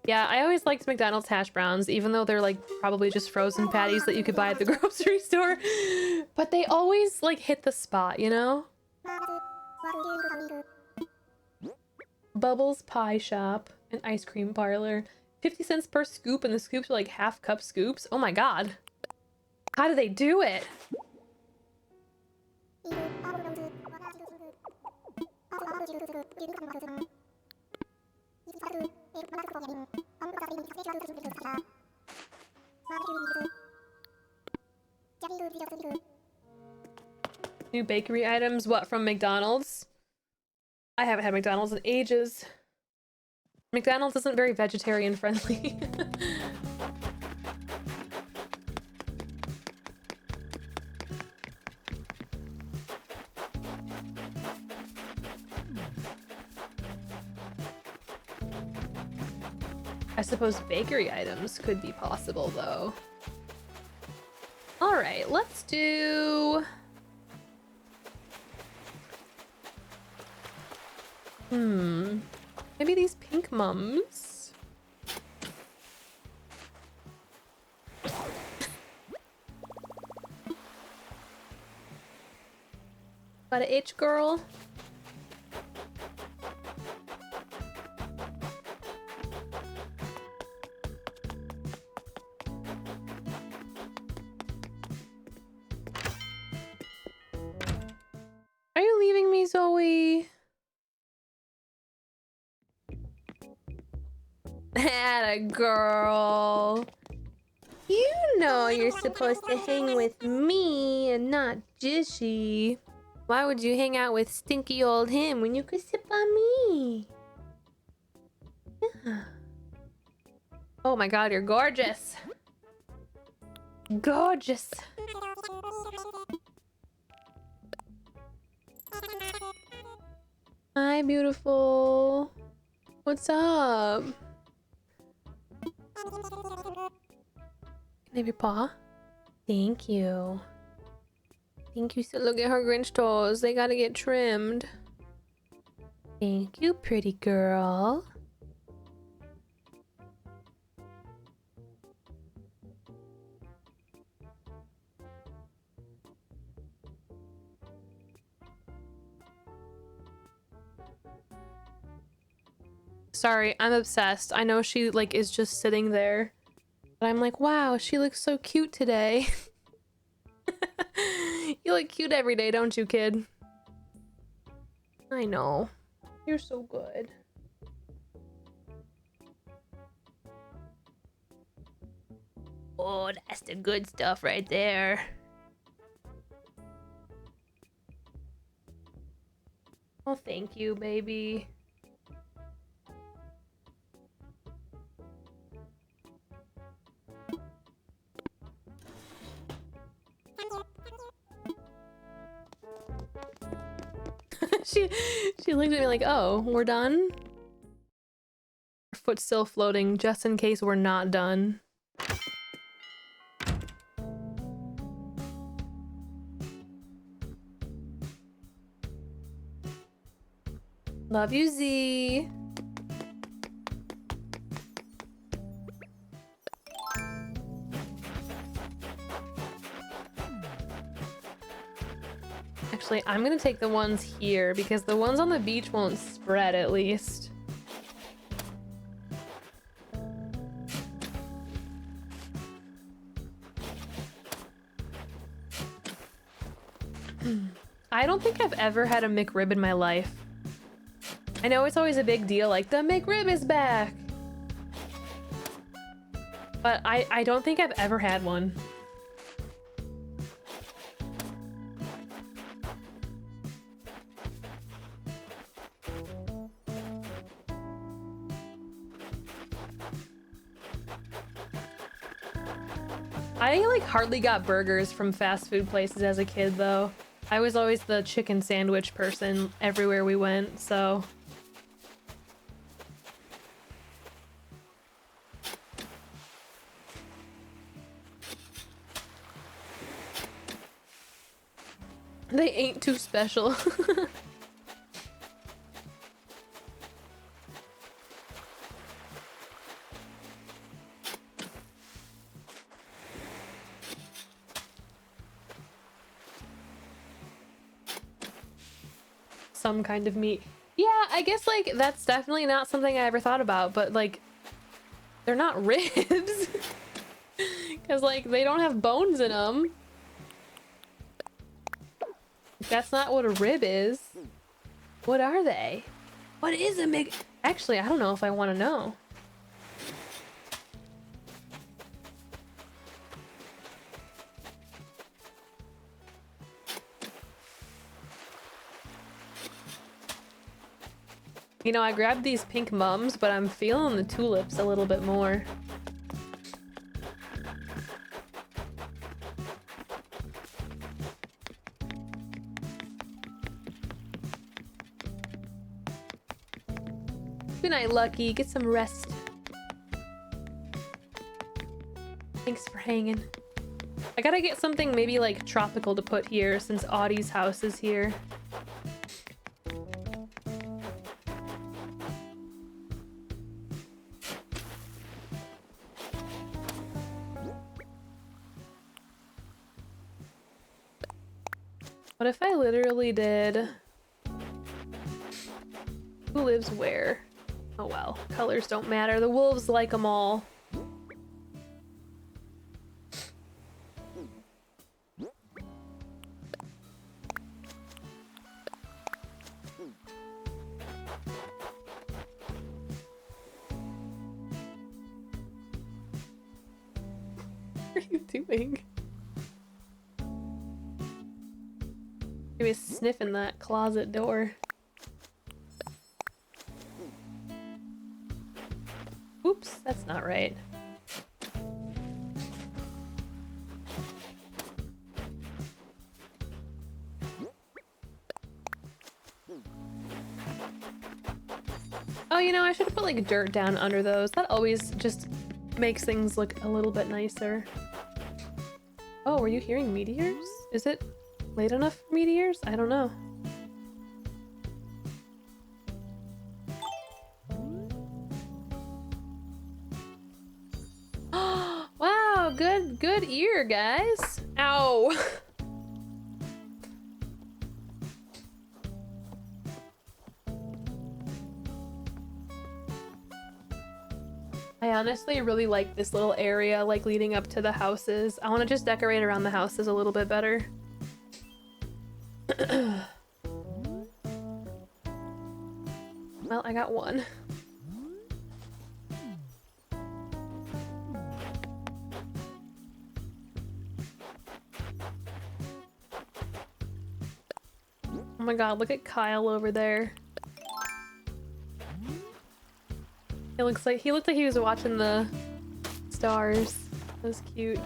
Yeah, I always liked McDonald's hash browns, even though they're like probably just frozen patties that you could buy at the grocery store. But they always like hit the spot, you know? Bubbles Pie Shop, an ice cream parlor. 50 cents per scoop, and the scoops are like half cup scoops. Oh my god. How do they do it? New bakery items? What, from McDonald's? I haven't had McDonald's in ages. McDonald's isn't very vegetarian friendly. I suppose bakery items could be possible, though. Alright, let's do... Maybe these pink mums? Got an itch, girl? Atta girl. You know you're supposed to hang with me and not Jishy. Why would you hang out with stinky old him when you could sip on me? Yeah. Oh my god, you're gorgeous. Gorgeous. Hi, beautiful. What's up? Can I have your paw? Thank you. Thank you. So look at her Grinch toes. They gotta get trimmed. Thank you, pretty girl. Sorry, I'm obsessed. I know she like is just sitting there. But I'm like, wow, she looks so cute today. You look cute every day, don't you, kid? I know. You're so good. Oh, that's the good stuff right there. Oh, thank you, baby. she looked at me like, oh, we're done? Her foot's still floating just in case we're not done. Love you, Z. Actually, I'm gonna take the ones here because the ones on the beach won't spread at least. I don't think I've ever had a McRib in my life. I know it's always a big deal, like, the McRib is back! But I don't think I've ever had one. I like hardly got burgers from fast food places as a kid though. I was always the chicken sandwich person everywhere we went, so. They ain't too special. Some kind of meat. Yeah, I guess like that's definitely not something I ever thought about, but like they're not ribs. Cuz like they don't have bones in them. That's not what a rib is. What are they? What is a Mc... Actually, I don't know if I want to know. You know, I grabbed these pink mums, but I'm feeling the tulips a little bit more. Good night, Lucky. Get some rest. Thanks for hanging. I gotta get something maybe like tropical to put here since Audie's house is here. What if I literally did... Who lives where? Oh well, colors don't matter. The wolves like them all. are you doing? Maybe sniffing that closet door. Oops, that's not right. Oh, you know, I should have put like dirt down under those. That always just makes things look a little bit nicer. Oh, were you hearing meteors? Is it late enough for meteors? I don't know. Wow, good ear, guys. Ow. I honestly really like this little area, like leading up to the houses. I want to just decorate around the houses a little bit better. Well, I got one. Oh my god, look at Kyle over there. He looked like he was watching the stars. That was cute.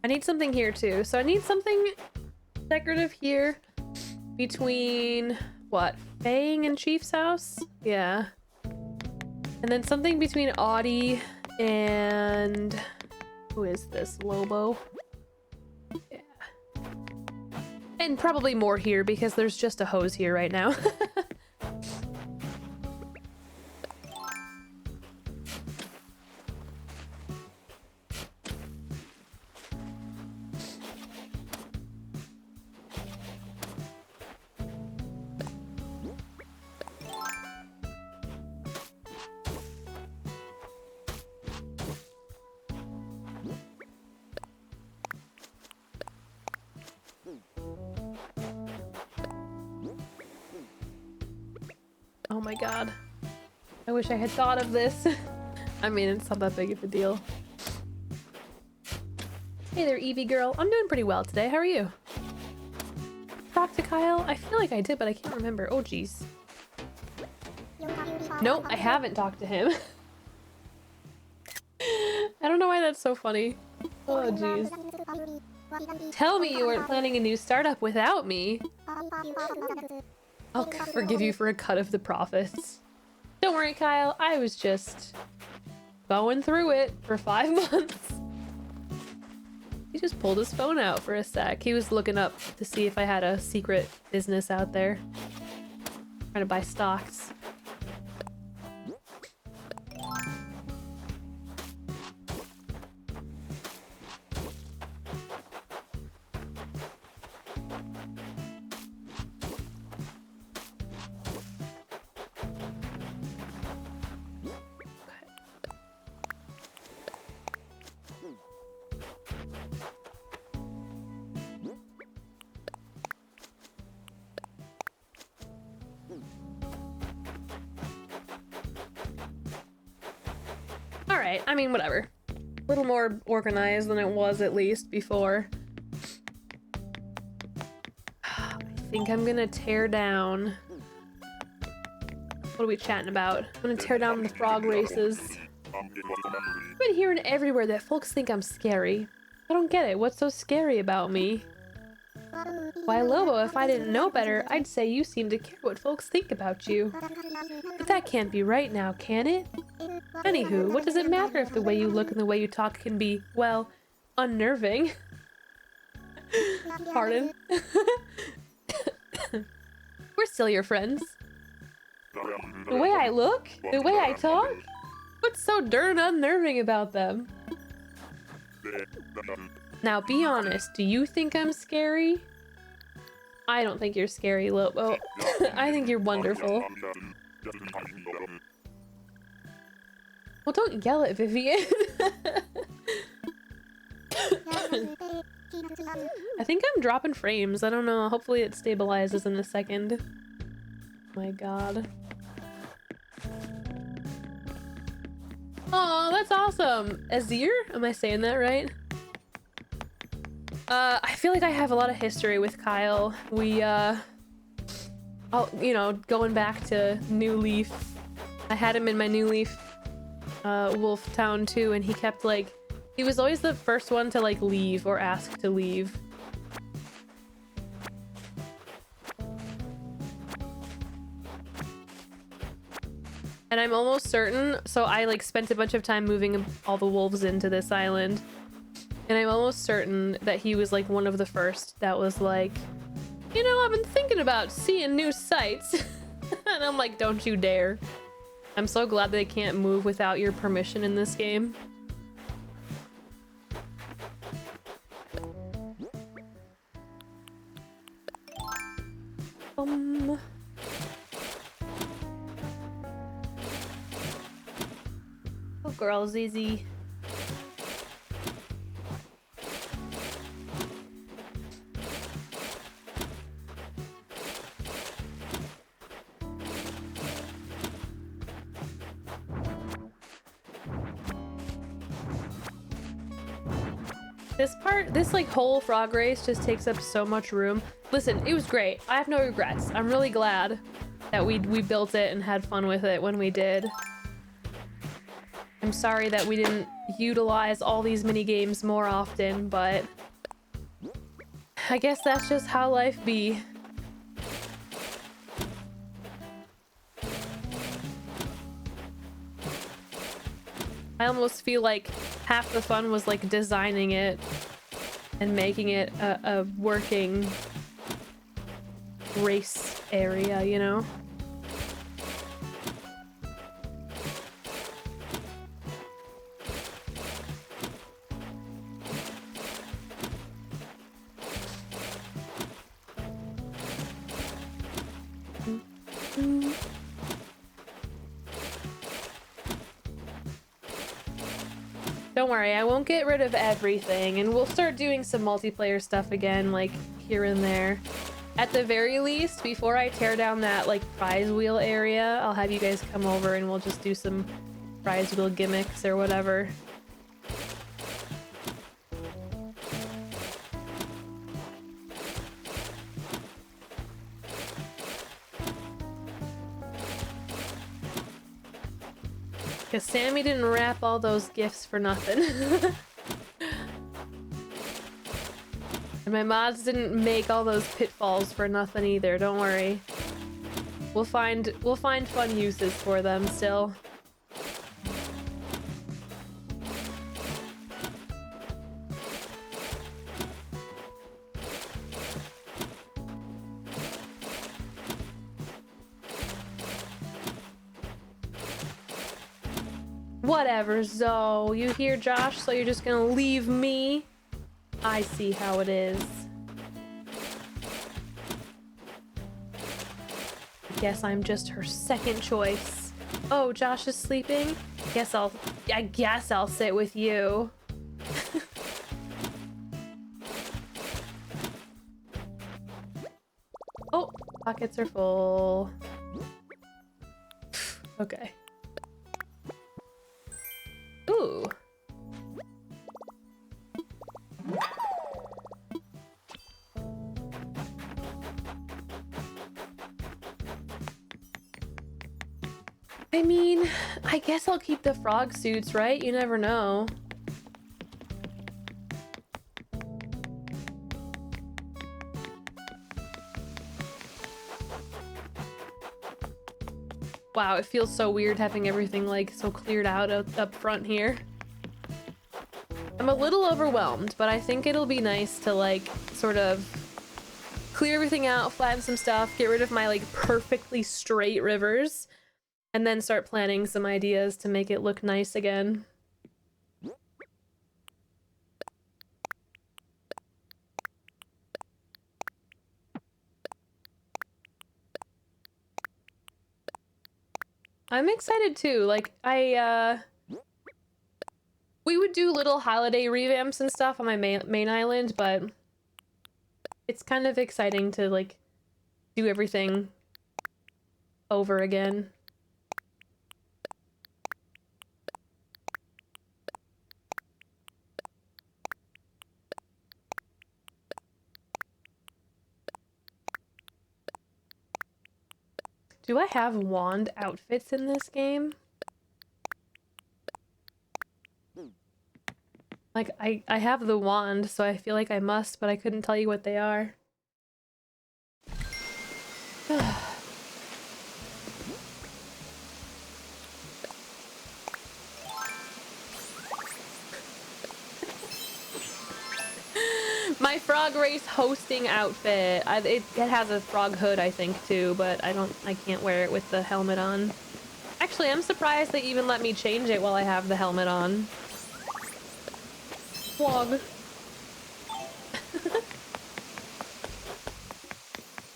I need something here too. So I need something decorative here between what? Fang and Chief's house? Yeah. And then something between Audie and who is this? Lobo? Yeah. And probably more here because there's just a hose here right now. Oh my god. I wish I had thought of this. I mean, it's not that big of a deal. Hey there, Evie girl. I'm doing pretty well today. How are you? Talk to Kyle? I feel like I did, but I can't remember. Oh, jeez. Nope, I haven't talked to him. I don't know why that's so funny. Oh, jeez. Tell me you weren't planning a new startup without me. I'll forgive you for a cut of the profits. Don't worry, Kyle. I was just going through it for 5 months. He just pulled his phone out for a sec. He was looking up to see if I had a secret business out there. Trying to buy stocks. Alright, I mean, whatever. A little more organized than it was, at least, before. I think I'm gonna tear down... What are we chatting about? I'm gonna tear down the frog races. I've been hearing everywhere that folks think I'm scary. I don't get it. What's so scary about me? Why, Lobo, if I didn't know better, I'd say you seem to care what folks think about you. But that can't be right now, can it? Anywho, what does it matter if the way you look and the way you talk can be, well, unnerving? Pardon? We're still your friends. The way I look? The way I talk? What's so darn unnerving about them? Now, be honest. Do you think I'm scary? I don't think you're scary, Lobo. I think you're wonderful. Well, don't yell at Vivian. I think I'm dropping frames. I don't know. Hopefully it stabilizes in a second. Oh my god. Oh, that's awesome. Azir? Am I saying that right? I feel like I have a lot of history with Kyle. We, you know, going back to New Leaf. I had him in my New Leaf, Wolf Town too, and he kept, like, he was always the first one to, like, leave or ask to leave. And I'm almost certain, so I, like, spent a bunch of time moving all the wolves into this island. And I'm almost certain that he was, like, one of the first that was like, you know, I've been thinking about seeing new sights. And I'm like, don't you dare. I'm so glad they can't move without your permission in this game. Oh, girl, Zizi. This like whole frog race just takes up so much room. Listen, it was great. I have no regrets. I'm really glad that we built it and had fun with it when we did. I'm sorry that we didn't utilize all these mini games more often, but I guess that's just how life be. I almost feel like half the fun was like designing it and making it a working race area, you know? Don't worry, I won't get rid of everything, and we'll start doing some multiplayer stuff again, like, here and there. At the very least, before I tear down that, like, prize wheel area, I'll have you guys come over and we'll just do some prize wheel gimmicks or whatever. Because Sammy didn't wrap all those gifts for nothing. And my mods didn't make all those pitfalls for nothing either, don't worry. We'll find fun uses for them still. Whatever, Zoe. You hear, Josh? So you're just gonna leave me? I see how it is. Guess I'm just her second choice. Oh, Josh is sleeping? I guess I'll sit with you. Oh, pockets are full. Okay. Ooh. I mean, I guess I'll keep the frog suits, right? You never know. Wow, it feels so weird having everything like so cleared out up front here. I'm a little overwhelmed, but I think it'll be nice to like sort of clear everything out, flatten some stuff, get rid of my like perfectly straight rivers, and then start planning some ideas to make it look nice again. I'm excited too. Like, we would do little holiday revamps and stuff on my main island, but it's kind of exciting to, like, do everything over again. Do I have wand outfits in this game? Like, I have the wand, so I feel like I must, but I couldn't tell you what they are. My frog race hosting outfit. It has a frog hood, I think, too, but I can't wear it with the helmet on. Actually, I'm surprised they even let me change it while I have the helmet on. Frog.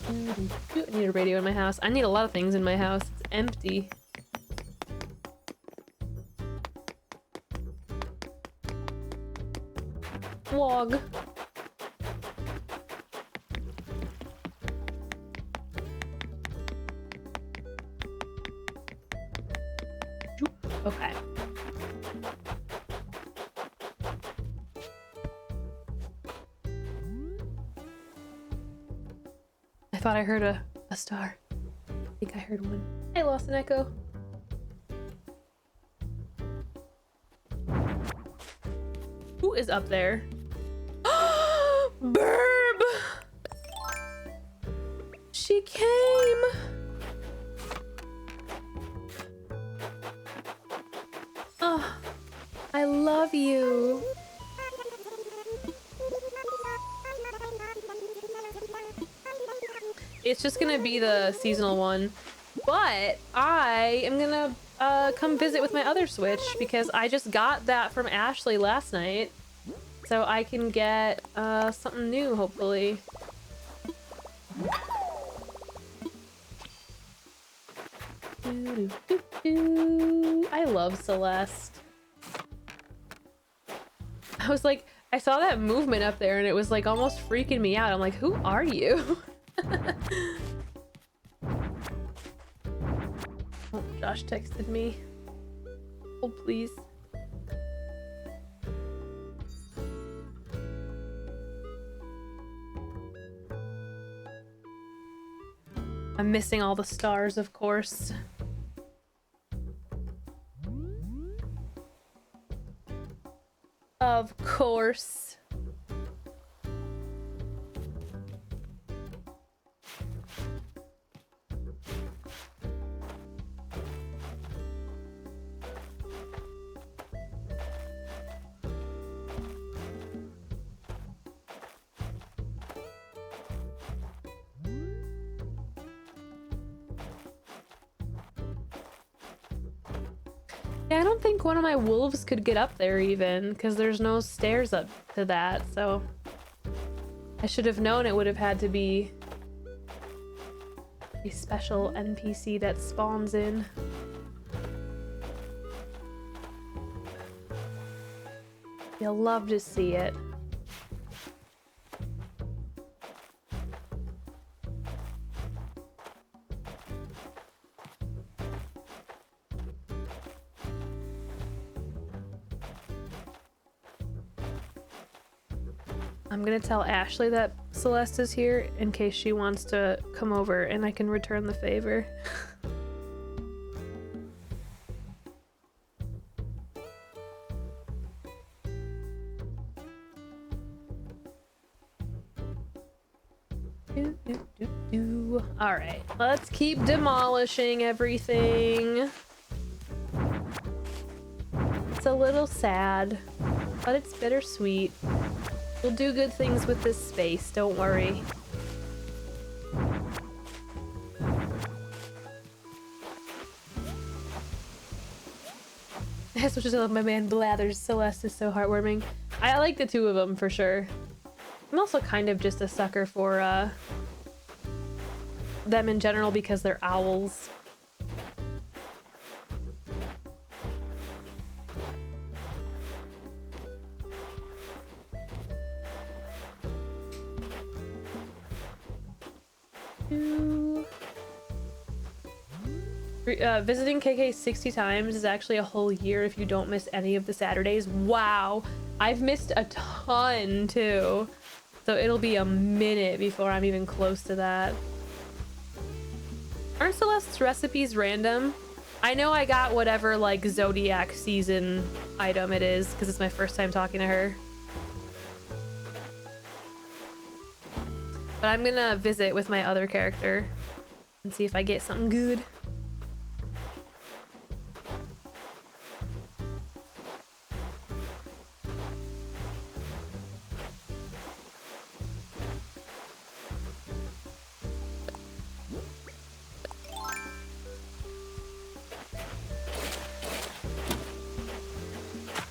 I need a radio in my house. I need a lot of things in my house. It's empty. Vlog. Okay. I thought I heard a star. I think I heard one. I lost an echo. Who is up there? Burb! She came! Oh, I love you. It's just gonna be the seasonal one, but I am gonna come visit with my other Switch because I just got that from Ashley last night, so I can get something new, hopefully. I love Celeste. I was like, I saw that movement up there and it was like almost freaking me out. I'm like, who are you? Oh, Josh texted me. Oh, please. I'm missing all the stars, of course. Of course. Yeah, I don't think one of my wolves could get up there even, because there's no stairs up to that, so... I should have known it would have had to be a special NPC that spawns in. You'll love to see it. I'm gonna tell Ashley that Celeste is here in case she wants to come over and I can return the favor. Alright, let's keep demolishing everything. It's a little sad, but it's bittersweet. We'll do good things with this space, don't worry. That's what I love my man Blathers. Celeste is so heartwarming. I like the two of them for sure. I'm also kind of just a sucker for them in general because they're owls. Visiting KK 60 times is actually a whole year if you don't miss any of the Saturdays. Wow, I've missed a ton too. So it'll be a minute before I'm even close to that. Aren't Celeste's recipes random? I know I got whatever like Zodiac season item it is because it's my first time talking to her. But I'm gonna visit with my other character and see if I get something good.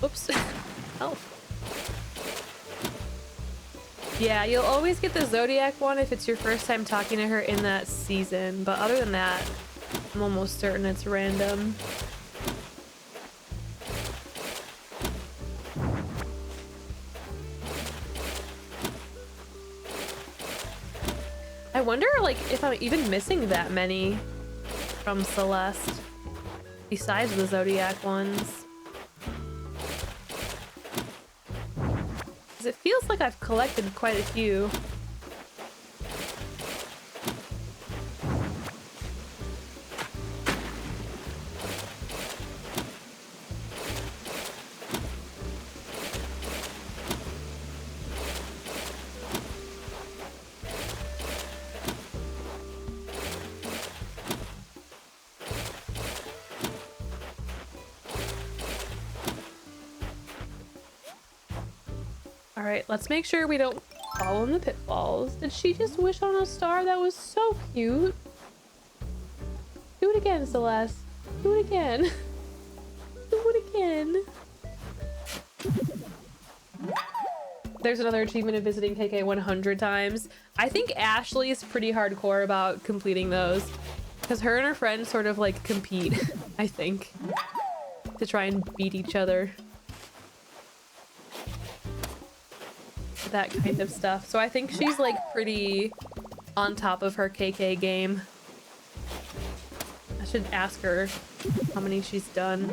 Oops. Oh. Yeah, you'll always get the Zodiac one if it's your first time talking to her in that season, but other than that, I'm almost certain it's random. I wonder, like, if I'm even missing that many from Celeste, besides the Zodiac ones. It feels like I've collected quite a few. Alright, let's make sure we don't fall in the pitfalls. Did she just wish on a star? That was so cute. Do it again, Celeste. Do it again. Do it again. There's another achievement of visiting KK 100 times. I think Ashley's pretty hardcore about completing those. Because her and her friends sort of like compete, I think. To try and beat each other. That kind of stuff. So I think she's like pretty on top of her KK game. I should ask her how many she's done.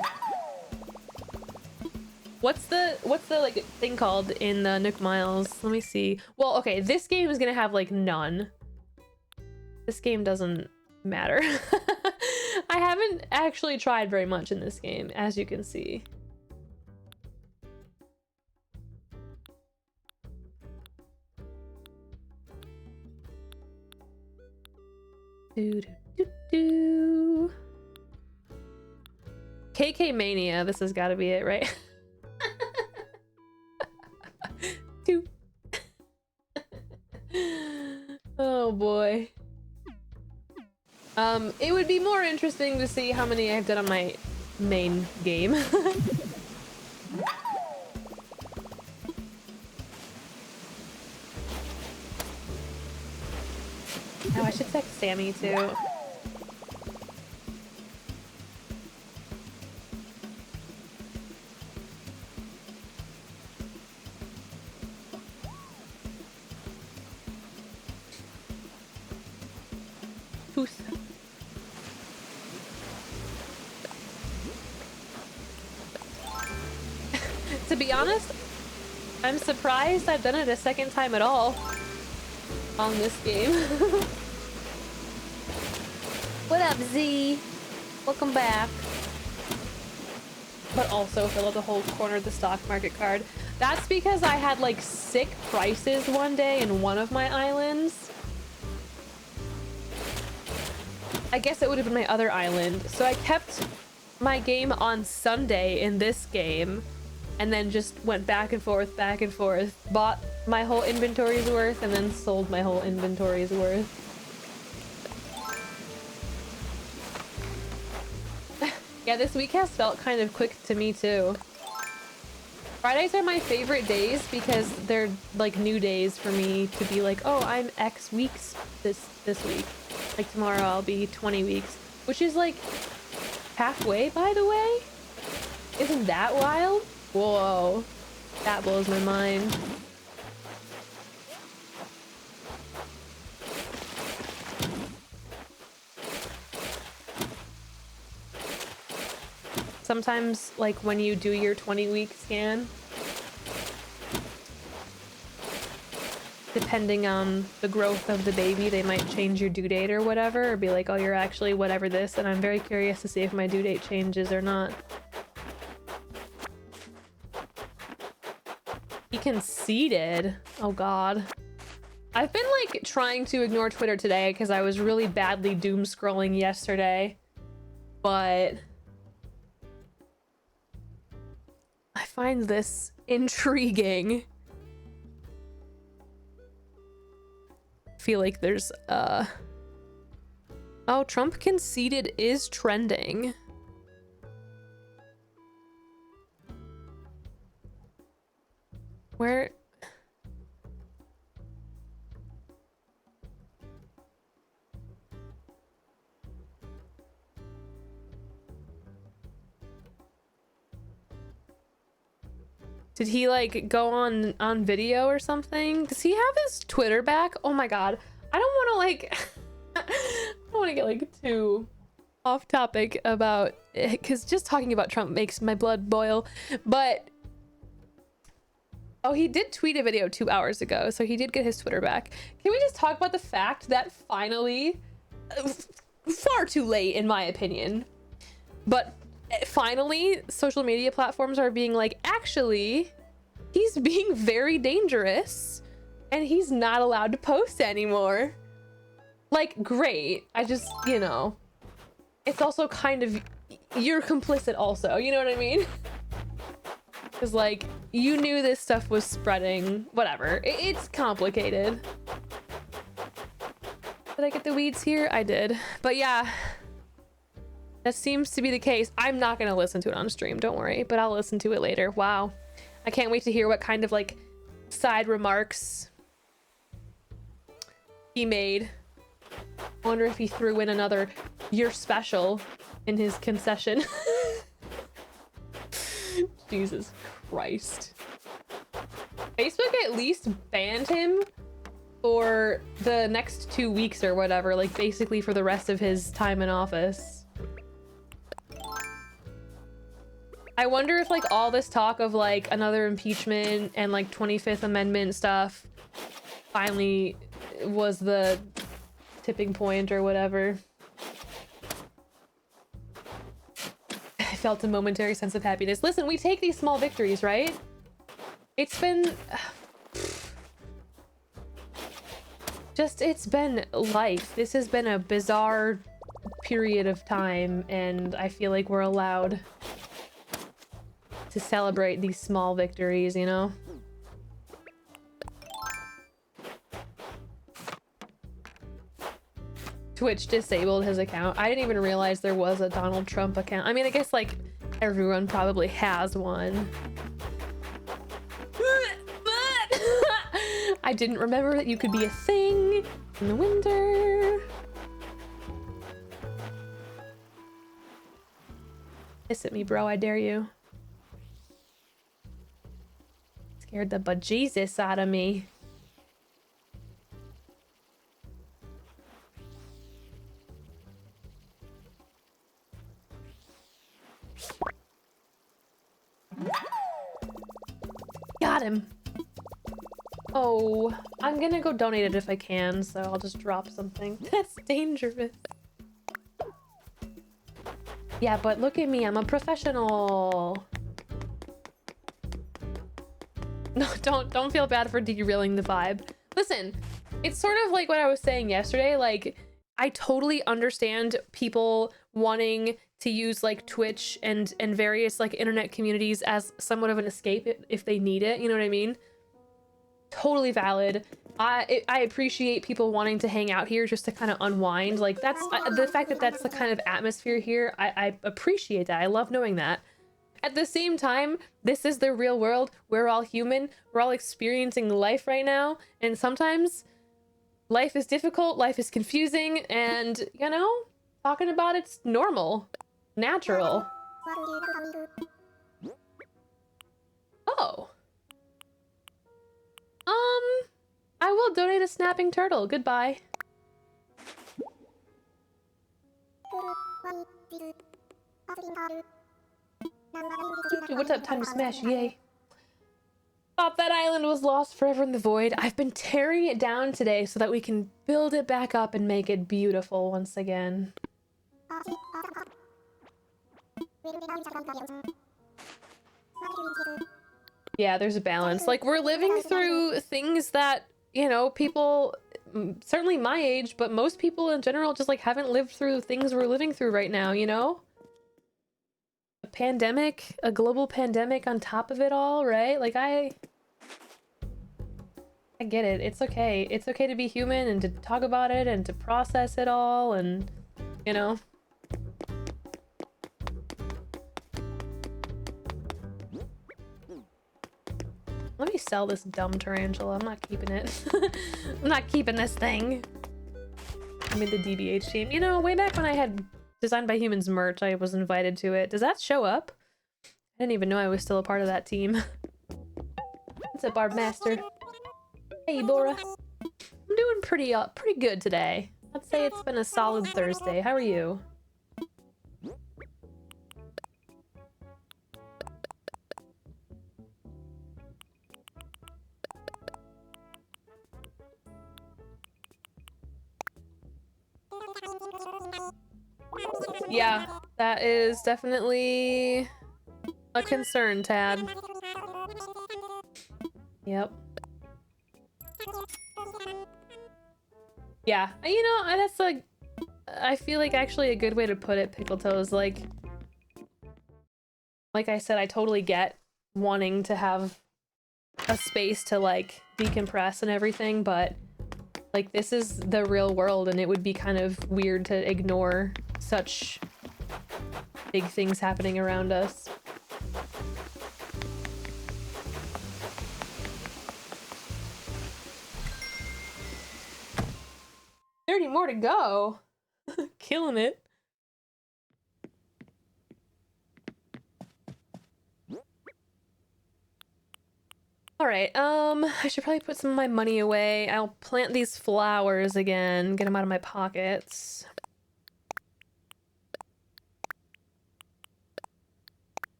What's the like thing called in the Nook Miles? Let me see. Well, okay, this game is gonna have like none. This game doesn't matter. I haven't actually tried very much in this game, as you can see. KK Mania, this has got to be it, right? Oh boy. It would be more interesting to see how many I've done on my main game. Oh, I should text Sammy too. To be honest, I'm surprised I've done it a second time at all on this game. What up, Z? Welcome back. But also fill out the whole corner of the stock market card. That's because I had like sick prices one day in one of my islands. I guess it would have been my other island. So I kept my game on Sunday in this game and then just went back and forth, bought my whole inventory's worth and then sold my whole inventory's worth. Yeah, this week has felt kind of quick to me too. Fridays are my favorite days because they're like new days for me to be like, oh, I'm X weeks this week. Like tomorrow I'll be 20 weeks, which is like halfway, by the way. Isn't that wild? Whoa, that blows my mind. sometimes like when you do your 20-week scan, depending on the growth of the baby, they might change your due date or whatever, or be like, oh, you're actually whatever this, and I'm very curious to see if my due date changes or not. He conceded. Oh god. I've been like trying to ignore Twitter today because I was really badly doom scrolling yesterday, but I find this intriguing. Feel like there's oh, Trump conceded is trending. Where did he like go on video or something? Does he have his Twitter back? Oh my god. I don't want to like I don't want to get like too off topic about it, because just talking about Trump makes my blood boil. But oh, he did tweet a video 2 hours ago, so he did get his Twitter back. Can we just talk about the fact that finally, far too late in my opinion, but finally social media platforms are being like, actually, he's being very dangerous and he's not allowed to post anymore. Like, great. I just, you know, it's also kind of, you're complicit also, you know what I mean? Because like, you knew this stuff was spreading, whatever. It's complicated. Did I get the weeds here? I did. But yeah, that seems to be the case. I'm not gonna listen to it on stream, don't worry, but I'll listen to it later. Wow. I can't wait to hear what kind of like side remarks he made. I wonder if he threw in another "you're special" in his concession. Jesus Christ. Facebook at least banned him for the next 2 weeks or whatever, like basically for the rest of his time in office. I wonder if like all this talk of like another impeachment and like 25th Amendment stuff finally was the tipping point or whatever. I felt a momentary sense of happiness. Listen, we take these small victories, right? It's been just, it's been life. This has been a bizarre period of time, and I feel like we're allowed to celebrate these small victories, you know? Twitch disabled his account. I didn't even realize there was a Donald Trump account. I mean, I guess like everyone probably has one. I didn't remember that you could be a thing in the winter. Hiss at me, bro. I dare you. Scared the bejesus out of me. Got him. Oh, I'm gonna go donate it if I can, so I'll just drop something. That's dangerous. Yeah, but look at me, I'm a professional. No, don't feel bad for derailing the vibe. Listen, it's sort of like what I was saying yesterday, like, I totally understand people wanting to use like Twitch and various like internet communities as somewhat of an escape if they need it, you know what I mean? Totally valid. I appreciate people wanting to hang out here just to kind of unwind. Like, that's the fact that that's the kind of atmosphere here. I appreciate that. I love knowing that. At the same time, this is the real world. We're all human. We're all experiencing life right now, and sometimes life is difficult, life is confusing, and, you know, talking about it's normal, natural. Oh. I will donate a snapping turtle. Goodbye. What's up? Time to smash. Yay. Thought that island was lost forever in the void. I've been tearing it down today so that we can build it back up and make it beautiful once again. Yeah, there's a balance. Like, we're living through things that, you know, people, certainly my age, but most people in general just, like, haven't lived through things we're living through right now, you know? A pandemic, a global pandemic on top of it all, right? Like, I get it. It's okay. It's okay to be human and to talk about it and to process it all and, you know? Let me sell this dumb tarantula. I'm not keeping it. I'm not keeping this thing. I'm in the DBH team. You know, way back when I had Designed by Humans merch, I was invited to it. Does that show up? I didn't even know I was still a part of that team. What's up, Barb Master? Hey, Bora. I'm doing pretty good today. I'd say it's been a solid Thursday. How are you? Yeah, that is definitely a concern, Tad. Yep. Yeah, you know, that's like, I feel like actually a good way to put it, Pickle Toes, like I said, I totally get wanting to have a space to like decompress and everything, but like this is the real world and it would be kind of weird to ignore such big things happening around us. $30 more to go. Killing it. All right, I should probably put some of my money away. I'll plant these flowers again, get them out of my pockets.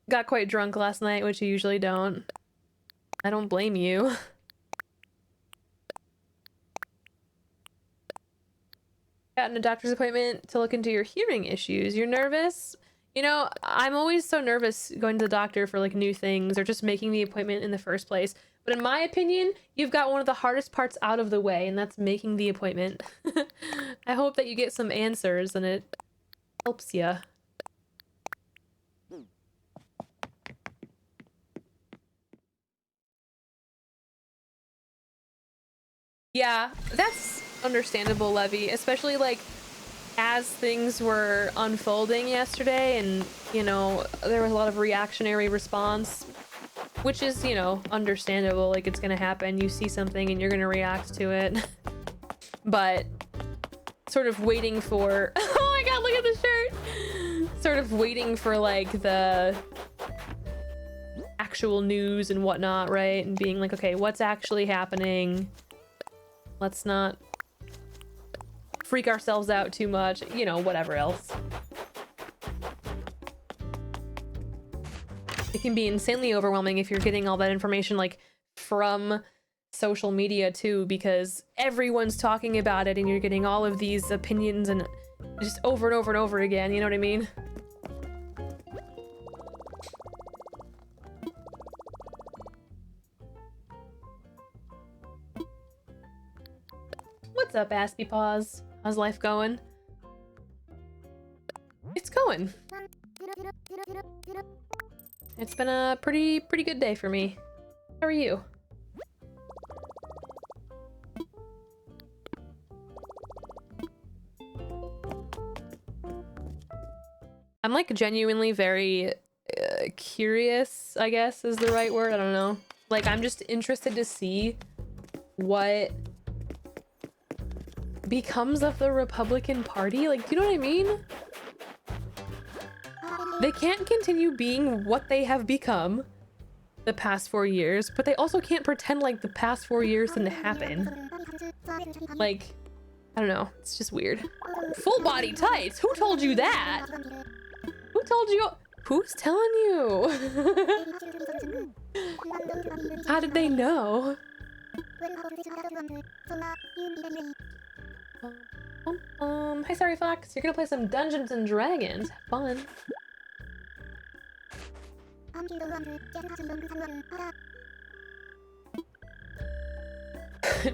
Got quite drunk last night, which you usually don't. I don't blame you. Gotten a doctor's appointment to look into your hearing issues. You're nervous? You know, I'm always so nervous going to the doctor for like new things or just making the appointment in the first place. But in my opinion, you've got one of the hardest parts out of the way, and that's making the appointment. I hope that you get some answers and it helps you. Yeah, that's understandable, Levy, especially like as things were unfolding yesterday and, you know, there was a lot of reactionary response, which is, you know, understandable. Like, it's gonna happen. You see something and you're gonna react to it. But sort of waiting for... Oh my god, look at the shirt! Sort of waiting for, like, the actual news and whatnot, right? And being like, okay, what's actually happening? Let's not freak ourselves out too much, you know, whatever else. It can be insanely overwhelming if you're getting all that information like from social media too, because everyone's talking about it and you're getting all of these opinions and just over and over and over again, you know what I mean? What's up, Aspie Paws? How's life going? It's going. It's been a pretty good day for me. How are you? I'm like genuinely very curious, I guess is the right word. I don't know. Like, I'm just interested to see what becomes of the Republican Party. Like, do you know what I mean? They can't continue being what they have become the past 4 years, but they also can't pretend like the past 4 years didn't happen. Like, I don't know. It's just weird. Full body tights? Who told you that? Who told you? Who's telling you? How did they know? Hi, Sorry Fox. You're gonna play some Dungeons and Dragons. Have fun.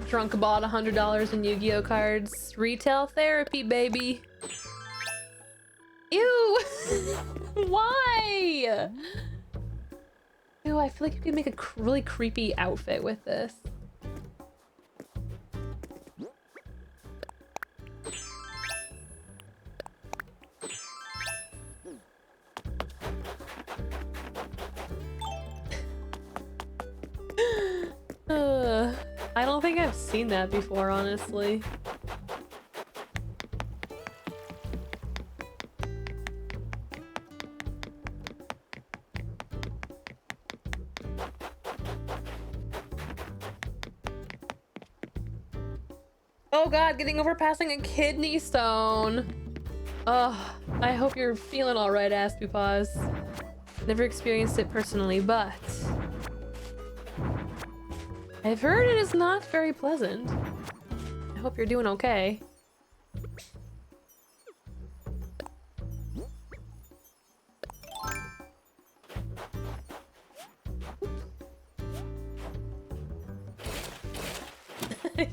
Drunk bought $100 in Yu-Gi-Oh cards. Retail therapy, baby. Ew! Why? Ew, I feel like you could make a really creepy outfit with this. I don't think I've seen that before, honestly. Oh god, getting over passing a kidney stone. Ugh, I hope you're feeling alright, Aspie Paws. Never experienced it personally, but I've heard it is not very pleasant. I hope you're doing okay.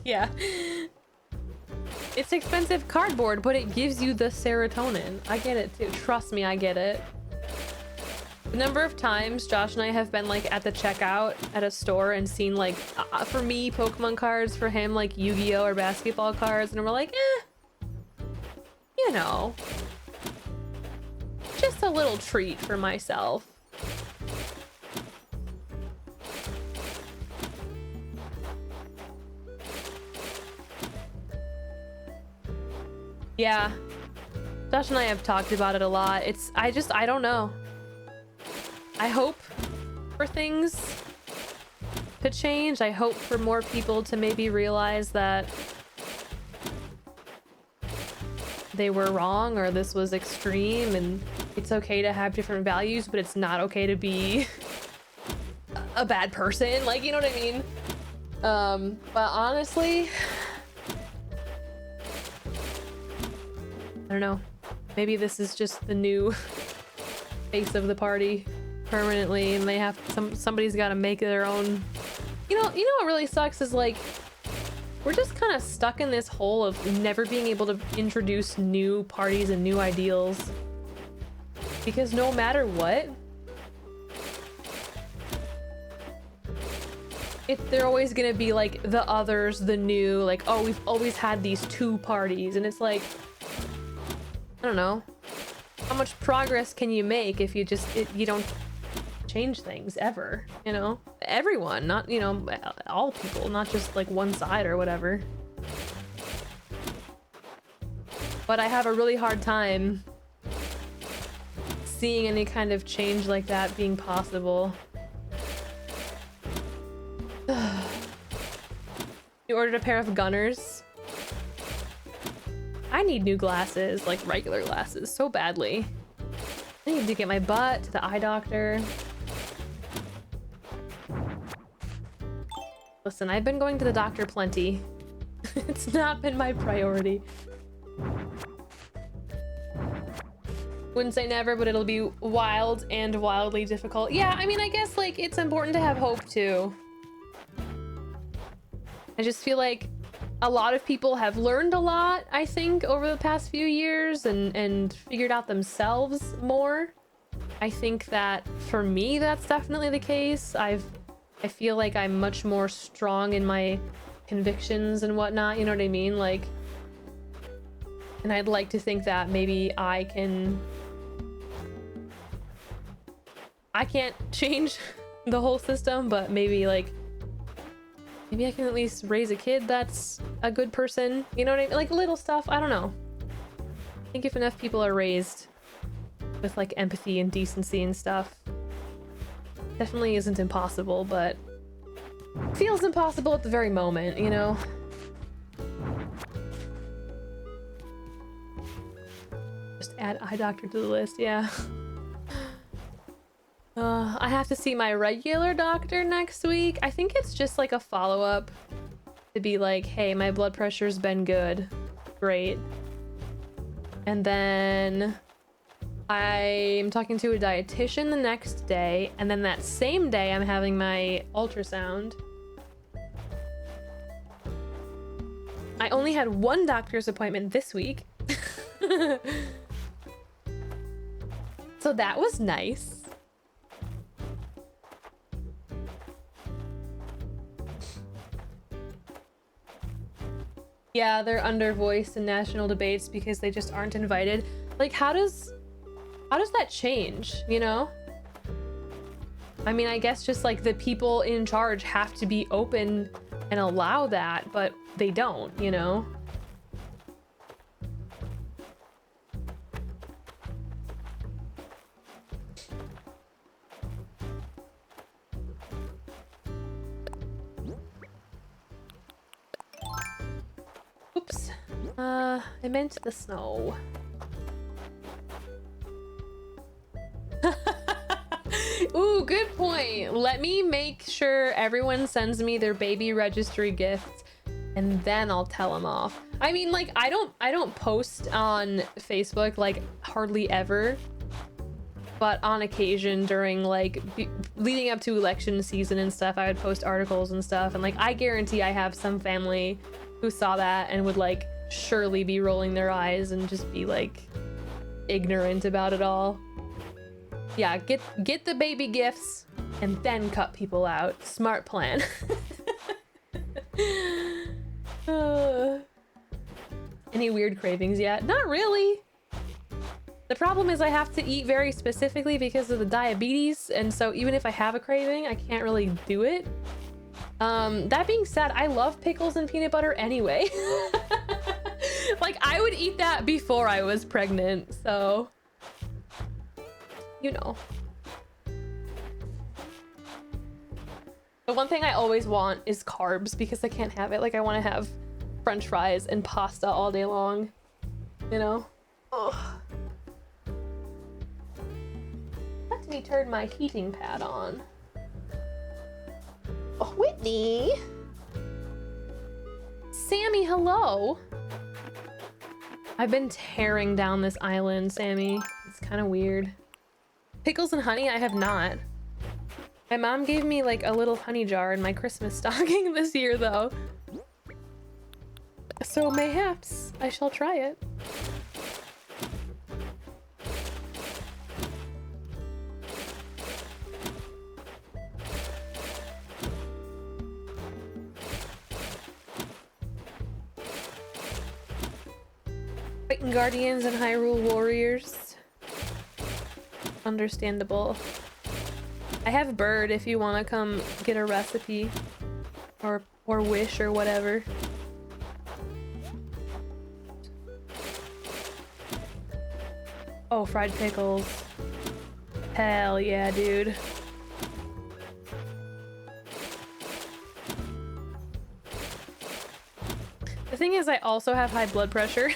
Yeah. It's expensive cardboard, but it gives you the serotonin. I get it too. Trust me, I get it. The number of times Josh and I have been like at the checkout at a store and seen like, for me, Pokemon cards, for him, like Yu-Gi-Oh or basketball cards, and we're like, you know, just a little treat for myself. Yeah, Josh and I have talked about it a lot. I don't know. I hope for things to change. I hope for more people to maybe realize that they were wrong or this was extreme and it's okay to have different values, but it's not okay to be a bad person. Like, you know what I mean? But honestly, I don't know. Maybe this is just the new face of the party permanently, and they have somebody's got to make their own. You know what really sucks is like we're just kind of stuck in this hole of never being able to introduce new parties and new ideals, because no matter what, they're always gonna be like the others, the new, like, oh, we've always had these two parties, and it's like, I don't know, how much progress can you make if you don't change things ever, you know? Everyone, not, you know, all people, not just like one side or whatever. But I have a really hard time seeing any kind of change like that being possible. You ordered a pair of Gunners. I need new glasses, like regular glasses, so badly. I need to get my butt to the eye doctor. Listen, I've been going to the doctor plenty. It's not been my priority. Wouldn't say never, but it'll be wild and wildly difficult. Yeah, I mean, I guess like it's important to have hope too. I just feel like a lot of people have learned a lot, I think, over the past few years and figured out themselves more. I think that for me, that's definitely the case. I feel like I'm much more strong in my convictions and whatnot, you know what I mean? Like, and I'd like to think that maybe I can't change the whole system, but maybe like, maybe I can at least raise a kid that's a good person, you know what I mean? Like little stuff, I don't know. I think if enough people are raised with like empathy and decency and stuff, definitely isn't impossible, but feels impossible at the very moment, you know? Add eye doctor to the list, yeah. I have to see my regular doctor next week. I think it's just like a follow-up to be like, hey, my blood pressure's been good. Great. And then I'm talking to a dietitian the next day, and then that same day I'm having my ultrasound. I only had one doctor's appointment this week. So that was nice. Yeah, they're undervoiced in national debates because they just aren't invited. Like, how does that change, you know? I mean, I guess just like the people in charge have to be open and allow that, but they don't, you know? Oops. I meant the snow. Ooh, good point. Let me make sure everyone sends me their baby registry gifts, and then I'll tell them off. I mean, like, I don't post on Facebook like hardly ever, but on occasion during like leading up to election season and stuff, I would post articles and stuff, and like I guarantee I have some family who saw that and would like surely be rolling their eyes and just be like ignorant about it all. Yeah, get the baby gifts and then cut people out. Smart plan. Any weird cravings yet? Not really. The problem is I have to eat very specifically because of the diabetes, and so even if I have a craving, I can't really do it. That being said, I love pickles and peanut butter anyway. Like, I would eat that before I was pregnant, so you know. The one thing I always want is carbs because I can't have it. Like, I want to have French fries and pasta all day long, you know? Ugh. Let me turn my heating pad on. Oh, Whitney! Sammy, hello! I've been tearing down this island, Sammy. It's kind of weird. Pickles and honey, I have not. My mom gave me like a little honey jar in my Christmas stocking this year, though. So mayhaps I shall try it. Fighting Guardians and Hyrule Warriors. Understandable. I have Bird if you want to come get a recipe or wish or whatever. Oh, fried pickles. Hell yeah, dude. The thing is, I also have high blood pressure.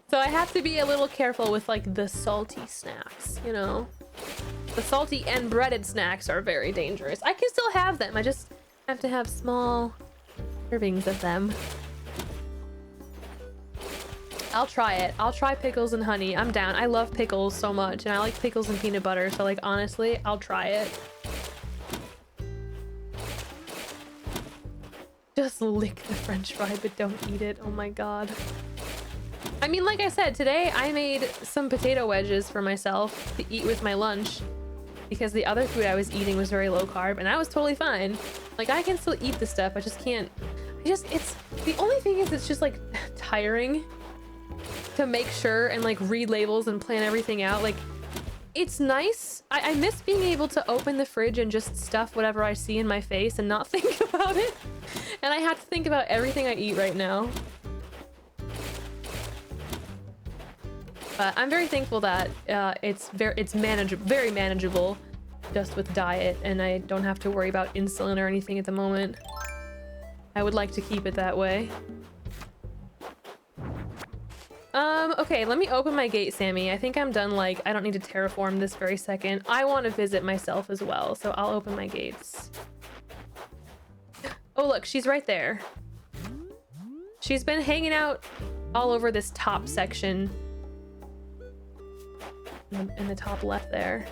So I have to be a little careful with like the salty snacks, you know? The salty and breaded snacks are very dangerous. I can still have them, I just have to have small servings of them. I'll try it. I'll try pickles and honey. I'm down. I love pickles so much, and I like pickles and peanut butter, so like honestly, I'll try it. Just lick the French fry, but don't eat it. Oh my god. I mean, like I said, today I made some potato wedges for myself to eat with my lunch because the other food I was eating was very low carb, and I was totally fine. Like, I can still eat the stuff, I just can't. It's the only thing is it's just like tiring to make sure and like read labels and plan everything out. Like, it's nice. I miss being able to open the fridge and just stuff whatever I see in my face and not think about it. And I have to think about everything I eat right now. But I'm very thankful that it's very manageable just with diet, and I don't have to worry about insulin or anything at the moment. I would like to keep it that way. Okay, let me open my gate, Sammy. I think I'm done, like, I don't need to terraform this very second. I want to visit myself as well, so I'll open my gates. Oh, look, she's right there. She's been hanging out all over this top section. In the top left there.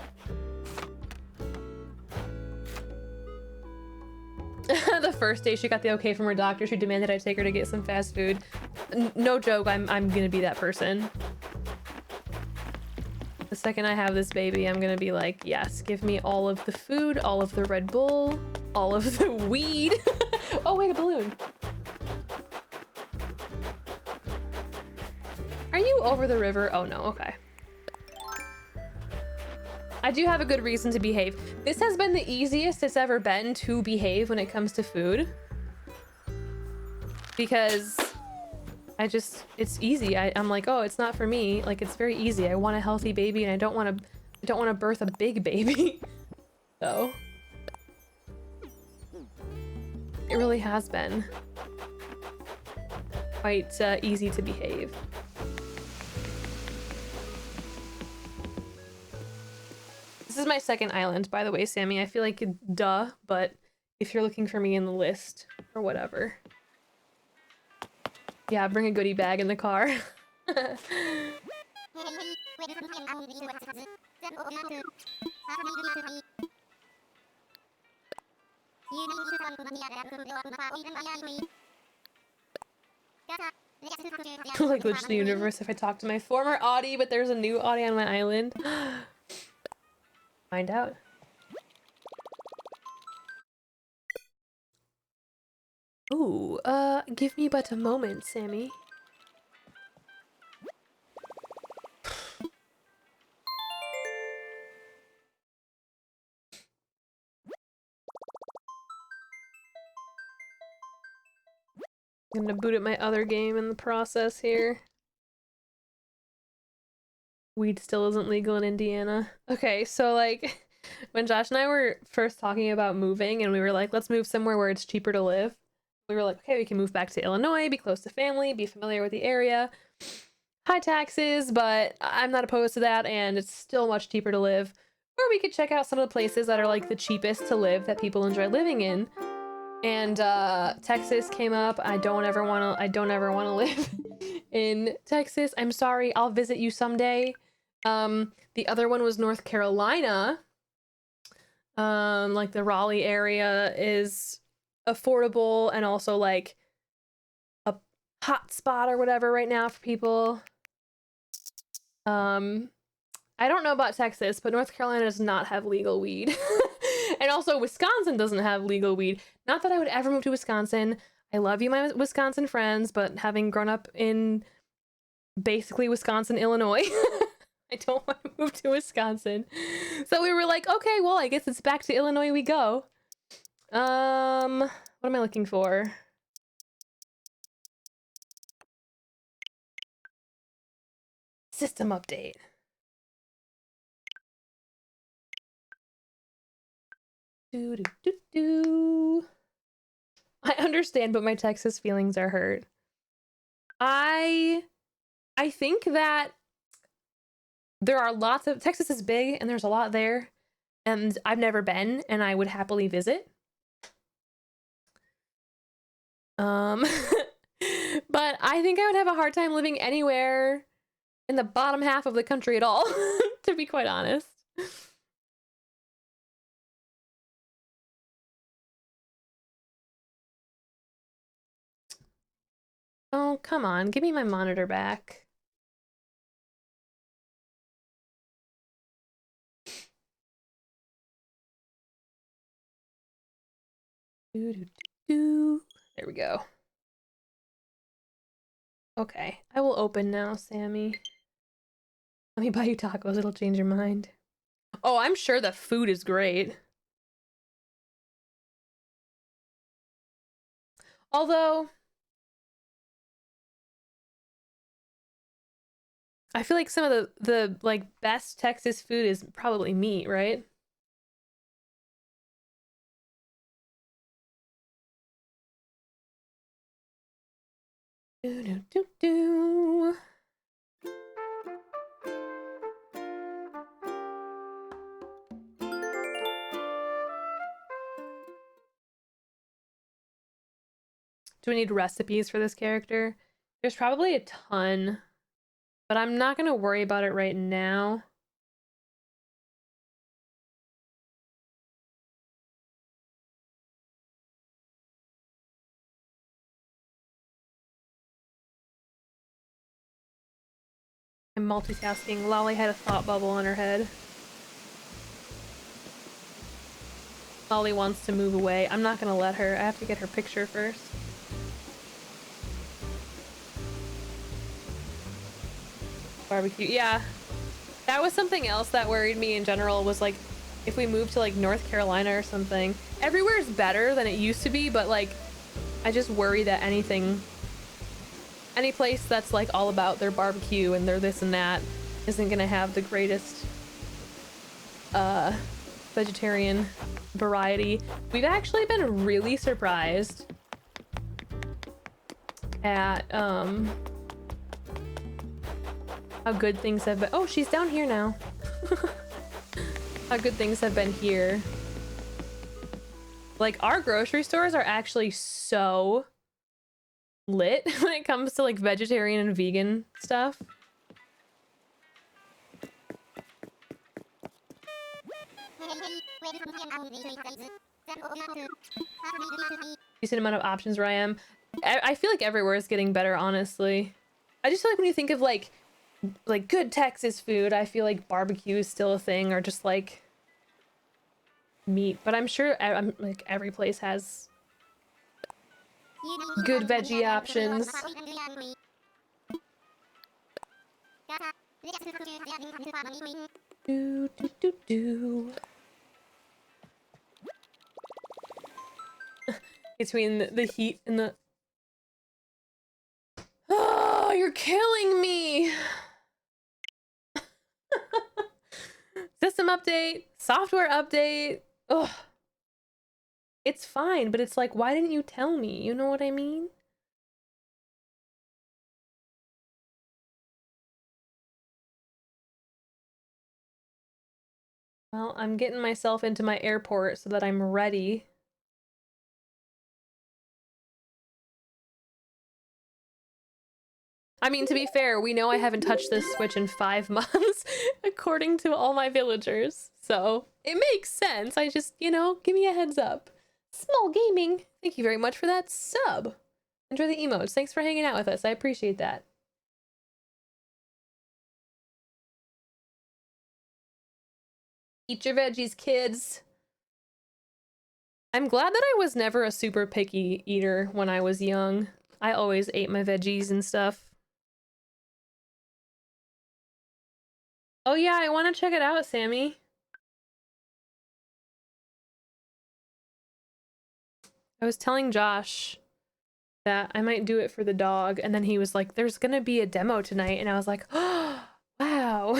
The first day she got the okay from her doctor, she demanded I take her to get some fast food. No joke, I'm gonna be that person. The second I have this baby, I'm gonna be like, yes, give me all of the food, all of the Red Bull, all of the weed. Oh wait, a balloon. Are you over the river? Oh no, okay. I do have a good reason to behave. This has been the easiest it's ever been to behave when it comes to food. Because it's easy. I'm like, oh, it's not for me. Like, it's very easy. I want a healthy baby and I don't want to birth a big baby. So it really has been quite easy to behave. This is my second island, by the way, Sammy. I feel like duh, but if you're looking for me in the list or whatever. Yeah, bring a goodie bag in the car. Like glitch the universe if I talk to my former Audie, but there's a new Audie on my island. Find out. Ooh, give me but a moment, Sammy. I'm gonna boot up my other game in the process here. Weed still isn't legal in Indiana. Okay, so like, when Josh and I were first talking about moving and we were like, let's move somewhere where it's cheaper to live. We were like, okay, we can move back to Illinois, be close to family, be familiar with the area. High taxes, but I'm not opposed to that, and it's still much cheaper to live. Or we could check out some of the places that are like the cheapest to live that people enjoy living in. And Texas came up. I don't ever want to live in Texas. I'm sorry. I'll visit you someday. The other one was North Carolina. Like the Raleigh area is affordable and also like a hot spot or whatever right now for people. I don't know about Texas, but North Carolina does not have legal weed. And also Wisconsin doesn't have legal weed. Not that I would ever move to Wisconsin. I love you, my Wisconsin friends, but having grown up in basically Wisconsin, Illinois, I don't want to move to Wisconsin. So we were like, okay, well, I guess it's back to Illinois we go. What am I looking for? System update. Do, do, do, do. I understand, but my Texas feelings are hurt. I think that there are lots of... Texas is big, and there's a lot there. And I've never been, and I would happily visit. But I think I would have a hard time living anywhere in the bottom half of the country at all, to be quite honest. Oh, come on. Give me my monitor back. There we go. Okay, I will open now, Sammy. Let me buy you tacos, it'll change your mind. Oh, I'm sure the food is great. Although, I feel like some of the like best Texas food is probably meat, right? Do, do, do, do. Do we need recipes for this character? There's probably a ton, but I'm not gonna worry about it right now. I'm multitasking. Lolly had a thought bubble on her head. Lolly wants to move away. I'm not gonna let her. I have to get her picture first. Barbecue. Yeah. That was something else that worried me in general, was like if we moved to like North Carolina or something. Everywhere's better than it used to be, but like I just worry that any place that's like all about their barbecue and their this and that isn't gonna have the greatest vegetarian variety. We've actually been really surprised at how good things have been. Oh, she's down here now. How good things have been here. Like, our grocery stores are actually so lit when it comes to like vegetarian and vegan stuff. Decent amount of options where I am. I feel like everywhere is getting better, honestly. I just feel like when you think of like good Texas food, I feel like barbecue is still a thing, or just like meat. But I'm sure like every place has good veggie options. Do, do, do, do. Between the heat and the... Oh, you're killing me! System update, software update. Ugh. It's fine, but it's like, why didn't you tell me? You know what I mean? Well, I'm getting myself into my airport so that I'm ready. I mean, to be fair, we know I haven't touched this Switch in 5 months, according to all my villagers. So, it makes sense. I just, you know, give me a heads up. Small Gaming, thank you very much for that sub. Enjoy the emotes. Thanks for hanging out with us. I appreciate that. Eat your veggies, kids. I'm glad that I was never a super picky eater when I was young. I always ate my veggies and stuff. Oh yeah, I want to check it out, Sammy. I was telling Josh that I might do it for the dog, and then he was like, there's gonna be a demo tonight, and I was like, oh, wow.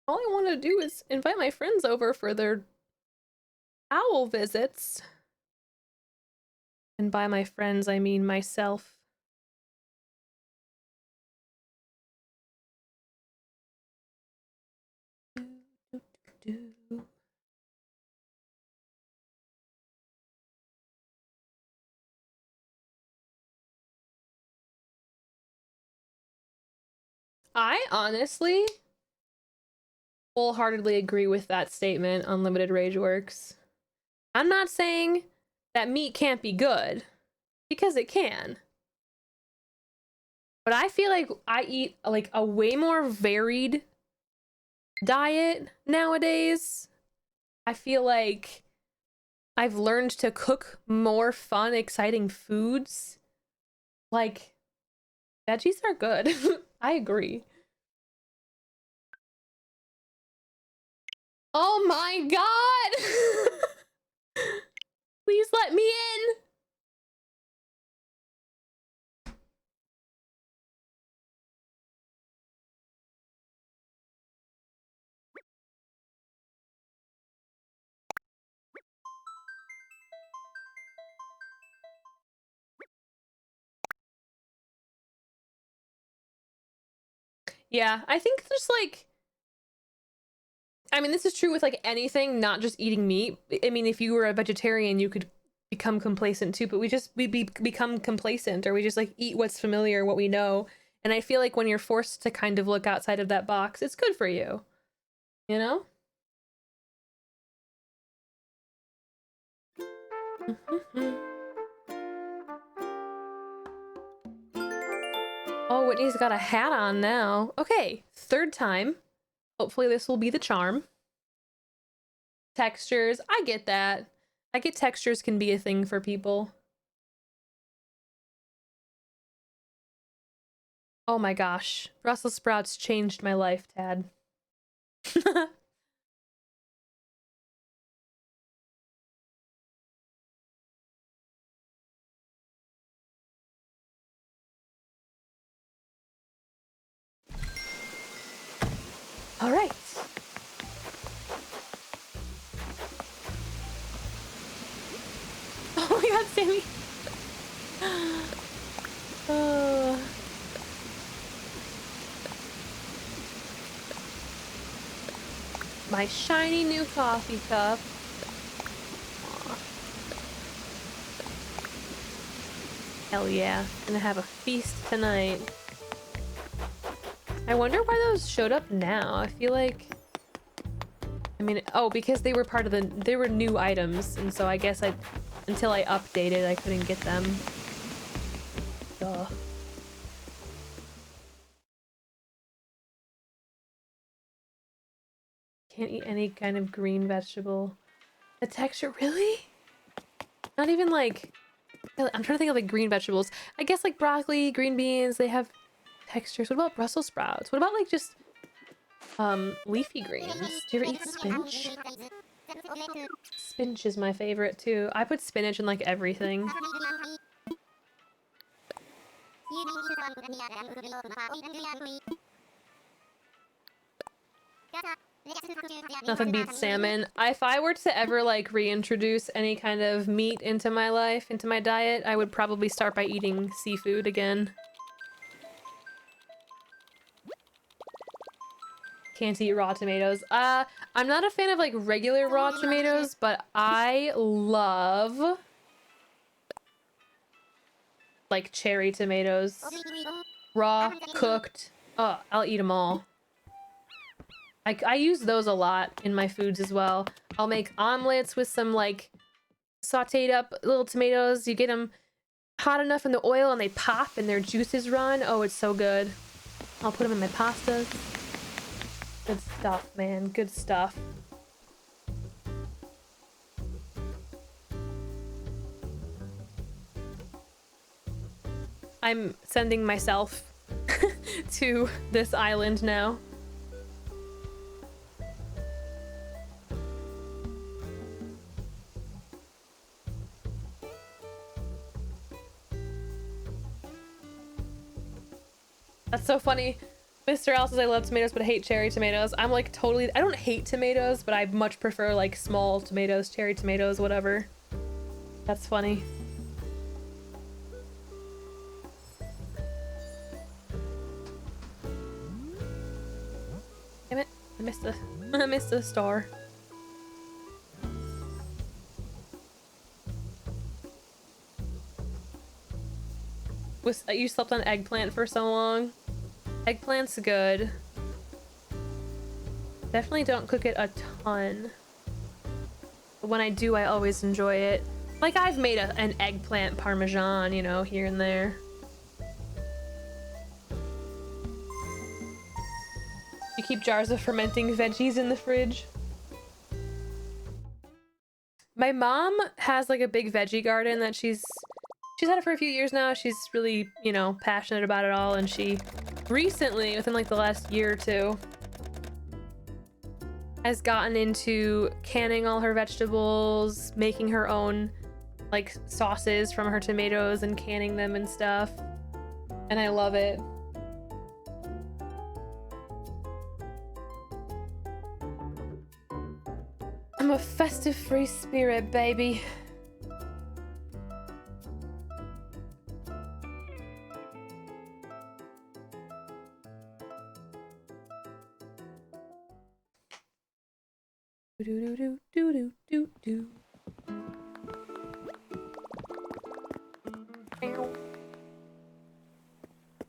All I want to do is invite my friends over for their owl visits. And by my friends, I mean myself. I honestly wholeheartedly agree with that statement. Unlimited Rage works. I'm not saying that meat can't be good, because it can. But I feel like I eat like a way more varied diet nowadays. I feel like I've learned to cook more fun, exciting foods. Like, veggies are good. I agree. Oh my god! Please let me in! Yeah, I think just like I mean, this is true with like anything, not just eating meat. I mean, if you were a vegetarian, you could become complacent too, but become complacent, or we just like eat what's familiar, what we know. And I feel like when you're forced to kind of look outside of that box, it's good for you. You know? Oh, Whitney's got a hat on now. Okay, third time. Hopefully this will be the charm. Textures, I get that. I get textures can be a thing for people. Oh my gosh. Brussels sprouts changed my life, Tad. All right. Oh my god, Sammy. My shiny new coffee cup. Hell yeah. Gonna have a feast tonight. I wonder why those showed up now. I feel like... I mean, oh, because they were part of the... They were new items, and so I guess until I updated, I couldn't get them. Duh. Can't eat any kind of green vegetable. The texture, really? Not even like... I'm trying to think of like green vegetables. I guess like broccoli, green beans, they have textures. What about Brussels sprouts? What about like just leafy greens? Do you ever eat spinach? Spinach is my favorite too. I put spinach in like everything. Nothing beats salmon. If I were to ever like reintroduce any kind of meat into my life, into my diet, I would probably start by eating seafood again. Can't eat raw tomatoes. I'm not a fan of like regular raw tomatoes, but I love like cherry tomatoes. Raw, cooked. Oh, I'll eat them all. I use those a lot in my foods as well. I'll make omelets with some like sauteed up little tomatoes. You get them hot enough in the oil and they pop and their juices run. Oh, it's so good. I'll put them in my pastas. Good stuff, man. Good stuff. I'm sending myself to this island now. That's so funny. Mr. Al says I love tomatoes but I hate cherry tomatoes. I'm like totally... I don't hate tomatoes, but I much prefer like small tomatoes, cherry tomatoes, whatever. That's funny. Damn it. I missed the star. You slept on eggplant for so long. Eggplant's good. Definitely don't cook it a ton. But when I do, I always enjoy it. Like I've made an eggplant parmesan, you know, here and there. You keep jars of fermenting veggies in the fridge. My mom has like a big veggie garden that she's had it for a few years now. She's really, you know, passionate about it all, and she recently, within like the last year or two, has gotten into canning all her vegetables, making her own like sauces from her tomatoes and canning them and stuff. And I love it. I'm a festive free spirit, baby. Do do do do do do do.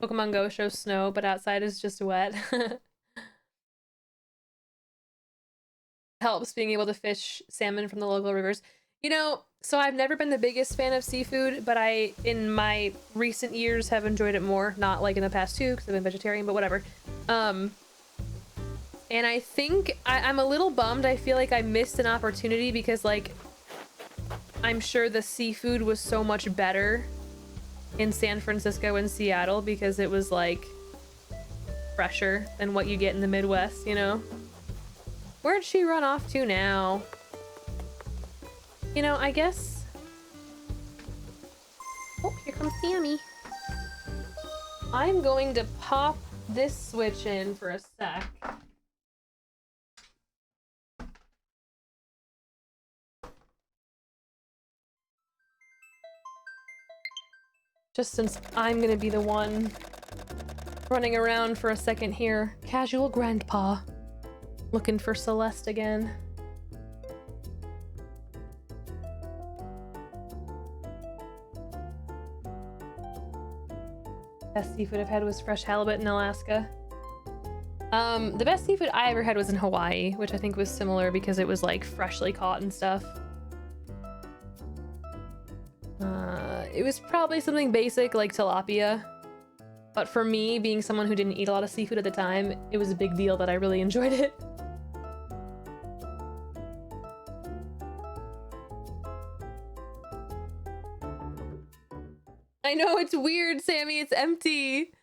Pokemon Go shows snow, but outside is just wet. Helps being able to fish salmon from the local rivers. You know, so I've never been the biggest fan of seafood, but I, in my recent years, have enjoyed it more. Not like in the past two, because I've been vegetarian, but whatever. And I think I'm a little bummed. I feel like I missed an opportunity because, like, I'm sure the seafood was so much better in San Francisco and Seattle because it was, like, fresher than what you get in the Midwest, you know? Where'd she run off to now? You know, I guess... Oh, here comes Sammy. I'm going to pop this switch in for a sec. Just since I'm gonna be the one running around for a second here. Casual grandpa. Looking for Celeste again. Best seafood I've had was fresh halibut in Alaska. The best seafood I ever had was in Hawaii, which I think was similar because it was like freshly caught and stuff. It was probably something basic like tilapia. But for me, being someone who didn't eat a lot of seafood at the time, it was a big deal that I really enjoyed it. I know, it's weird, Sammy. It's empty.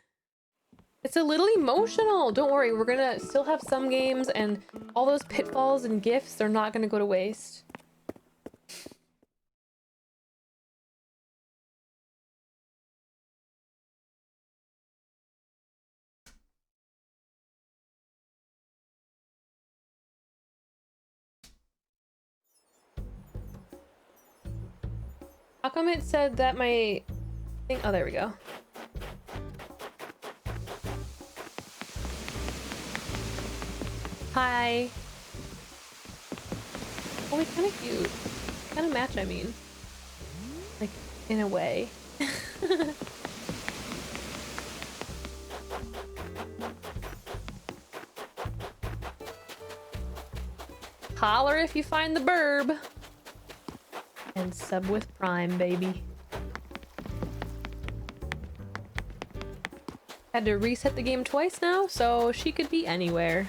It's a little emotional. Don't worry, we're gonna still have some games, and all those pitfalls and gifts, they're not gonna go to waste. How come it said that my thing... Oh, there we go. Hi. Oh, we kind of cute. Kind of match, I mean. Like, in a way. Holler if you find the burb. And sub with Prime, baby. Had to reset the game twice now, so she could be anywhere.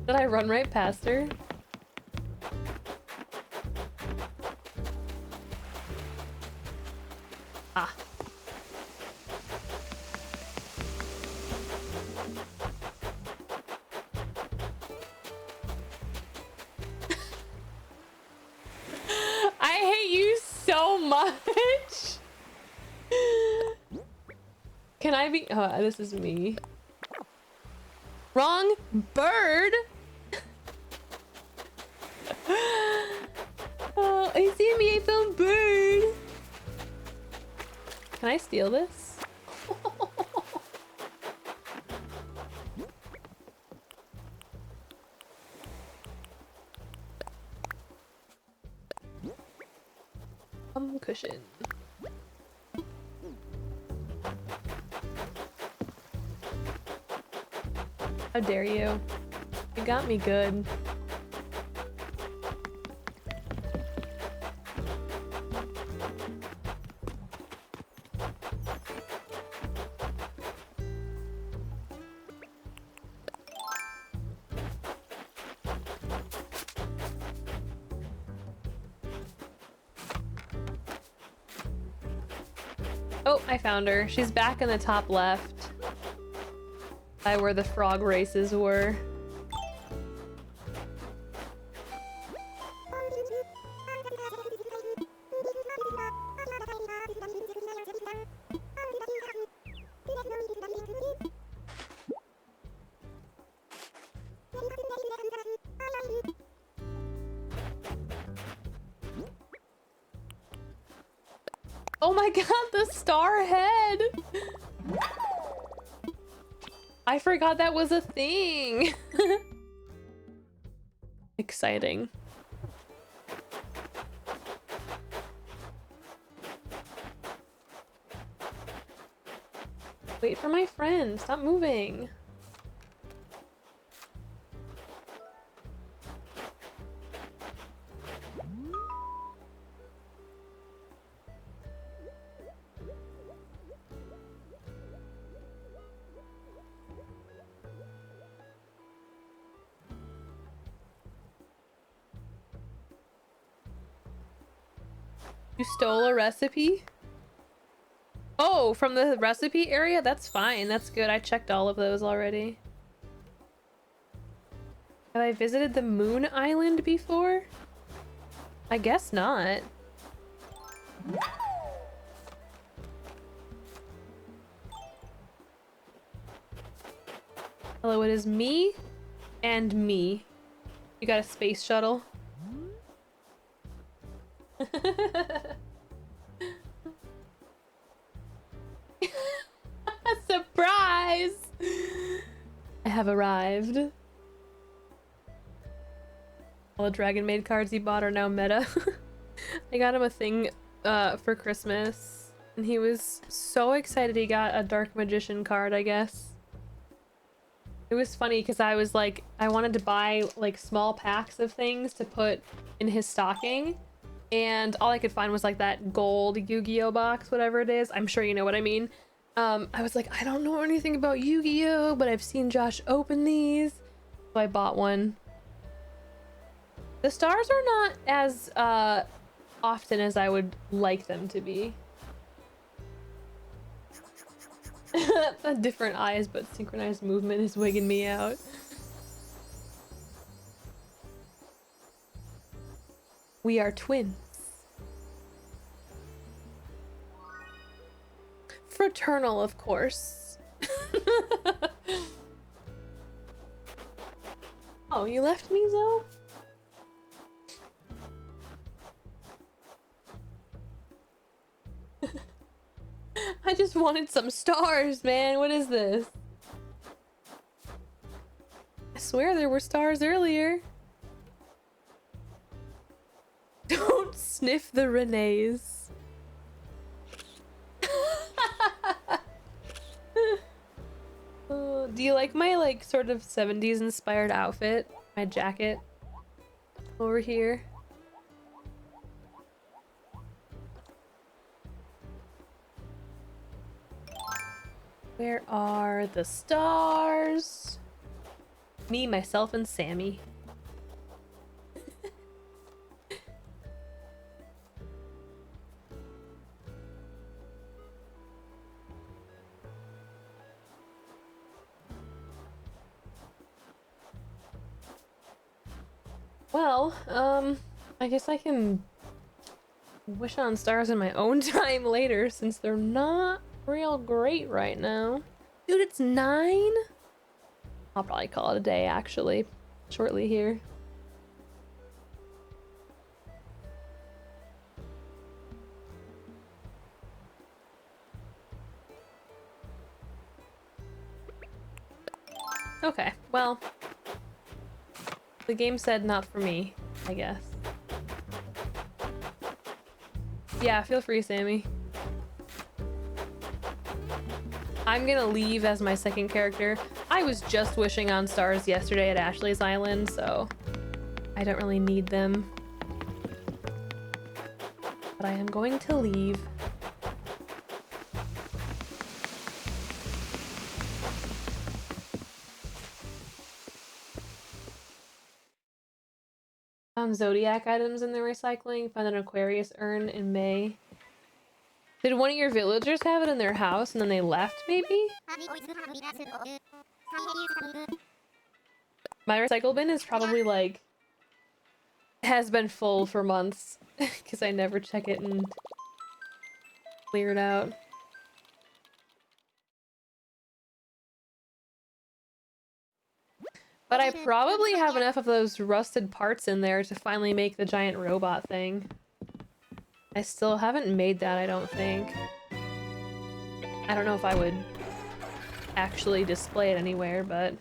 Did I run right past her? Ah. I hate you so much. Can I be... Oh, this is me. Wrong bird. Oh, I see me. I found bird. Can I steal this? Cushion. How dare you? You got me good. Oh, I found her. She's back in the top left. By where the frog races were. Oh my god, the star head! I forgot that was a thing. Exciting. Wait for my friend. Stop moving. You stole a recipe? Oh, from the recipe area? That's fine. That's good. I checked all of those already. Have I visited the Moon Island before? I guess not. Hello, it is me and me. You got a space shuttle? Surprise! I have arrived. All the Dragon Maid cards he bought are now meta. I got him a thing for Christmas, and he was so excited he got a Dark Magician card, I guess. It was funny because I was like, I wanted to buy like small packs of things to put in his stocking, and all I could find was like that gold Yu-Gi-Oh box, whatever it is. I'm sure you know what I mean. I was like, I don't know anything about Yu-Gi-Oh, but I've seen Josh open these, so I bought one. The stars are not as often as I would like them to be. Different eyes, but synchronized movement is wigging me out. We are twins. Fraternal, of course. Oh, you left me, Zoe? I just wanted some stars, man. What is this? I swear there were stars earlier. Don't sniff the Renaes. Do you like my like sort of 70s inspired outfit? My jacket over here. Where are the stars? Me, myself, and Sammy. Well, I guess I can wish on stars in my own time later since they're not real great right now. Dude, it's 9? I'll probably call it a day actually, shortly here. Okay, well, the game said not for me, I guess. Yeah, feel free, Sammy. I'm gonna leave as my second character. I was just wishing on stars yesterday at Ashley's Island, so I don't really need them. But I am going to leave. Found Zodiac items in the recycling. Found an Aquarius urn in May. Did one of your villagers have it in their house and then they left, maybe? My recycle bin is probably like... has been full for months. Because I never check it and clear it out. But I probably have enough of those rusted parts in there to finally make the giant robot thing. I still haven't made that, I don't think. I don't know if I would actually display it anywhere, but...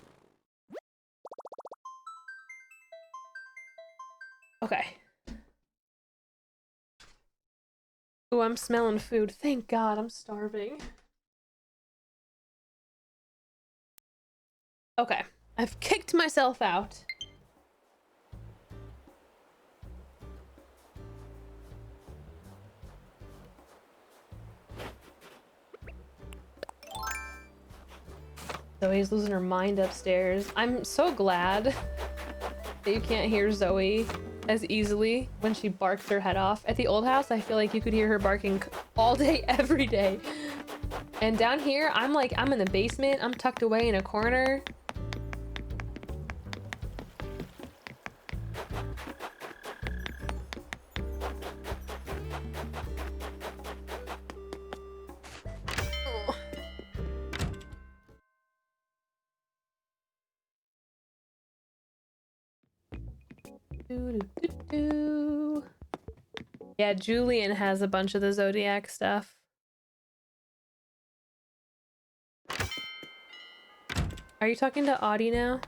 Okay. Oh, I'm smelling food. Thank God, I'm starving. Okay, I've kicked myself out. Zoe's losing her mind upstairs. I'm so glad that you can't hear Zoe as easily when she barks her head off. At the old house, I feel like you could hear her barking all day, every day. And down here, I'm in the basement. I'm tucked away in a corner. Yeah, Julian has a bunch of the Zodiac stuff. Are you talking to Audie now?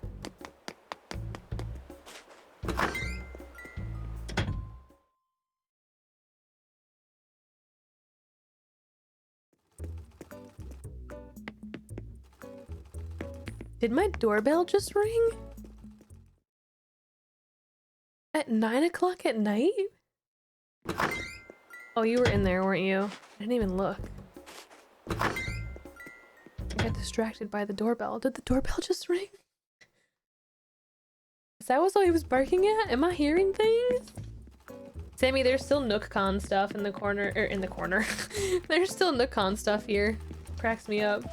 Did my doorbell just ring? At 9 o'clock at night? Oh, you were in there, weren't you? I didn't even look. I got distracted by the doorbell. Did the doorbell just ring? Is that what he was barking at? Am I hearing things? Sammy, there's still NookCon stuff in the corner, in the corner. There's still NookCon stuff here. Cracks me up.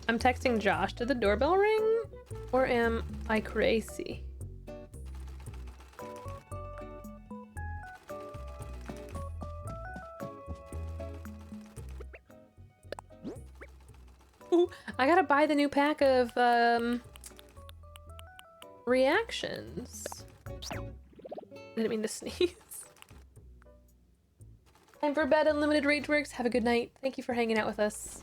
I'm texting Josh. Did the doorbell ring? Or am I crazy? Ooh, I gotta buy the new pack of reactions. Didn't mean to sneeze. Time for bed. Unlimited Rage Works. Have a good night. Thank you for hanging out with us.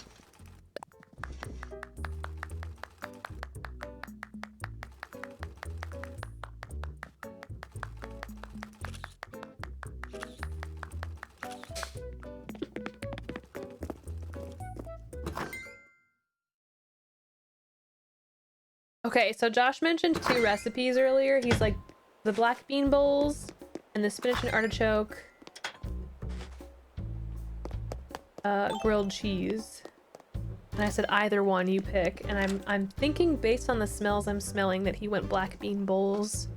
Okay, so Josh mentioned 2 recipes earlier. He's like the black bean bowls and the spinach and artichoke grilled cheese. And I said either one you pick, and I'm thinking based on the smells I'm smelling that he went black bean bowls.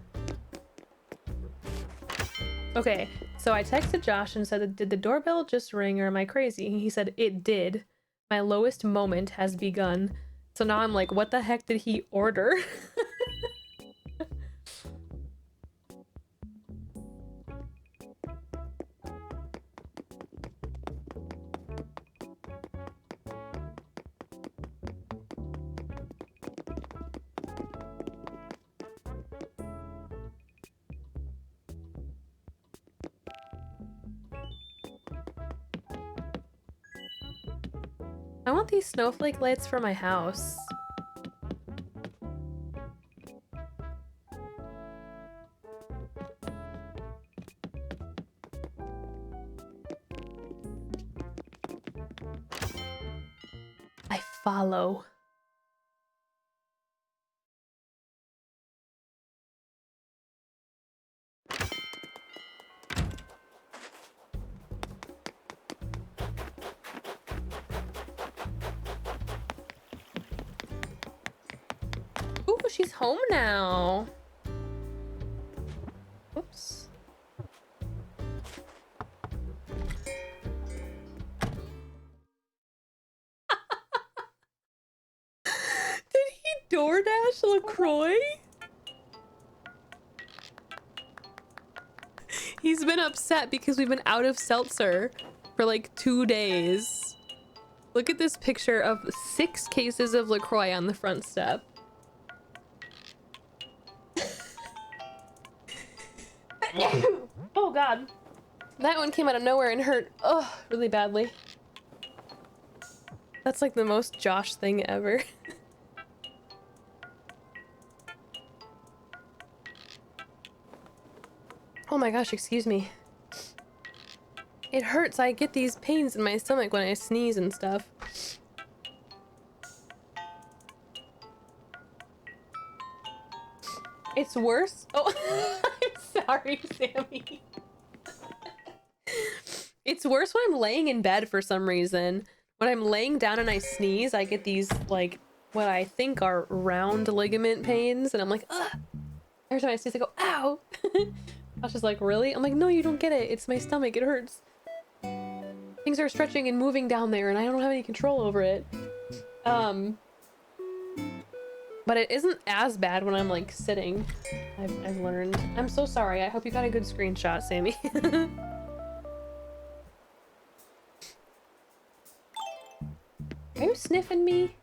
Okay, so I texted Josh and said, did the doorbell just ring or am I crazy? He said it did. My lowest moment has begun. So now I'm like, what the heck did he order? I want these snowflake lights for my house. I follow. Ooh, she's home now. Oops. Did he DoorDash LaCroix? He's been upset because we've been out of seltzer for like 2 days. Look at this picture of 6 cases of LaCroix on the front step. Oh god. That one came out of nowhere and hurt, really badly. That's like the most Josh thing ever. Oh my gosh, excuse me. It hurts. I get these pains in my stomach when I sneeze and stuff. It's worse? Oh, I'm sorry, Sammy. It's worse when I'm laying in bed for some reason. When I'm laying down and I sneeze, I get these, like, what I think are round ligament pains, and I'm like, ugh! Every time I sneeze, I go, ow! I was just like, really? I'm like, no, you don't get it. It's my stomach. It hurts. Things are stretching and moving down there, and I don't have any control over it. But it isn't as bad when I'm, like, sitting. I've learned. I'm so sorry. I hope you got a good screenshot, Sammy. Are you sniffing me?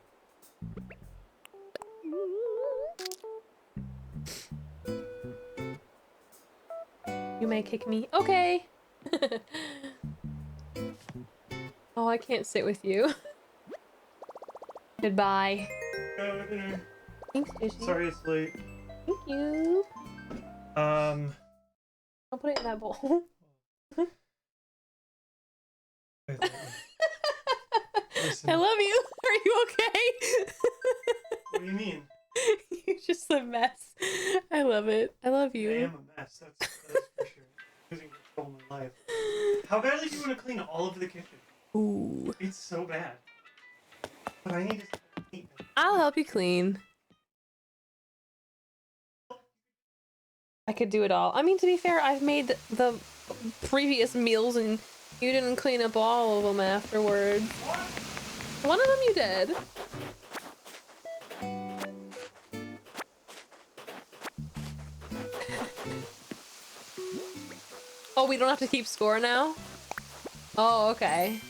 You may kick me. Okay. Oh, I can't sit with you. Goodbye. Go dinner. Thanks, Dishy. Sorry it's late. Thank you. Don't put it in that bowl. Listen. I love you. Are you okay? What do you mean? You're just a mess. I love it. I love you. I am a mess, that's for sure. Losing control of my life. How badly do you want to clean all of the kitchen? Ooh. It's so bad. But I need to clean it. I'll help you clean. I could do it all. I mean, to be fair, I've made the previous meals and you didn't clean up all of them afterwards. One of them you did. Oh, we don't have to keep score now? Oh, okay.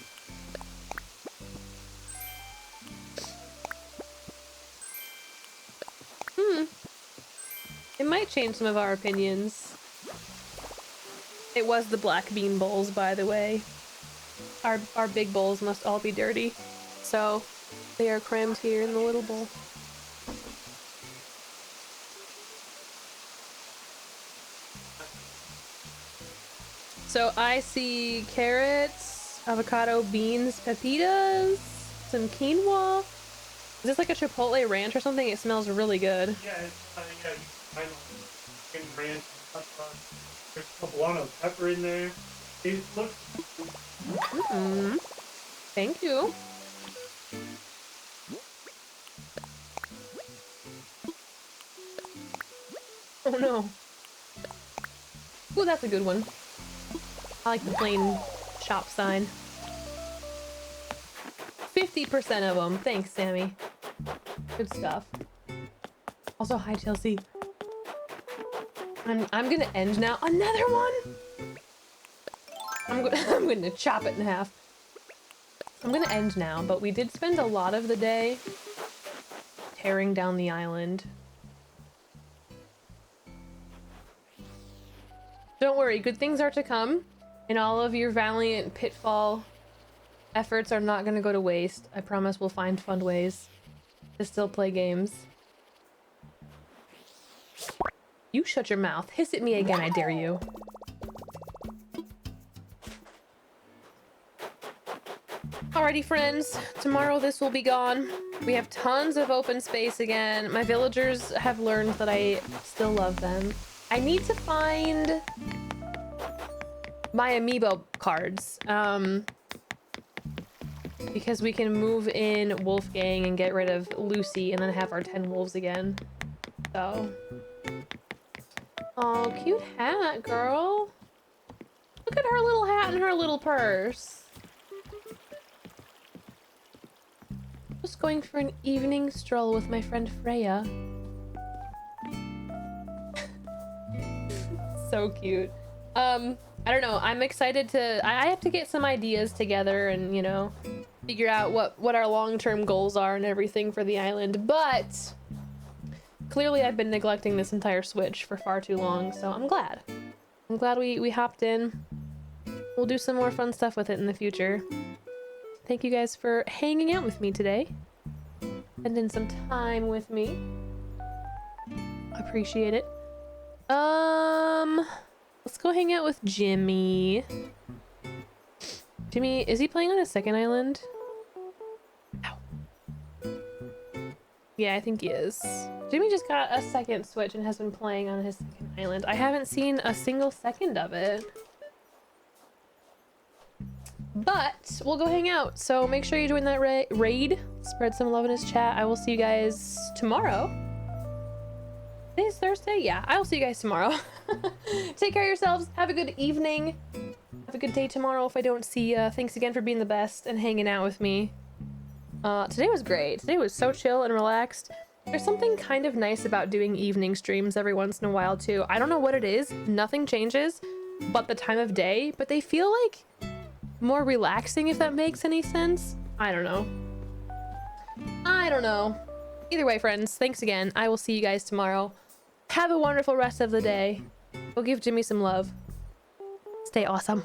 It might change some of our opinions. It was the black bean bowls, by the way. Our big bowls must all be dirty. So, they are crammed here in the little bowl. So I see carrots, avocado, beans, pepitas, some quinoa. Is this like a chipotle ranch or something? It smells really good. Yeah, yeah, I know. Chicken ranch, hot sauce. There's a poblano pepper in there. It looks... Thank you. Oh no. Ooh, that's a good one. I like the plain shop sign. 50% of them. Thanks, Sammy. Good stuff. Also, hi, Chelsea. I'm gonna end now. Another one? I'm gonna chop it in half. I'm gonna end now, but we did spend a lot of the day tearing down the island. Don't worry, good things are to come, and all of your valiant pitfall efforts are not gonna go to waste. I promise we'll find fun ways to still play games. You shut your mouth. Hiss at me again, I dare you. Alrighty, friends. Tomorrow this will be gone. We have tons of open space again. My villagers have learned that I still love them. I need to find my amiibo cards. Because we can move in Wolfgang and get rid of Lucy and then have our 10 wolves again. So... Oh, cute hat, girl. Look at her little hat and her little purse. Just going for an evening stroll with my friend Freya. So cute. I don't know. I'm excited to... I have to get some ideas together and, you know, figure out what our long-term goals are and everything for the island, but clearly I've been neglecting this entire Switch for far too long, so I'm glad. I'm glad we hopped in. We'll do some more fun stuff with it in the future. Thank you guys for hanging out with me today. Spending some time with me. Appreciate it. Let's go hang out with Jimmy. Jimmy, is he playing on a second island? Ow. Yeah, I think he is. Jimmy just got a second Switch and has been playing on his second island. I haven't seen a single second of it. But we'll go hang out. So make sure you join that raid. Spread some love in his chat. I will see you guys tomorrow. Today's Thursday? Yeah, I will see you guys tomorrow. Take care of yourselves. Have a good evening. Have a good day tomorrow if I don't see you. Thanks again for being the best and hanging out with me. Today was great. Today was so chill and relaxed. There's something kind of nice about doing evening streams every once in a while too. I don't know what it is. Nothing changes but the time of day, but they feel like more relaxing, if that makes any sense. I don't know. Either way, friends, thanks again. I will see you guys tomorrow. Have a wonderful rest of the day. Go give Jimmy some love. Stay awesome.